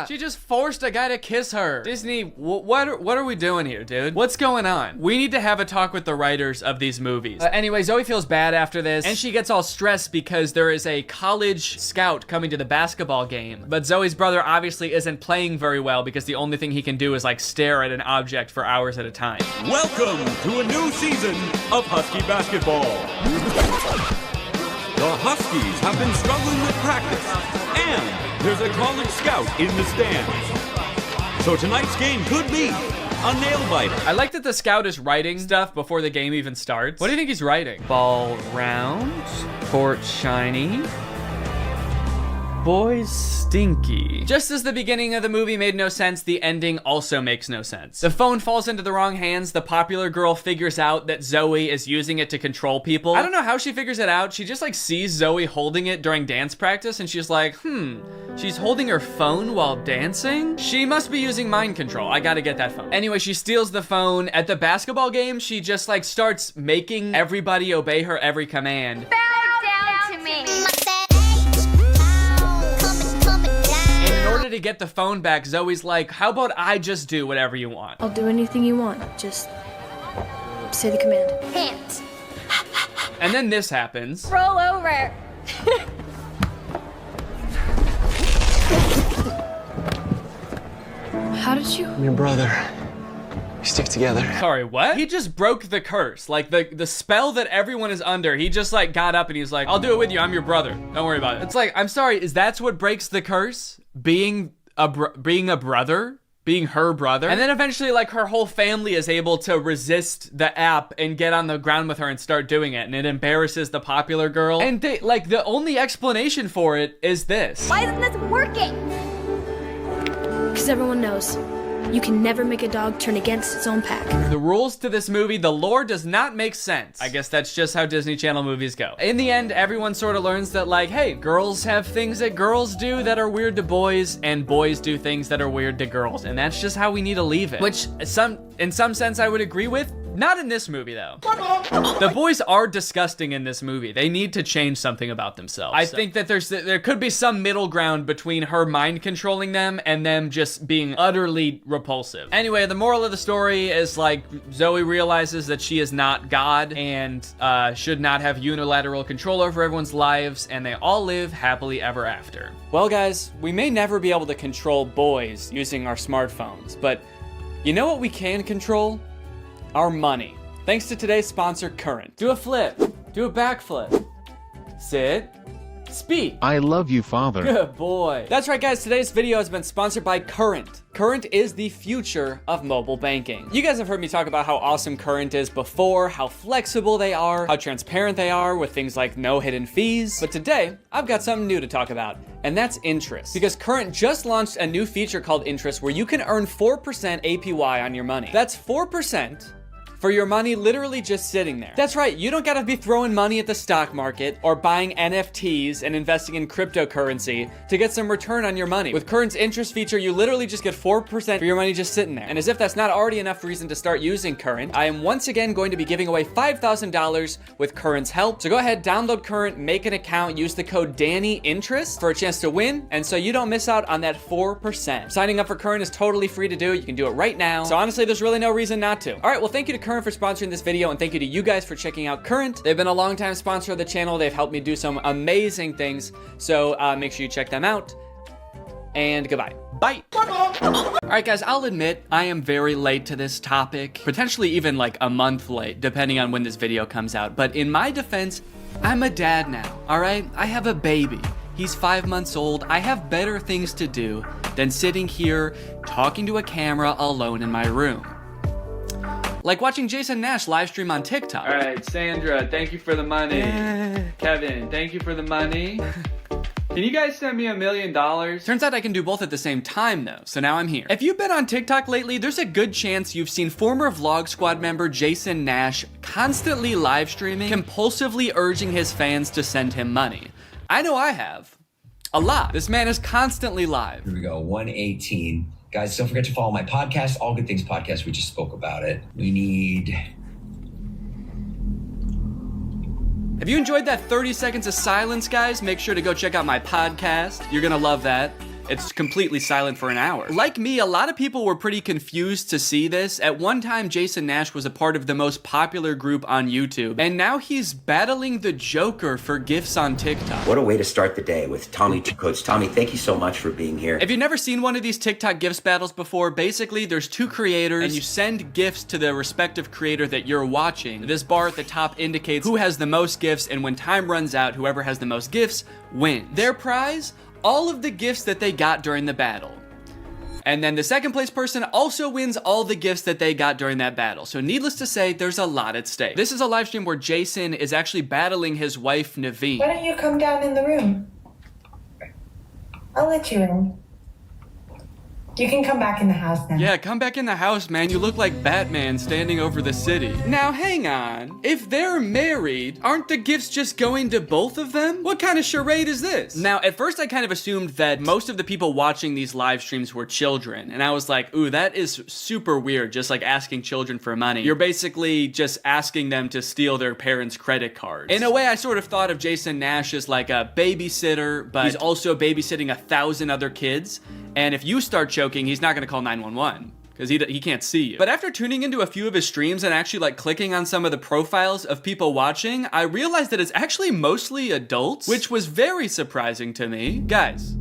She just forced a guy to kiss her. Disney, what are we doing here, dude? What's going on? We need to have a talk with the writers of these movies. Anyway, Zoe feels bad after this, and she gets all stressed because there is a college scout coming to the basketball game. But Zoe's brother obviously isn't playing very well because the only thing he can do is like stare at an object for hours at a time. Welcome to a new season of Husky basketball. The Huskies have been struggling with practice, and there's a college scout in the stands. So tonight's game could be a nail-biter. I like that the scout is writing stuff before the game even starts. What do you think he's writing? Ball round, court shiny, boys stinky. Just as the beginning of the movie made no sense, the ending also makes no sense. The phone falls into the wrong hands. The popular girl figures out that Zoe is using it to control people. I don't know how she figures it out. She just like sees Zoe holding it during dance practice and she's like, she's holding her phone while dancing? She must be using mind control. I gotta get that phone. Anyway, she steals the phone. At the basketball game, she just like starts making everybody obey her every command. Bow down to me. In order to get the phone back, Zoe's like, how about I just do whatever you want? I'll do anything you want. Just say the command. Hands. And then this happens. Roll over. How did you? I'm your brother. We stick together. Sorry, what? He just broke the curse. Like the spell that everyone is under, he just like got up and he's like, I'll do it with you, I'm your brother. Don't worry about it. It's like, I'm sorry, is that what breaks the curse? Being a brother? Being her brother? And then eventually like her whole family is able to resist the app and get on the ground with her and start doing it. And it embarrasses the popular girl. And they, like the only explanation for it is this. Why isn't this working? Because everyone knows. You can never make a dog turn against its own pack. The rules to this movie, the lore does not make sense. I guess that's just how Disney Channel movies go. In the end, everyone sort of learns that like, hey, girls have things that girls do that are weird to boys, and boys do things that are weird to girls. And that's just how we need to leave it. Which in some sense I would agree with. Not in this movie though. The boys are disgusting in this movie. They need to change something about themselves. I think that there could be some middle ground between her mind controlling them and them just being utterly repulsive. Anyway, the moral of the story is like Zoe realizes that she is not God and should not have unilateral control over everyone's lives, and they all live happily ever after. Well guys, we may never be able to control boys using our smartphones, but you know what we can control? Our money. Thanks to today's sponsor, Current. Do a flip. Do a backflip. Sit. Speak. I love you, Father. Good boy. That's right, guys. Today's video has been sponsored by Current. Current is the future of mobile banking. You guys have heard me talk about how awesome Current is before, how flexible they are, how transparent they are with things like no hidden fees. But today, I've got something new to talk about, and that's interest. Because Current just launched a new feature called Interest where you can earn 4% APY on your money. That's 4% for your money literally just sitting there. That's right, you don't gotta be throwing money at the stock market or buying NFTs and investing in cryptocurrency to get some return on your money. With Current's interest feature, you literally just get 4% for your money just sitting there. And as if that's not already enough reason to start using Current, I am once again going to be giving away $5,000 with Current's help. So go ahead, download Current, make an account, use the code DANNYINTEREST for a chance to win, and so you don't miss out on that 4%. Signing up for Current is totally free to do. You can do it right now. So honestly, there's really no reason not to. All right, well, thank you to Current for sponsoring this video, and thank you to you guys for checking out Current. They've been a long-time sponsor of the channel. They've helped me do some amazing things, so make sure you check them out, and goodbye. Bye. All right, guys, I'll admit I am very late to this topic, potentially even like a month late, depending on when this video comes out. But in my defense, I'm a dad now, all right? I have a baby. He's 5 months old. I have better things to do than sitting here talking to a camera alone in my room. Like watching Jason Nash live stream on TikTok. All right, Sandra, thank you for the money. Kevin, thank you for the money. Can you guys send me $1 million? Turns out I can do both at the same time though, so now I'm here. If you've been on TikTok lately, there's a good chance you've seen former Vlog Squad member Jason Nash constantly live streaming, compulsively urging his fans to send him money. I know I have. A lot. This man is constantly live. Here we go, 118. Guys, don't forget to follow my podcast, All Good Things Podcast. We just spoke about it. We need... If you enjoyed that 30 seconds of silence, guys, make sure to go check out my podcast. You're gonna love that. It's completely silent for an hour. Like me, a lot of people were pretty confused to see this. At one time, Jason Nash was a part of the most popular group on YouTube, and now he's battling the Joker for gifts on TikTok. What a way to start the day with Tommy. Coach Tommy, thank you so much for being here. If you've never seen one of these TikTok gifts battles before, basically there's two creators and you send gifts to the respective creator that you're watching. This bar at the top indicates who has the most gifts, and when time runs out, whoever has the most gifts wins. Their prize? All of the gifts that they got during the battle. And then the second place person also wins all the gifts that they got during that battle. So needless to say, there's a lot at stake. This is a live stream where Jason is actually battling his wife, Naveen. Why don't you come down in the room? I'll let you in. You can come back in the house now. Yeah, come back in the house, man. You look like Batman standing over the city. Now, hang on. If they're married, aren't the gifts just going to both of them? What kind of charade is this? Now, at first, I kind of assumed that most of the people watching these live streams were children. And I was like, ooh, that is super weird, just like asking children for money. You're basically just asking them to steal their parents' credit cards. In a way, I sort of thought of Jason Nash as like a babysitter, but he's also babysitting 1,000 other kids. And if you start choking, he's not gonna call 911 because he can't see you. But after tuning into a few of his streams and actually like clicking on some of the profiles of people watching, I realized that it's actually mostly adults, which was very surprising to me. Guys,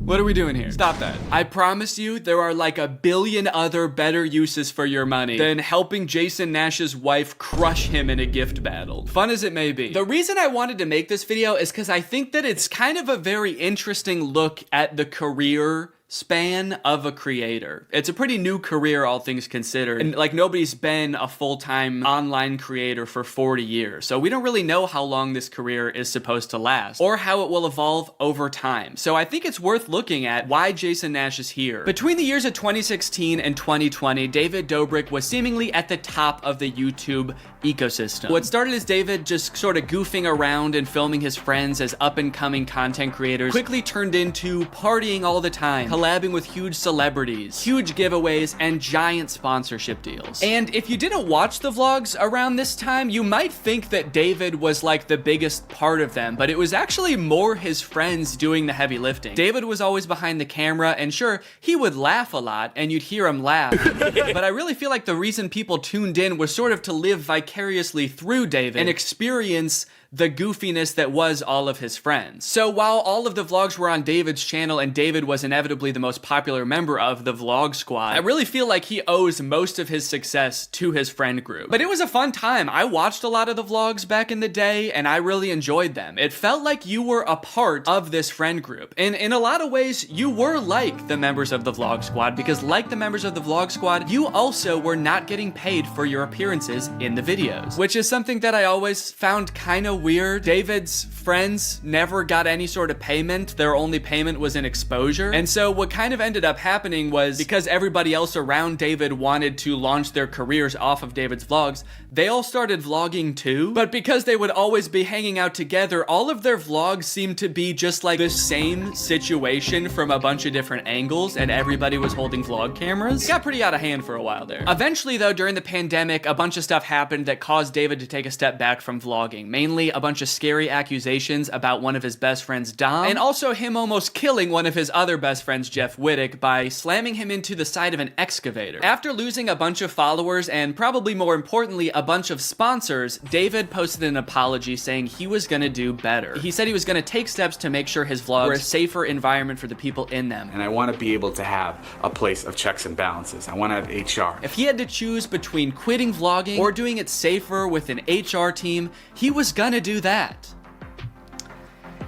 what are we doing here? Stop that. I promise you there are like 1 billion other better uses for your money than helping Jason Nash's wife crush him in a gift battle. Fun as it may be. The reason I wanted to make this video is because I think that it's kind of a very interesting look at the career span of a creator. It's a pretty new career, all things considered. And like nobody's been a full-time online creator for 40 years. So we don't really know how long this career is supposed to last or how it will evolve over time. So I think it's worth looking at why Jason Nash is here. Between the years of 2016 and 2020, David Dobrik was seemingly at the top of the YouTube ecosystem. What started as David just sort of goofing around and filming his friends as up-and-coming content creators quickly turned into partying all the time, collabing with huge celebrities, huge giveaways, and giant sponsorship deals. And if you didn't watch the vlogs around this time, you might think that David was like the biggest part of them, but it was actually more his friends doing the heavy lifting. David was always behind the camera, and sure, he would laugh a lot, and you'd hear him laugh, but I really feel like the reason people tuned in was sort of to live vicariously through David and experience the goofiness that was all of his friends. So while all of the vlogs were on David's channel and David was inevitably the most popular member of the Vlog Squad, I really feel like he owes most of his success to his friend group. But it was a fun time. I watched a lot of the vlogs back in the day and I really enjoyed them. It felt like you were a part of this friend group. And in a lot of ways, you were like the members of the Vlog Squad, because like the members of the Vlog Squad, you also were not getting paid for your appearances in the videos, which is something that I always found kind of weird. David's friends never got any sort of payment. Their only payment was in exposure. And so what kind of ended up happening was, because everybody else around David wanted to launch their careers off of David's vlogs, they all started vlogging too. But because they would always be hanging out together, all of their vlogs seemed to be just like the same situation from a bunch of different angles, and everybody was holding vlog cameras. It got pretty out of hand for a while there. Eventually though, during the pandemic, a bunch of stuff happened that caused David to take a step back from vlogging. Mainly a bunch of scary accusations about one of his best friends, Dom, and also him almost killing one of his other best friends, Jeff Wittick, by slamming him into the side of an excavator. After losing a bunch of followers, and probably more importantly, a bunch of sponsors, David posted an apology saying he was gonna do better. He said he was gonna take steps to make sure his vlogs were a safer environment for the people in them. And I want to be able to have a place of checks and balances. I want to have HR. If he had to choose between quitting vlogging or doing it safer with an HR team, he was gonna do that.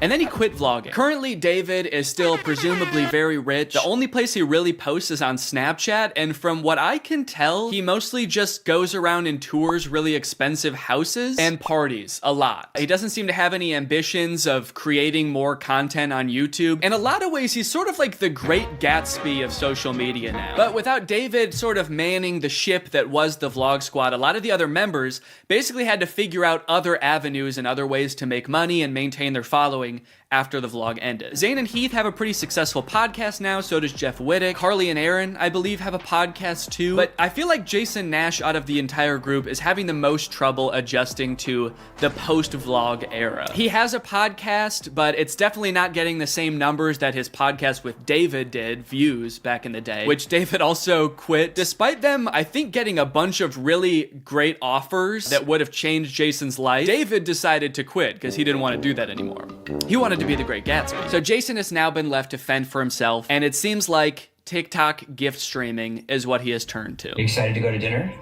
And then he quit vlogging. Currently, David is still presumably very rich. The only place he really posts is on Snapchat, and from what I can tell, he mostly just goes around and tours really expensive houses and parties a lot. He doesn't seem to have any ambitions of creating more content on YouTube. In a lot of ways, he's sort of like the Great Gatsby of social media now. But without David sort of manning the ship that was the Vlog Squad, a lot of the other members basically had to figure out other avenues and other ways to make money and maintain their following after the vlog ended. Zane and Heath have a pretty successful podcast now, so does Jeff Wittick. Carly and Aaron, I believe, have a podcast too. But I feel like Jason Nash, out of the entire group, is having the most trouble adjusting to the post-vlog era. He has a podcast, but it's definitely not getting the same numbers that his podcast with David did, views, back in the day, which David also quit. Despite them, I think, getting a bunch of really great offers that would have changed Jason's life, David decided to quit because he didn't want to do that anymore. He wanted to be the Great Gatsby. So Jason has now been left to fend for himself, and it seems like TikTok gift streaming is what he has turned to. You excited to go to dinner?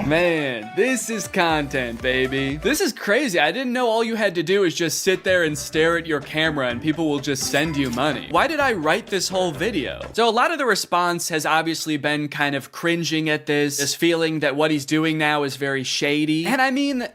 Man, this is content, baby. This is crazy. I didn't know all you had to do is just sit there and stare at your camera and people will just send you money. Why did I write this whole video? So a lot of the response has obviously been kind of cringing at this feeling that what he's doing now is very shady. And I mean,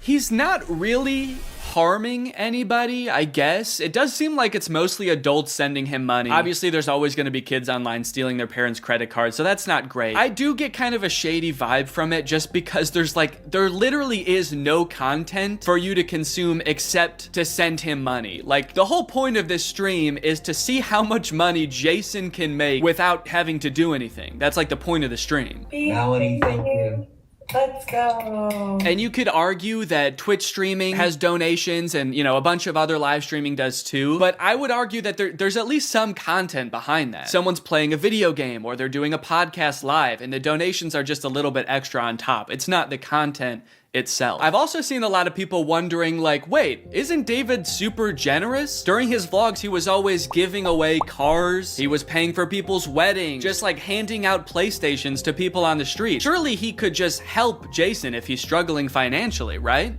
he's not really harming anybody, I guess. It does seem like it's mostly adults sending him money. Obviously, there's always going to be kids online stealing their parents' credit cards, so that's not great. I do get kind of a shady vibe from it just because there literally is no content for you to consume except to send him money. Like, the whole point of this stream is to see how much money Jason can make without having to do anything. That's like the point of the stream. Melody, thank you. Let's go. And you could argue that Twitch streaming has donations and, you know, a bunch of other live streaming does too. But I would argue that there's at least some content behind that. Someone's playing a video game or they're doing a podcast live and the donations are just a little bit extra on top. It's not the content itself. I've also seen a lot of people wondering, like, wait, isn't David super generous? During his vlogs, he was always giving away cars. He was paying for people's weddings, just like handing out PlayStations to people on the street. Surely he could just help Jason if he's struggling financially, right?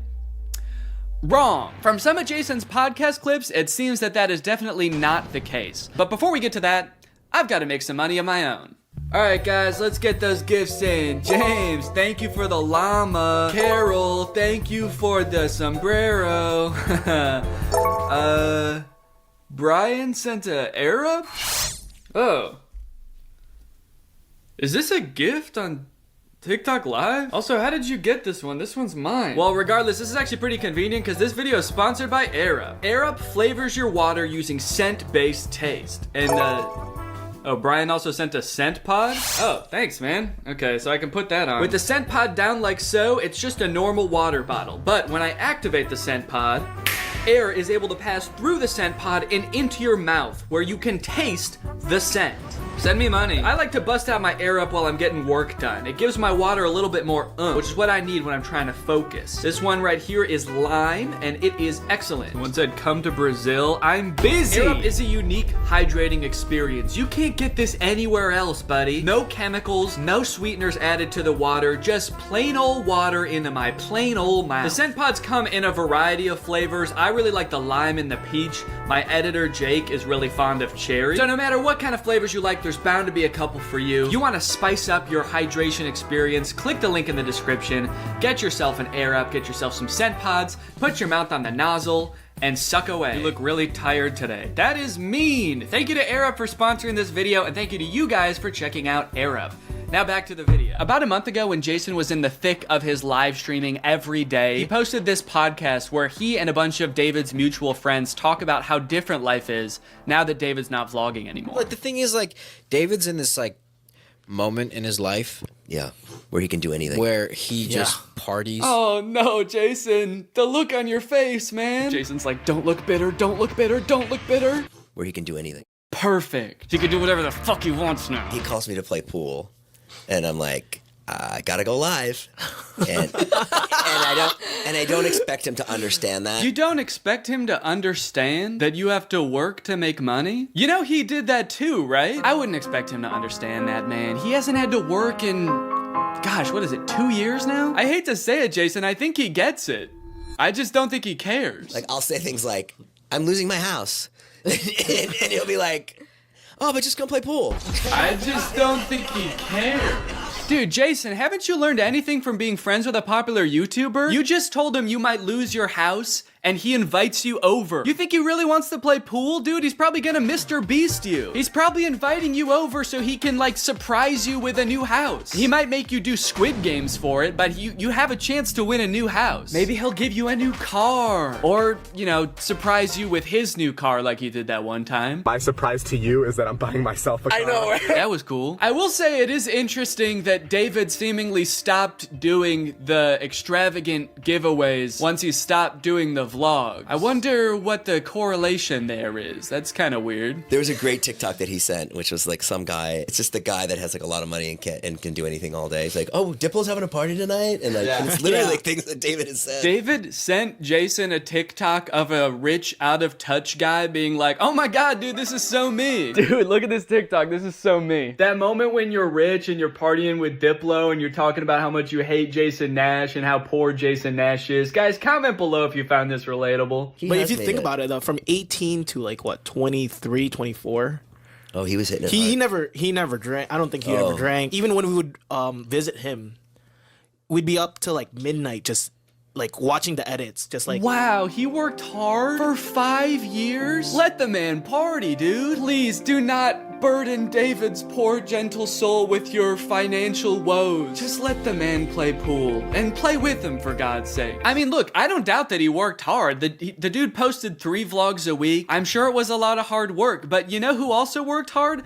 Wrong. From some of Jason's podcast clips, it seems that that is definitely not the case. But before we get to that, I've got to make some money of my own. Alright guys, let's get those gifts in. James, thank you for the llama. Carol, thank you for the sombrero. Brian sent a Arab? Oh. Is this a gift on TikTok Live? Also, how did you get this one? This one's mine. Well, regardless, this is actually pretty convenient because this video is sponsored by Arab. Arab flavors your water using scent-based taste. And, oh, Brian also sent a scent pod? Oh, thanks, man. Okay, so I can put that on. With the scent pod down like so, it's just a normal water bottle. But when I activate the scent pod, air is able to pass through the scent pod and into your mouth, where you can taste the scent. Send me money. I like to bust out my air up while I'm getting work done. It gives my water a little bit more which is what I need when I'm trying to focus. This one right here is lime, and it is excellent. Someone said, come to Brazil. I'm busy. Air up is a unique hydrating experience. You can't get this anywhere else, buddy. No chemicals, no sweeteners added to the water, just plain old water into my plain old mouth. The scent pods come in a variety of flavors. I really like the lime and the peach. My editor, Jake, is really fond of cherry. So no matter what kind of flavors you like, there's bound to be a couple for you. You want to spice up your hydration experience, click the link in the description, get yourself an Air Up, get yourself some scent pods, put your mouth on the nozzle, and suck away. You look really tired today. That is mean. Thank you to Air Up for sponsoring this video, and thank you to you guys for checking out Air Up. Now back to the video. About a month ago, when Jason was in the thick of his live streaming every day, he posted this podcast where he and a bunch of David's mutual friends talk about how different life is now that David's not vlogging anymore. Like, the thing is, like, David's in this, like, moment in his life. Yeah, where he can do anything. Where he just parties. Oh no, Jason, the look on your face, man. Jason's like, don't look bitter, don't look bitter, don't look bitter. Where he can do anything. Perfect. He can do whatever the fuck he wants now. He calls me to play pool, and I'm like, I gotta go live. And I don't expect him to understand that. You don't expect him to understand that you have to work to make money? You know he did that too, right? I wouldn't expect him to understand that, man. He hasn't had to work in, gosh, what is it, 2 years now? I hate to say it, Jason, I think he gets it. I just don't think he cares. Like, I'll say things like, I'm losing my house. and he'll be like, oh, but just go play pool. I just don't think he cares. Dude, Jason, haven't you learned anything from being friends with a popular YouTuber? You just told him you might lose your house, and he invites you over. You think he really wants to play pool, dude? He's probably gonna Mr. Beast you. He's probably inviting you over so he can, like, surprise you with a new house. He might make you do Squid Games for it, but you have a chance to win a new house. Maybe he'll give you a new car. Or, you know, surprise you with his new car like he did that one time. My surprise to you is that I'm buying myself a car. I know, right? That was cool. I will say it is interesting that David seemingly stopped doing the extravagant giveaways once he stopped doing the vlog. I wonder what the correlation there is. That's kind of weird. There was a great TikTok that he sent, which was like some guy, it's just the guy that has like a lot of money and can do anything all day. He's like, oh, Diplo's having a party tonight? And like, it's literally like things that David has said. David sent Jason a TikTok of a rich, out of touch guy being like, oh my God, dude, this is so me. Dude, look at this TikTok. This is so me. That moment when you're rich and you're partying with Diplo and you're talking about how much you hate Jason Nash and how poor Jason Nash is. Guys, comment below if you found this relatable. But if you think about it, though, from 18 to like what, 23, 24. Oh, he was hitting it. He never drank. I don't think he ever drank. Even when we would visit him, we'd be up till like midnight, just like watching the edits, just like. Wow, he worked hard for 5 years? Let the man party, dude. Please do not burden David's poor gentle soul with your financial woes. Just let the man play pool and play with him, for God's sake. I mean, look, I don't doubt that he worked hard. The dude posted 3 vlogs a week. I'm sure it was a lot of hard work, but you know who also worked hard?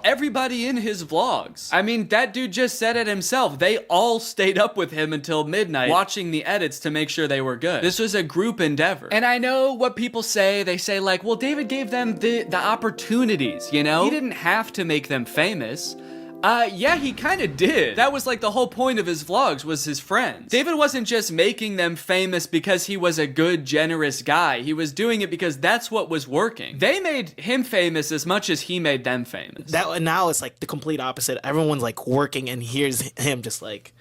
Everybody in his vlogs. I mean, that dude just said it himself. They all stayed up with him until midnight watching the edits to make sure they were good. This was a group endeavor. And I know what people say. They say like, well, David gave them the opportunities, you know? He didn't have to make them famous. Yeah, he kind of did. That was like the whole point of his vlogs, was his friends. David wasn't just making them famous because he was a good, generous guy. He was doing it because that's what was working. They made him famous as much as he made them famous. Now it's like the complete opposite. Everyone's like working, and here's him just like,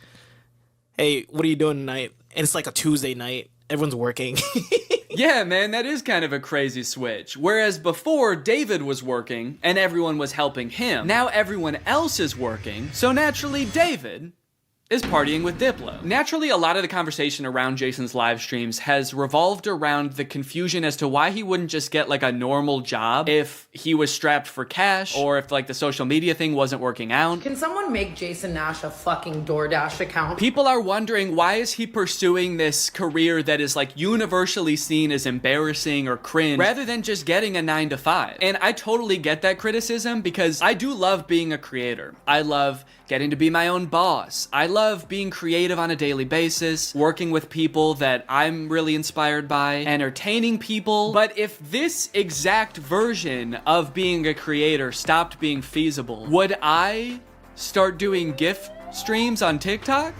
hey, what are you doing tonight? And it's like a Tuesday night. Everyone's working. Yeah, man, that is kind of a crazy switch. Whereas before, David was working and everyone was helping him. Now everyone else is working, so naturally David is partying with Diplo. Naturally, a lot of the conversation around Jason's live streams has revolved around the confusion as to why he wouldn't just get like a normal job if he was strapped for cash, or if like the social media thing wasn't working out. Can someone make Jason Nash a fucking DoorDash account? People are wondering, why is he pursuing this career that is like universally seen as embarrassing or cringe, rather than just getting a 9-to-5? And I totally get that criticism, because I do love being a creator. I love getting to be my own boss. I love being creative on a daily basis, working with people that I'm really inspired by, entertaining people. But if this exact version of being a creator stopped being feasible, would I start doing gift streams on TikTok?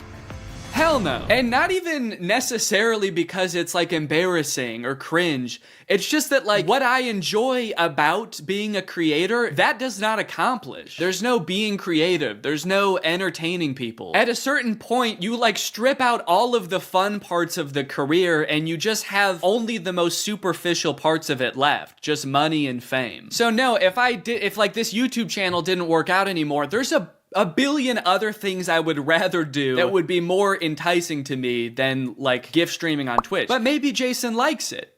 Hell no. And not even necessarily because it's like embarrassing or cringe. It's just that like what I enjoy about being a creator, that does not accomplish. There's no being creative. There's no entertaining people. At a certain point, you like strip out all of the fun parts of the career and you just have only the most superficial parts of it left. Just money and fame. So no, if like this YouTube channel didn't work out anymore, there's a billion other things I would rather do that would be more enticing to me than like gift streaming on Twitch. But maybe Jason likes it.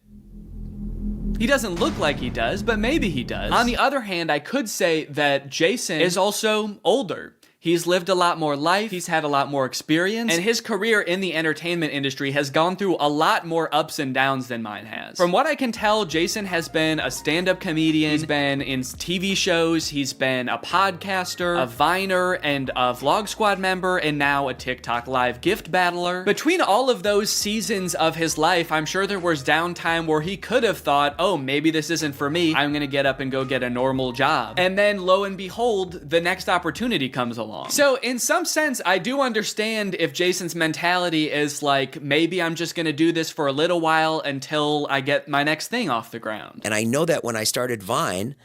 He doesn't look like he does, but maybe he does. On the other hand, I could say that Jason is also older. He's lived a lot more life, he's had a lot more experience, and his career in the entertainment industry has gone through a lot more ups and downs than mine has. From what I can tell, Jason has been a stand-up comedian, he's been in TV shows, he's been a podcaster, a Viner, and a Vlog Squad member, and now a TikTok Live gift battler. Between all of those seasons of his life, I'm sure there was downtime where he could have thought, oh, maybe this isn't for me, I'm gonna get up and go get a normal job. And then, lo and behold, the next opportunity comes along. So in some sense, I do understand if Jason's mentality is like, maybe I'm just gonna do this for a little while until I get my next thing off the ground. And I know that when I started Vine,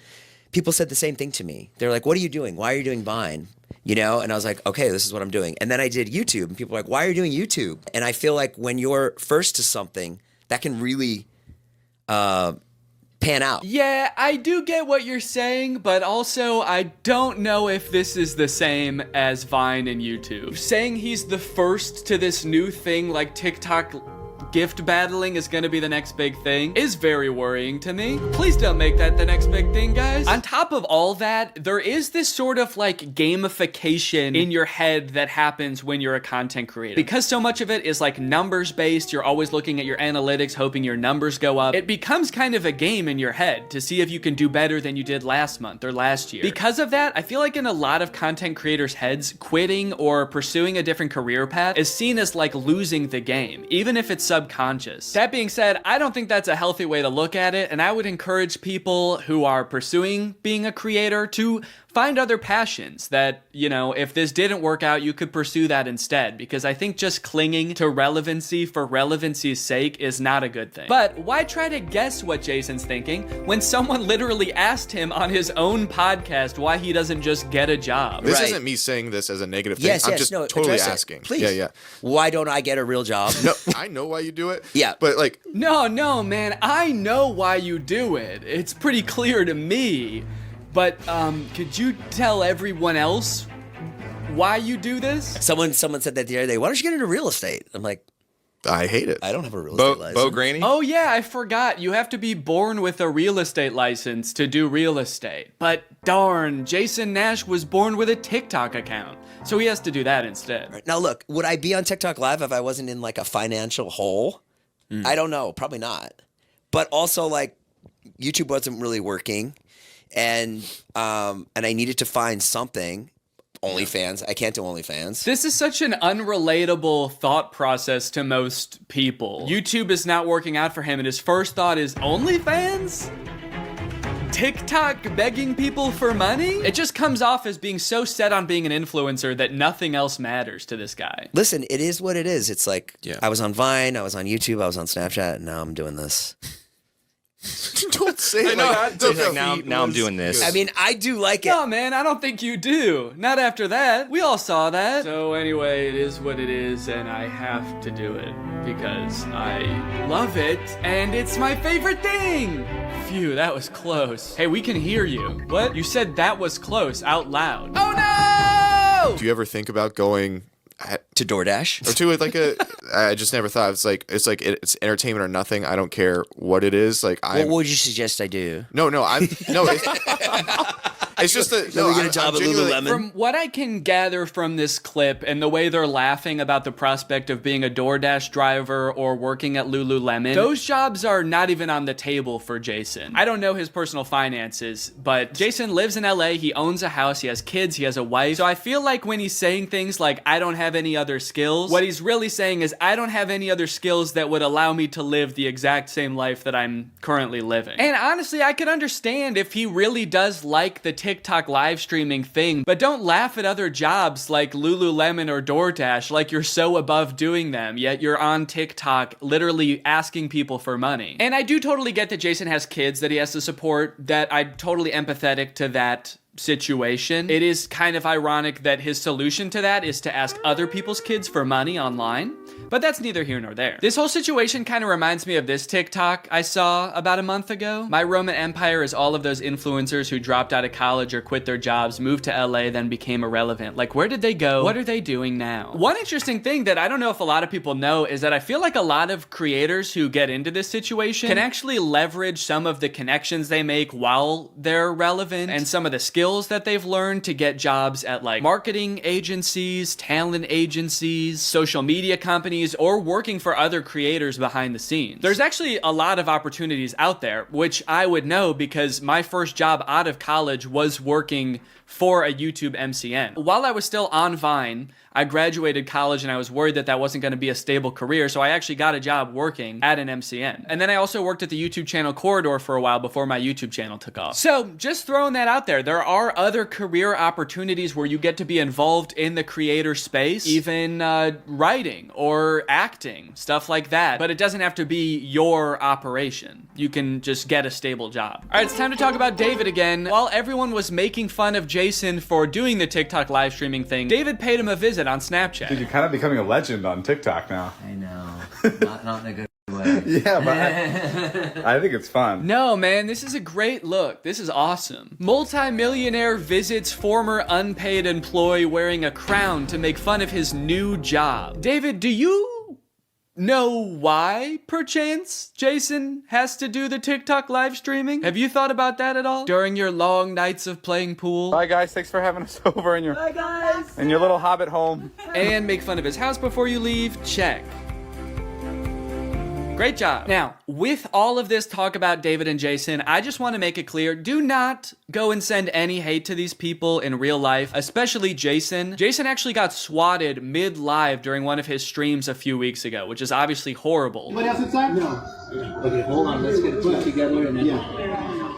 people said the same thing to me. They're like, what are you doing? Why are you doing Vine? You know? And I was like, okay, this is what I'm doing. And then I did YouTube and people were like, why are you doing YouTube? And I feel like when you're first to something, that can really pan out. Yeah, I do get what you're saying, but also I don't know if this is the same as Vine and YouTube. Saying he's the first to this new thing like TikTok gift battling is gonna be the next big thing is very worrying to me. Please don't make that the next big thing, guys. On top of all that, there is this sort of like gamification in your head that happens when you're a content creator. Because so much of it is like numbers based, you're always looking at your analytics, hoping your numbers go up. It becomes kind of a game in your head to see if you can do better than you did last month or last year. Because of that, I feel like in a lot of content creators' heads, quitting or pursuing a different career path is seen as like losing the game, even if it's subconscious. That being said, I don't think that's a healthy way to look at it, and I would encourage people who are pursuing being a creator to find other passions that, you know, if this didn't work out, you could pursue that instead, because I think just clinging to relevancy for relevancy's sake is not a good thing. But why try to guess what Jason's thinking when someone literally asked him on his own podcast why he doesn't just get a job? This isn't me saying this as a negative thing. Yes, I'm just totally asking. Please. Yeah. Why don't I get a real job? No, I know why you do it. Yeah. But like... No, man. I know why you do it. It's pretty clear to me. But, could you tell everyone else why you do this? Someone said that the other day, why don't you get into real estate? I'm like, I hate it. I don't have a real estate license. Bo Graney? Oh yeah, I forgot. You have to be born with a real estate license to do real estate. But darn, Jason Nash was born with a TikTok account. So he has to do that instead. Right. Now look, would I be on TikTok Live if I wasn't in like a financial hole? I don't know. Probably not. But also like YouTube wasn't really working. And I needed to find something. OnlyFans. I can't do OnlyFans. This is such an unrelatable thought process to most people. YouTube is not working out for him, and his first thought is OnlyFans? TikTok begging people for money? It just comes off as being so set on being an influencer that nothing else matters to this guy. Listen, it is what it is. It's like, I was on Vine, I was on YouTube, I was on Snapchat, and now I'm doing this. Don't say it like that. Now I'm doing this. I mean, I do like it. No, man, I don't think you do. Not after that. We all saw that. So anyway, it is what it is, and I have to do it because I love it, and it's my favorite thing. Phew, that was close. Hey, we can hear you. What? You said that was close out loud. Oh no! Do you ever think about going to DoorDash or to like a? I just never thought it's entertainment or nothing. I don't care what it is. Like, what would you suggest I do? No. It's just that we get a job at Lululemon. From what I can gather from this clip and the way they're laughing about the prospect of being a DoorDash driver or working at Lululemon, those jobs are not even on the table for Jason. I don't know his personal finances, but Jason lives in LA, he owns a house, he has kids, he has a wife. So I feel like when he's saying things like, I don't have any other skills, what he's really saying is, I don't have any other skills that would allow me to live the exact same life that I'm currently living. And honestly, I could understand if he really does like the TikTok live streaming thing, but don't laugh at other jobs like Lululemon or DoorDash like you're so above doing them, yet you're on TikTok literally asking people for money. And I do totally get that Jason has kids that he has to support, that I'm totally empathetic to that situation. It is kind of ironic that his solution to that is to ask other people's kids for money online, but that's neither here nor there. This whole situation kind of reminds me of this TikTok I saw about a month ago. My Roman Empire is all of those influencers who dropped out of college or quit their jobs, moved to LA, then became irrelevant. Like, where did they go? What are they doing now? One interesting thing that I don't know if a lot of people know is that I feel like a lot of creators who get into this situation can actually leverage some of the connections they make while they're relevant and some of the skills that they've learned to get jobs at like marketing agencies, talent agencies, social media companies, or working for other creators behind the scenes. There's actually a lot of opportunities out there, which I would know because my first job out of college was working for a YouTube MCN. While I was still on Vine, I graduated college and I was worried that that wasn't going to be a stable career, so I actually got a job working at an MCN. And then I also worked at the YouTube channel Corridor for a while before my YouTube channel took off. So just throwing that out there, there are other career opportunities where you get to be involved in the creator space, even writing or acting, stuff like that. But it doesn't have to be your operation. You can just get a stable job. All right, it's time to talk about David again. While everyone was making fun of Jason for doing the TikTok live streaming thing, David paid him a visit on Snapchat. Dude, you're kind of becoming a legend on TikTok now. I know. Not in a good way. Yeah, but I think it's fun. No, man, this is a great look. This is awesome. Multi-millionaire visits former unpaid employee wearing a crown to make fun of his new job. David, do you know why, perchance, Jason has to do the TikTok live streaming? Have you thought about that at all? During your long nights of playing pool? Bye, guys. Thanks for having us over in your little hobbit home. And make fun of his house before you leave? Check. Great job. Now, with all of this talk about David and Jason, I just want to make it clear, do not go and send any hate to these people in real life, especially Jason. Jason actually got swatted mid-live during one of his streams a few weeks ago, which is obviously horrible. Anybody else inside? No. Okay, hold on. Let's get it together and then...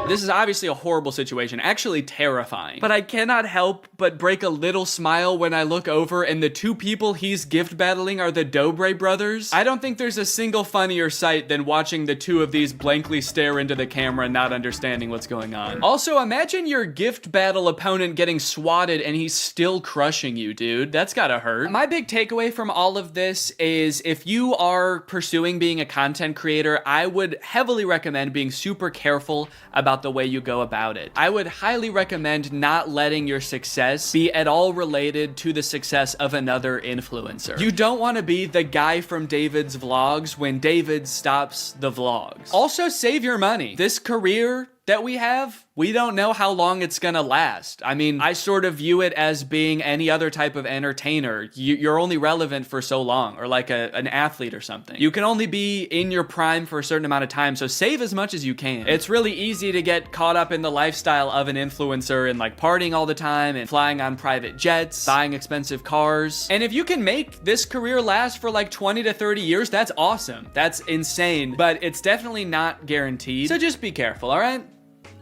This is obviously a horrible situation, actually terrifying. But I cannot help but break a little smile when I look over and the two people he's gift battling are the Dobre brothers. I don't think there's a single funnier sight than watching the two of these blankly stare into the camera and not understanding what's going on. Also, imagine your gift battle opponent getting swatted and he's still crushing you, dude. That's gotta hurt. My big takeaway from all of this is if you are pursuing being a content creator, I would heavily recommend being super careful about the way you go about it. I would highly recommend not letting your success be at all related to the success of another influencer. You don't want to be the guy from David's vlogs when David stops the vlogs. Also, save your money. This career that we have, we don't know how long it's gonna last. I mean, I sort of view it as being any other type of entertainer. You're only relevant for so long, or like an athlete or something. You can only be in your prime for a certain amount of time, so save as much as you can. It's really easy to get caught up in the lifestyle of an influencer and like partying all the time and flying on private jets, buying expensive cars. And if you can make this career last for like 20 to 30 years, that's awesome. That's insane, but it's definitely not guaranteed. So just be careful, all right?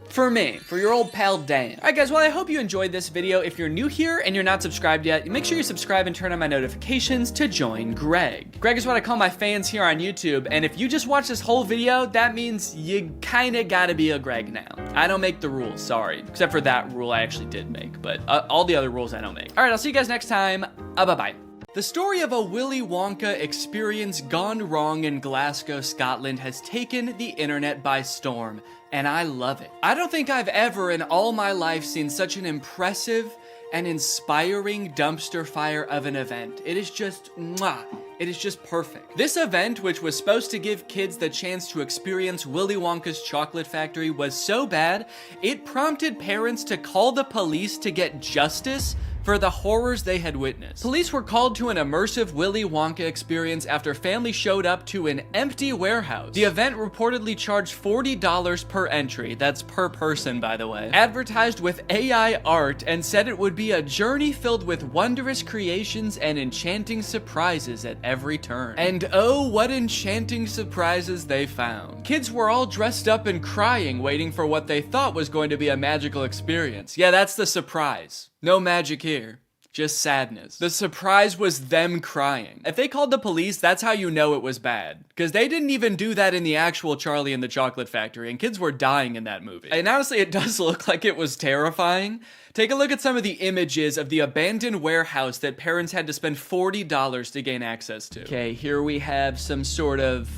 For me, for your old pal Dan. Alright guys, well I hope you enjoyed this video. If you're new here and you're not subscribed yet, make sure you subscribe and turn on my notifications to join Greg. Greg is what I call my fans here on YouTube, and if you just watch this whole video, that means you kinda gotta be a Greg now. I don't make the rules, sorry. Except for that rule I actually did make, but all the other rules I don't make. Alright, I'll see you guys next time. Bye-bye. The story of a Willy Wonka experience gone wrong in Glasgow, Scotland has taken the internet by storm, and I love it. I don't think I've ever in all my life seen such an impressive and inspiring dumpster fire of an event. It is just, mwah. It is just perfect. This event, which was supposed to give kids the chance to experience Willy Wonka's chocolate factory, was so bad, it prompted parents to call the police to get justice for the horrors they had witnessed. Police were called to an immersive Willy Wonka experience after family showed up to an empty warehouse. The event reportedly charged $40 per entry, that's per person by the way, advertised with AI art, and said it would be a journey filled with wondrous creations and enchanting surprises at every turn. And oh, what enchanting surprises they found. Kids were all dressed up and crying, waiting for what they thought was going to be a magical experience. Yeah, that's the surprise. No magic here. Just sadness. The surprise was them crying. If they called the police, that's how you know it was bad. Because they didn't even do that in the actual Charlie and the Chocolate Factory, and kids were dying in that movie. And honestly, it does look like it was terrifying. Take a look at some of the images of the abandoned warehouse that parents had to spend $40 to gain access to. Okay, here we have some sort of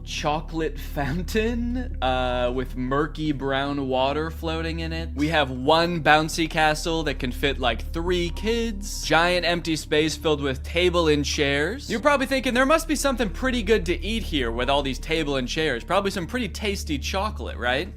chocolate fountain with murky brown water floating in it. We have one bouncy castle that can fit like 3 kids. Giant empty space filled with table and chairs. You're probably thinking there must be something pretty good to eat here with all these table and chairs. Probably some pretty tasty chocolate, right?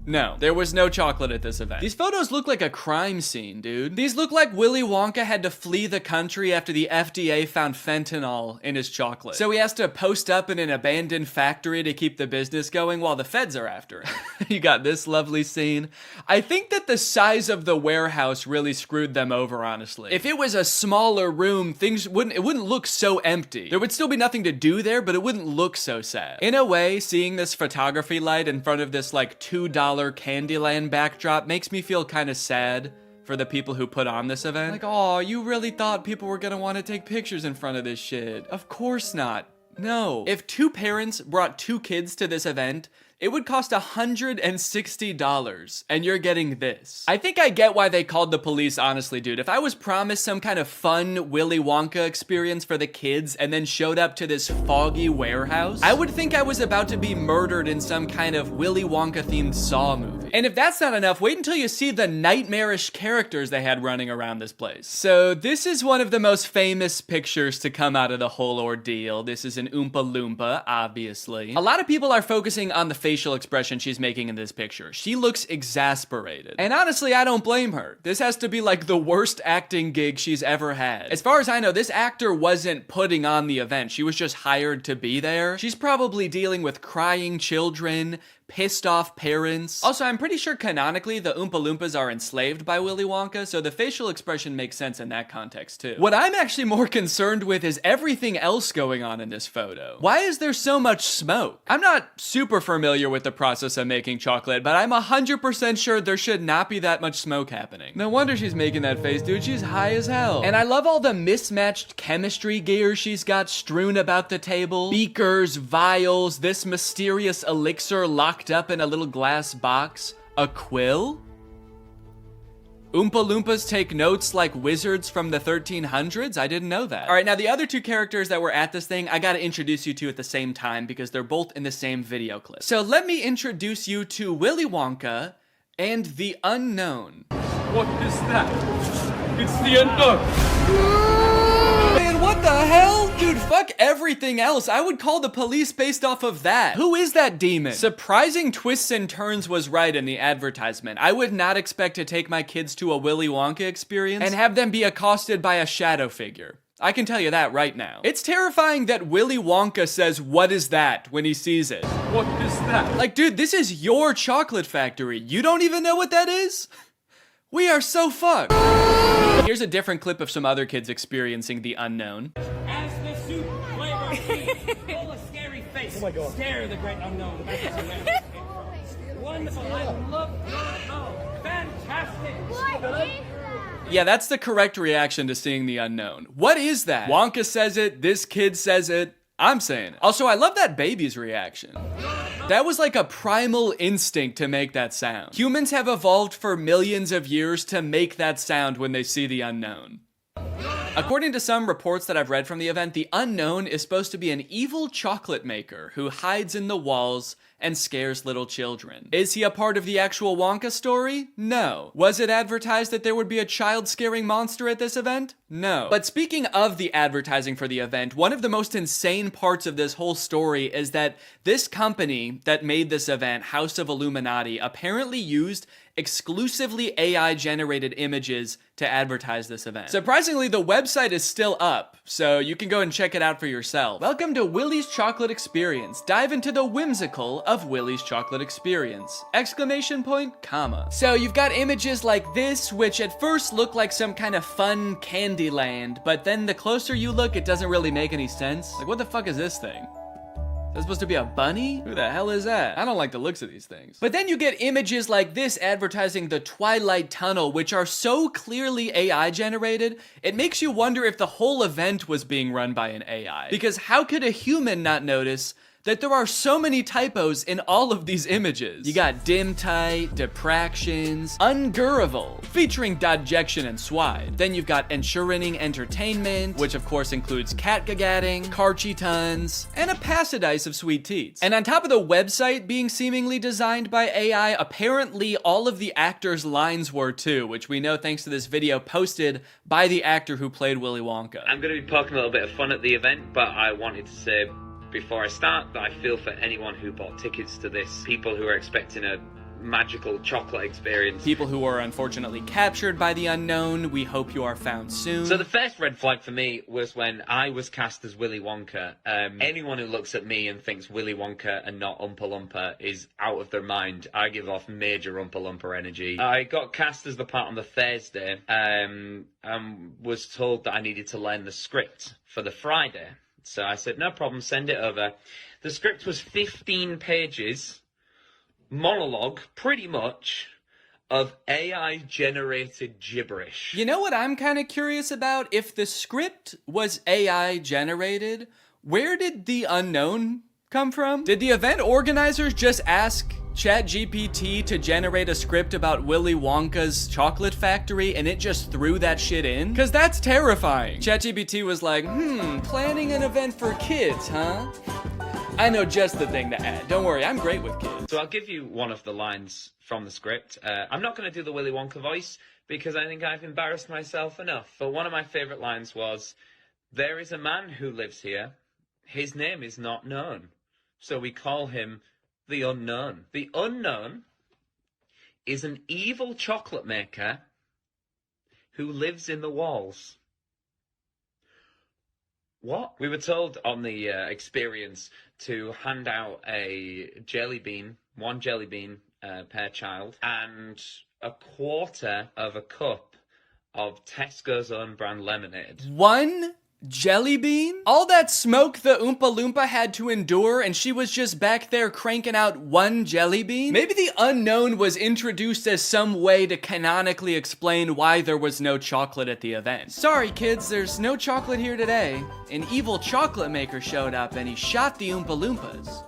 No, there was no chocolate at this event. These photos look like a crime scene, dude. These look like Willy Wonka had to flee the country after the FDA found fentanyl in his chocolate. So he has to post up in an abandoned factory to keep the business going while the feds are after him. You got this lovely scene. I think that the size of the warehouse really screwed them over, honestly. If it was a smaller room, it wouldn't look so empty. There would still be nothing to do there, but it wouldn't look so sad. In a way, seeing this photography light in front of this like $2 Candyland backdrop makes me feel kind of sad for the people who put on this event. Like, oh, you really thought people were gonna want to take pictures in front of this shit? Of course not. No. If 2 parents brought 2 kids to this event, it would cost $160, and you're getting this. I think I get why they called the police, honestly, dude. If I was promised some kind of fun Willy Wonka experience for the kids and then showed up to this foggy warehouse, I would think I was about to be murdered in some kind of Willy Wonka-themed Saw movie. And if that's not enough, wait until you see the nightmarish characters they had running around this place. So this is one of the most famous pictures to come out of the whole ordeal. This is an Oompa Loompa, obviously. A lot of people are focusing on the facial expression she's making in this picture. She looks exasperated. And honestly, I don't blame her. This has to be like the worst acting gig she's ever had. As far as I know, this actor wasn't putting on the event. She was just hired to be there. She's probably dealing with crying children, pissed off parents. Also, I'm pretty sure canonically the Oompa Loompas are enslaved by Willy Wonka, so the facial expression makes sense in that context too. What I'm actually more concerned with is everything else going on in this photo. Why is there so much smoke? I'm not super familiar with the process of making chocolate, but I'm 100% sure there should not be that much smoke happening. No wonder she's making that face, dude. She's high as hell. And I love all the mismatched chemistry gear she's got strewn about the table. Beakers, vials, this mysterious elixir locked up in a little glass box. A quill? Oompa Loompas take notes like wizards from the 1300s? I didn't know that. All right, now the other 2 characters that were at this thing, I gotta introduce you to at the same time because they're both in the same video clip. So let me introduce you to Willy Wonka and the Unknown. What is that? It's the unknown. Man, what the hell? Dude, fuck everything else. I would call the police based off of that. Who is that demon? Surprising twists and turns was right in the advertisement. I would not expect to take my kids to a Willy Wonka experience and have them be accosted by a shadow figure. I can tell you that right now. It's terrifying that Willy Wonka says, "What is that?" when he sees it. What is that? Like, dude, this is your chocolate factory. You don't even know what that is? We are so fucked. Here's a different clip of some other kids experiencing the unknown. As the soup flavor full of scary face. Oh my God. Stare the great unknown. Wonderful. I love fantastic. Yeah, that's the correct reaction to seeing the unknown. What is that? Wonka says it, this kid says it, I'm saying it. Also, I love that baby's reaction. That was like a primal instinct to make that sound. Humans have evolved for millions of years to make that sound when they see the unknown. According to some reports that I've read from the event, the unknown is supposed to be an evil chocolate maker who hides in the walls and scares little children. Is he a part of the actual Wonka story? No. Was it advertised that there would be a child-scaring monster at this event? No. But speaking of the advertising for the event, one of the most insane parts of this whole story is that this company that made this event, House of Illuminati, apparently used exclusively AI-generated images to advertise this event. Surprisingly, the website is still up, so you can go and check it out for yourself. Welcome to Willy's Chocolate Experience. Dive into the whimsical of Willy's Chocolate Experience! Exclamation point, comma. So you've got images like this, which at first look like some kind of fun candy land, but then the closer you look, it doesn't really make any sense. Like, what the fuck is this thing? Is that supposed to be a bunny? Who the hell is that? I don't like the looks of these things. But then you get images like this advertising the Twilight Tunnel, which are so clearly AI generated, it makes you wonder if the whole event was being run by an AI. Because how could a human not notice that there are so many typos in all of these images? You got dim tight, depractions, ungurrival, featuring dodjection and swide. Then you've got ensuring entertainment, which of course includes catgagatting, carchy tons, and a passidice of sweet teats. And on top of the website being seemingly designed by AI, apparently all of the actors' lines were too, which we know thanks to this video posted by the actor who played Willy Wonka. I'm going to be poking a little bit of fun at the event, but I wanted to say before I start that I feel for anyone who bought tickets to this, people who are expecting a magical chocolate experience. People who are unfortunately captured by the unknown, we hope you are found soon. So the first red flag for me was when I was cast as Willy Wonka. Anyone who looks at me and thinks Willy Wonka and not Oompa Loompa is out of their mind. I give off major Oompa Loompa energy. I got cast as the part on the Thursday, and was told that I needed to learn the script for the Friday. So I said, no problem, send it over. The script was 15 pages, monologue, pretty much, of AI-generated gibberish. You know what I'm kind of curious about? If the script was AI-generated, where did the unknown come from? Did the event organizers just ask ChatGPT to generate a script about Willy Wonka's chocolate factory and it just threw that shit in? Cause that's terrifying. ChatGPT was like, planning an event for kids, huh? I know just the thing to add. Don't worry, I'm great with kids. So I'll give you one of the lines from the script. I'm not going to do the Willy Wonka voice because I think I've embarrassed myself enough. But one of my favorite lines was, there is a man who lives here. His name is not known. So we call him the Unknown. The Unknown is an evil chocolate maker who lives in the walls. What? We were told on the experience to hand out a jelly bean, one jelly bean per child, and a quarter of a cup of Tesco's own brand lemonade. One jelly bean? All that smoke the Oompa Loompa had to endure and she was just back there cranking out one jelly bean? Maybe the unknown was introduced as some way to canonically explain why there was no chocolate at the event. Sorry kids, there's no chocolate here today. An evil chocolate maker showed up and he shot the Oompa Loompas.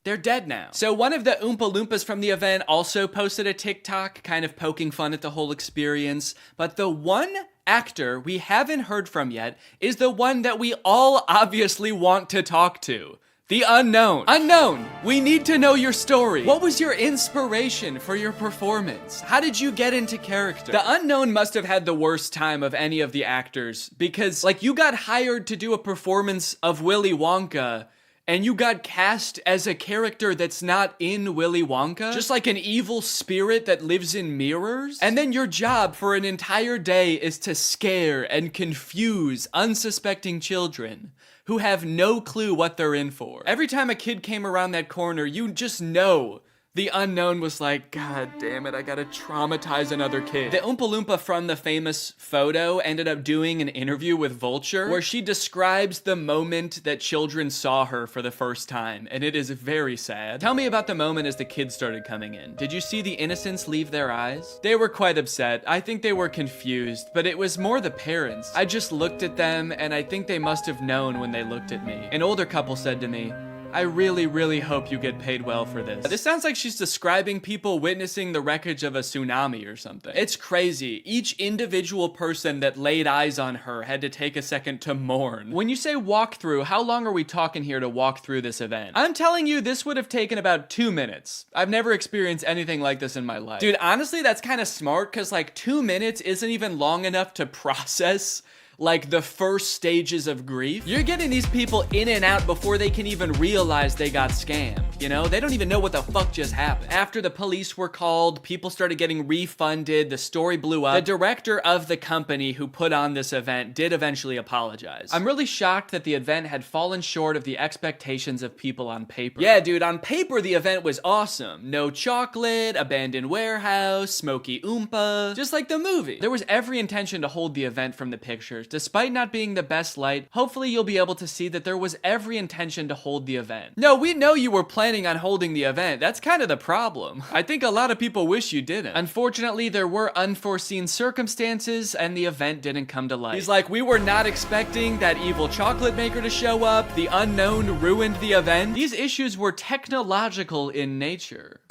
They're dead now. So one of the Oompa Loompas from the event also posted a TikTok kind of poking fun at the whole experience, but the one actor we haven't heard from yet is the one that we all obviously want to talk to. The Unknown. Unknown, we need to know your story. What was your inspiration for your performance? How did you get into character? The Unknown must have had the worst time of any of the actors because, like, you got hired to do a performance of Willy Wonka and you got cast as a character that's not in Willy Wonka, just like an evil spirit that lives in mirrors. And then your job for an entire day is to scare and confuse unsuspecting children who have no clue what they're in for. Every time a kid came around that corner, you just know the Unknown was like, God damn it, I gotta traumatize another kid. The Oompa Loompa from the famous photo ended up doing an interview with Vulture where she describes the moment that children saw her for the first time, and it is very sad. Tell me about the moment as the kids started coming in. Did you see the innocence leave their eyes? They were quite upset. I think they were confused, but it was more the parents. I just looked at them, and I think they must have known when they looked at me. An older couple said to me, I really, really hope you get paid well for this. This sounds like she's describing people witnessing the wreckage of a tsunami or something. It's crazy. Each individual person that laid eyes on her had to take a second to mourn. When you say walk through, how long are we talking here to walk through this event? I'm telling you, this would have taken about 2 minutes. I've never experienced anything like this in my life. Dude, honestly, that's kind of smart, because like 2 minutes isn't even long enough to process like the first stages of grief. You're getting these people in and out before they can even realize they got scammed. You know, they don't even know what the fuck just happened. After the police were called, people started getting refunded, the story blew up. The director of the company who put on this event did eventually apologize. I'm really shocked that the event had fallen short of the expectations of people on paper. Yeah, dude, on paper the event was awesome. No chocolate, abandoned warehouse, smoky oompa, just like the movie. There was every intention to hold the event from the pictures. Despite not being the best light, hopefully you'll be able to see that there was every intention to hold the event. No, we know you were planning on holding the event. That's kind of the problem. I think a lot of people wish you didn't. Unfortunately, there were unforeseen circumstances and the event didn't come to light. He's like, we were not expecting that evil chocolate maker to show up. The unknown ruined the event. These issues were technological in nature.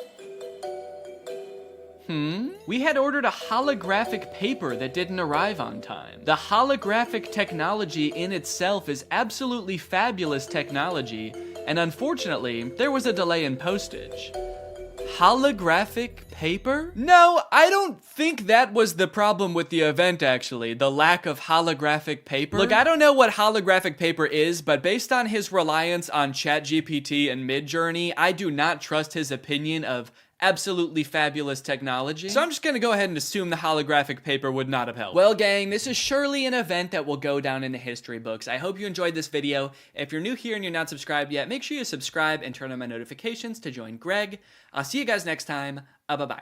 We had ordered a holographic paper that didn't arrive on time. The holographic technology in itself is absolutely fabulous technology, and unfortunately, there was a delay in postage. Holographic paper? No, I don't think that was the problem with the event, actually. The lack of holographic paper. Look, I don't know what holographic paper is, but based on his reliance on ChatGPT and Midjourney, I do not trust his opinion of absolutely fabulous technology. So I'm just gonna go ahead and assume the holographic paper would not have helped. Well, gang, this is surely an event that will go down in the history books. I hope you enjoyed this video. If you're new here and you're not subscribed yet, make sure you subscribe and turn on my notifications to join Greg. I'll see you guys next time. Bye-bye.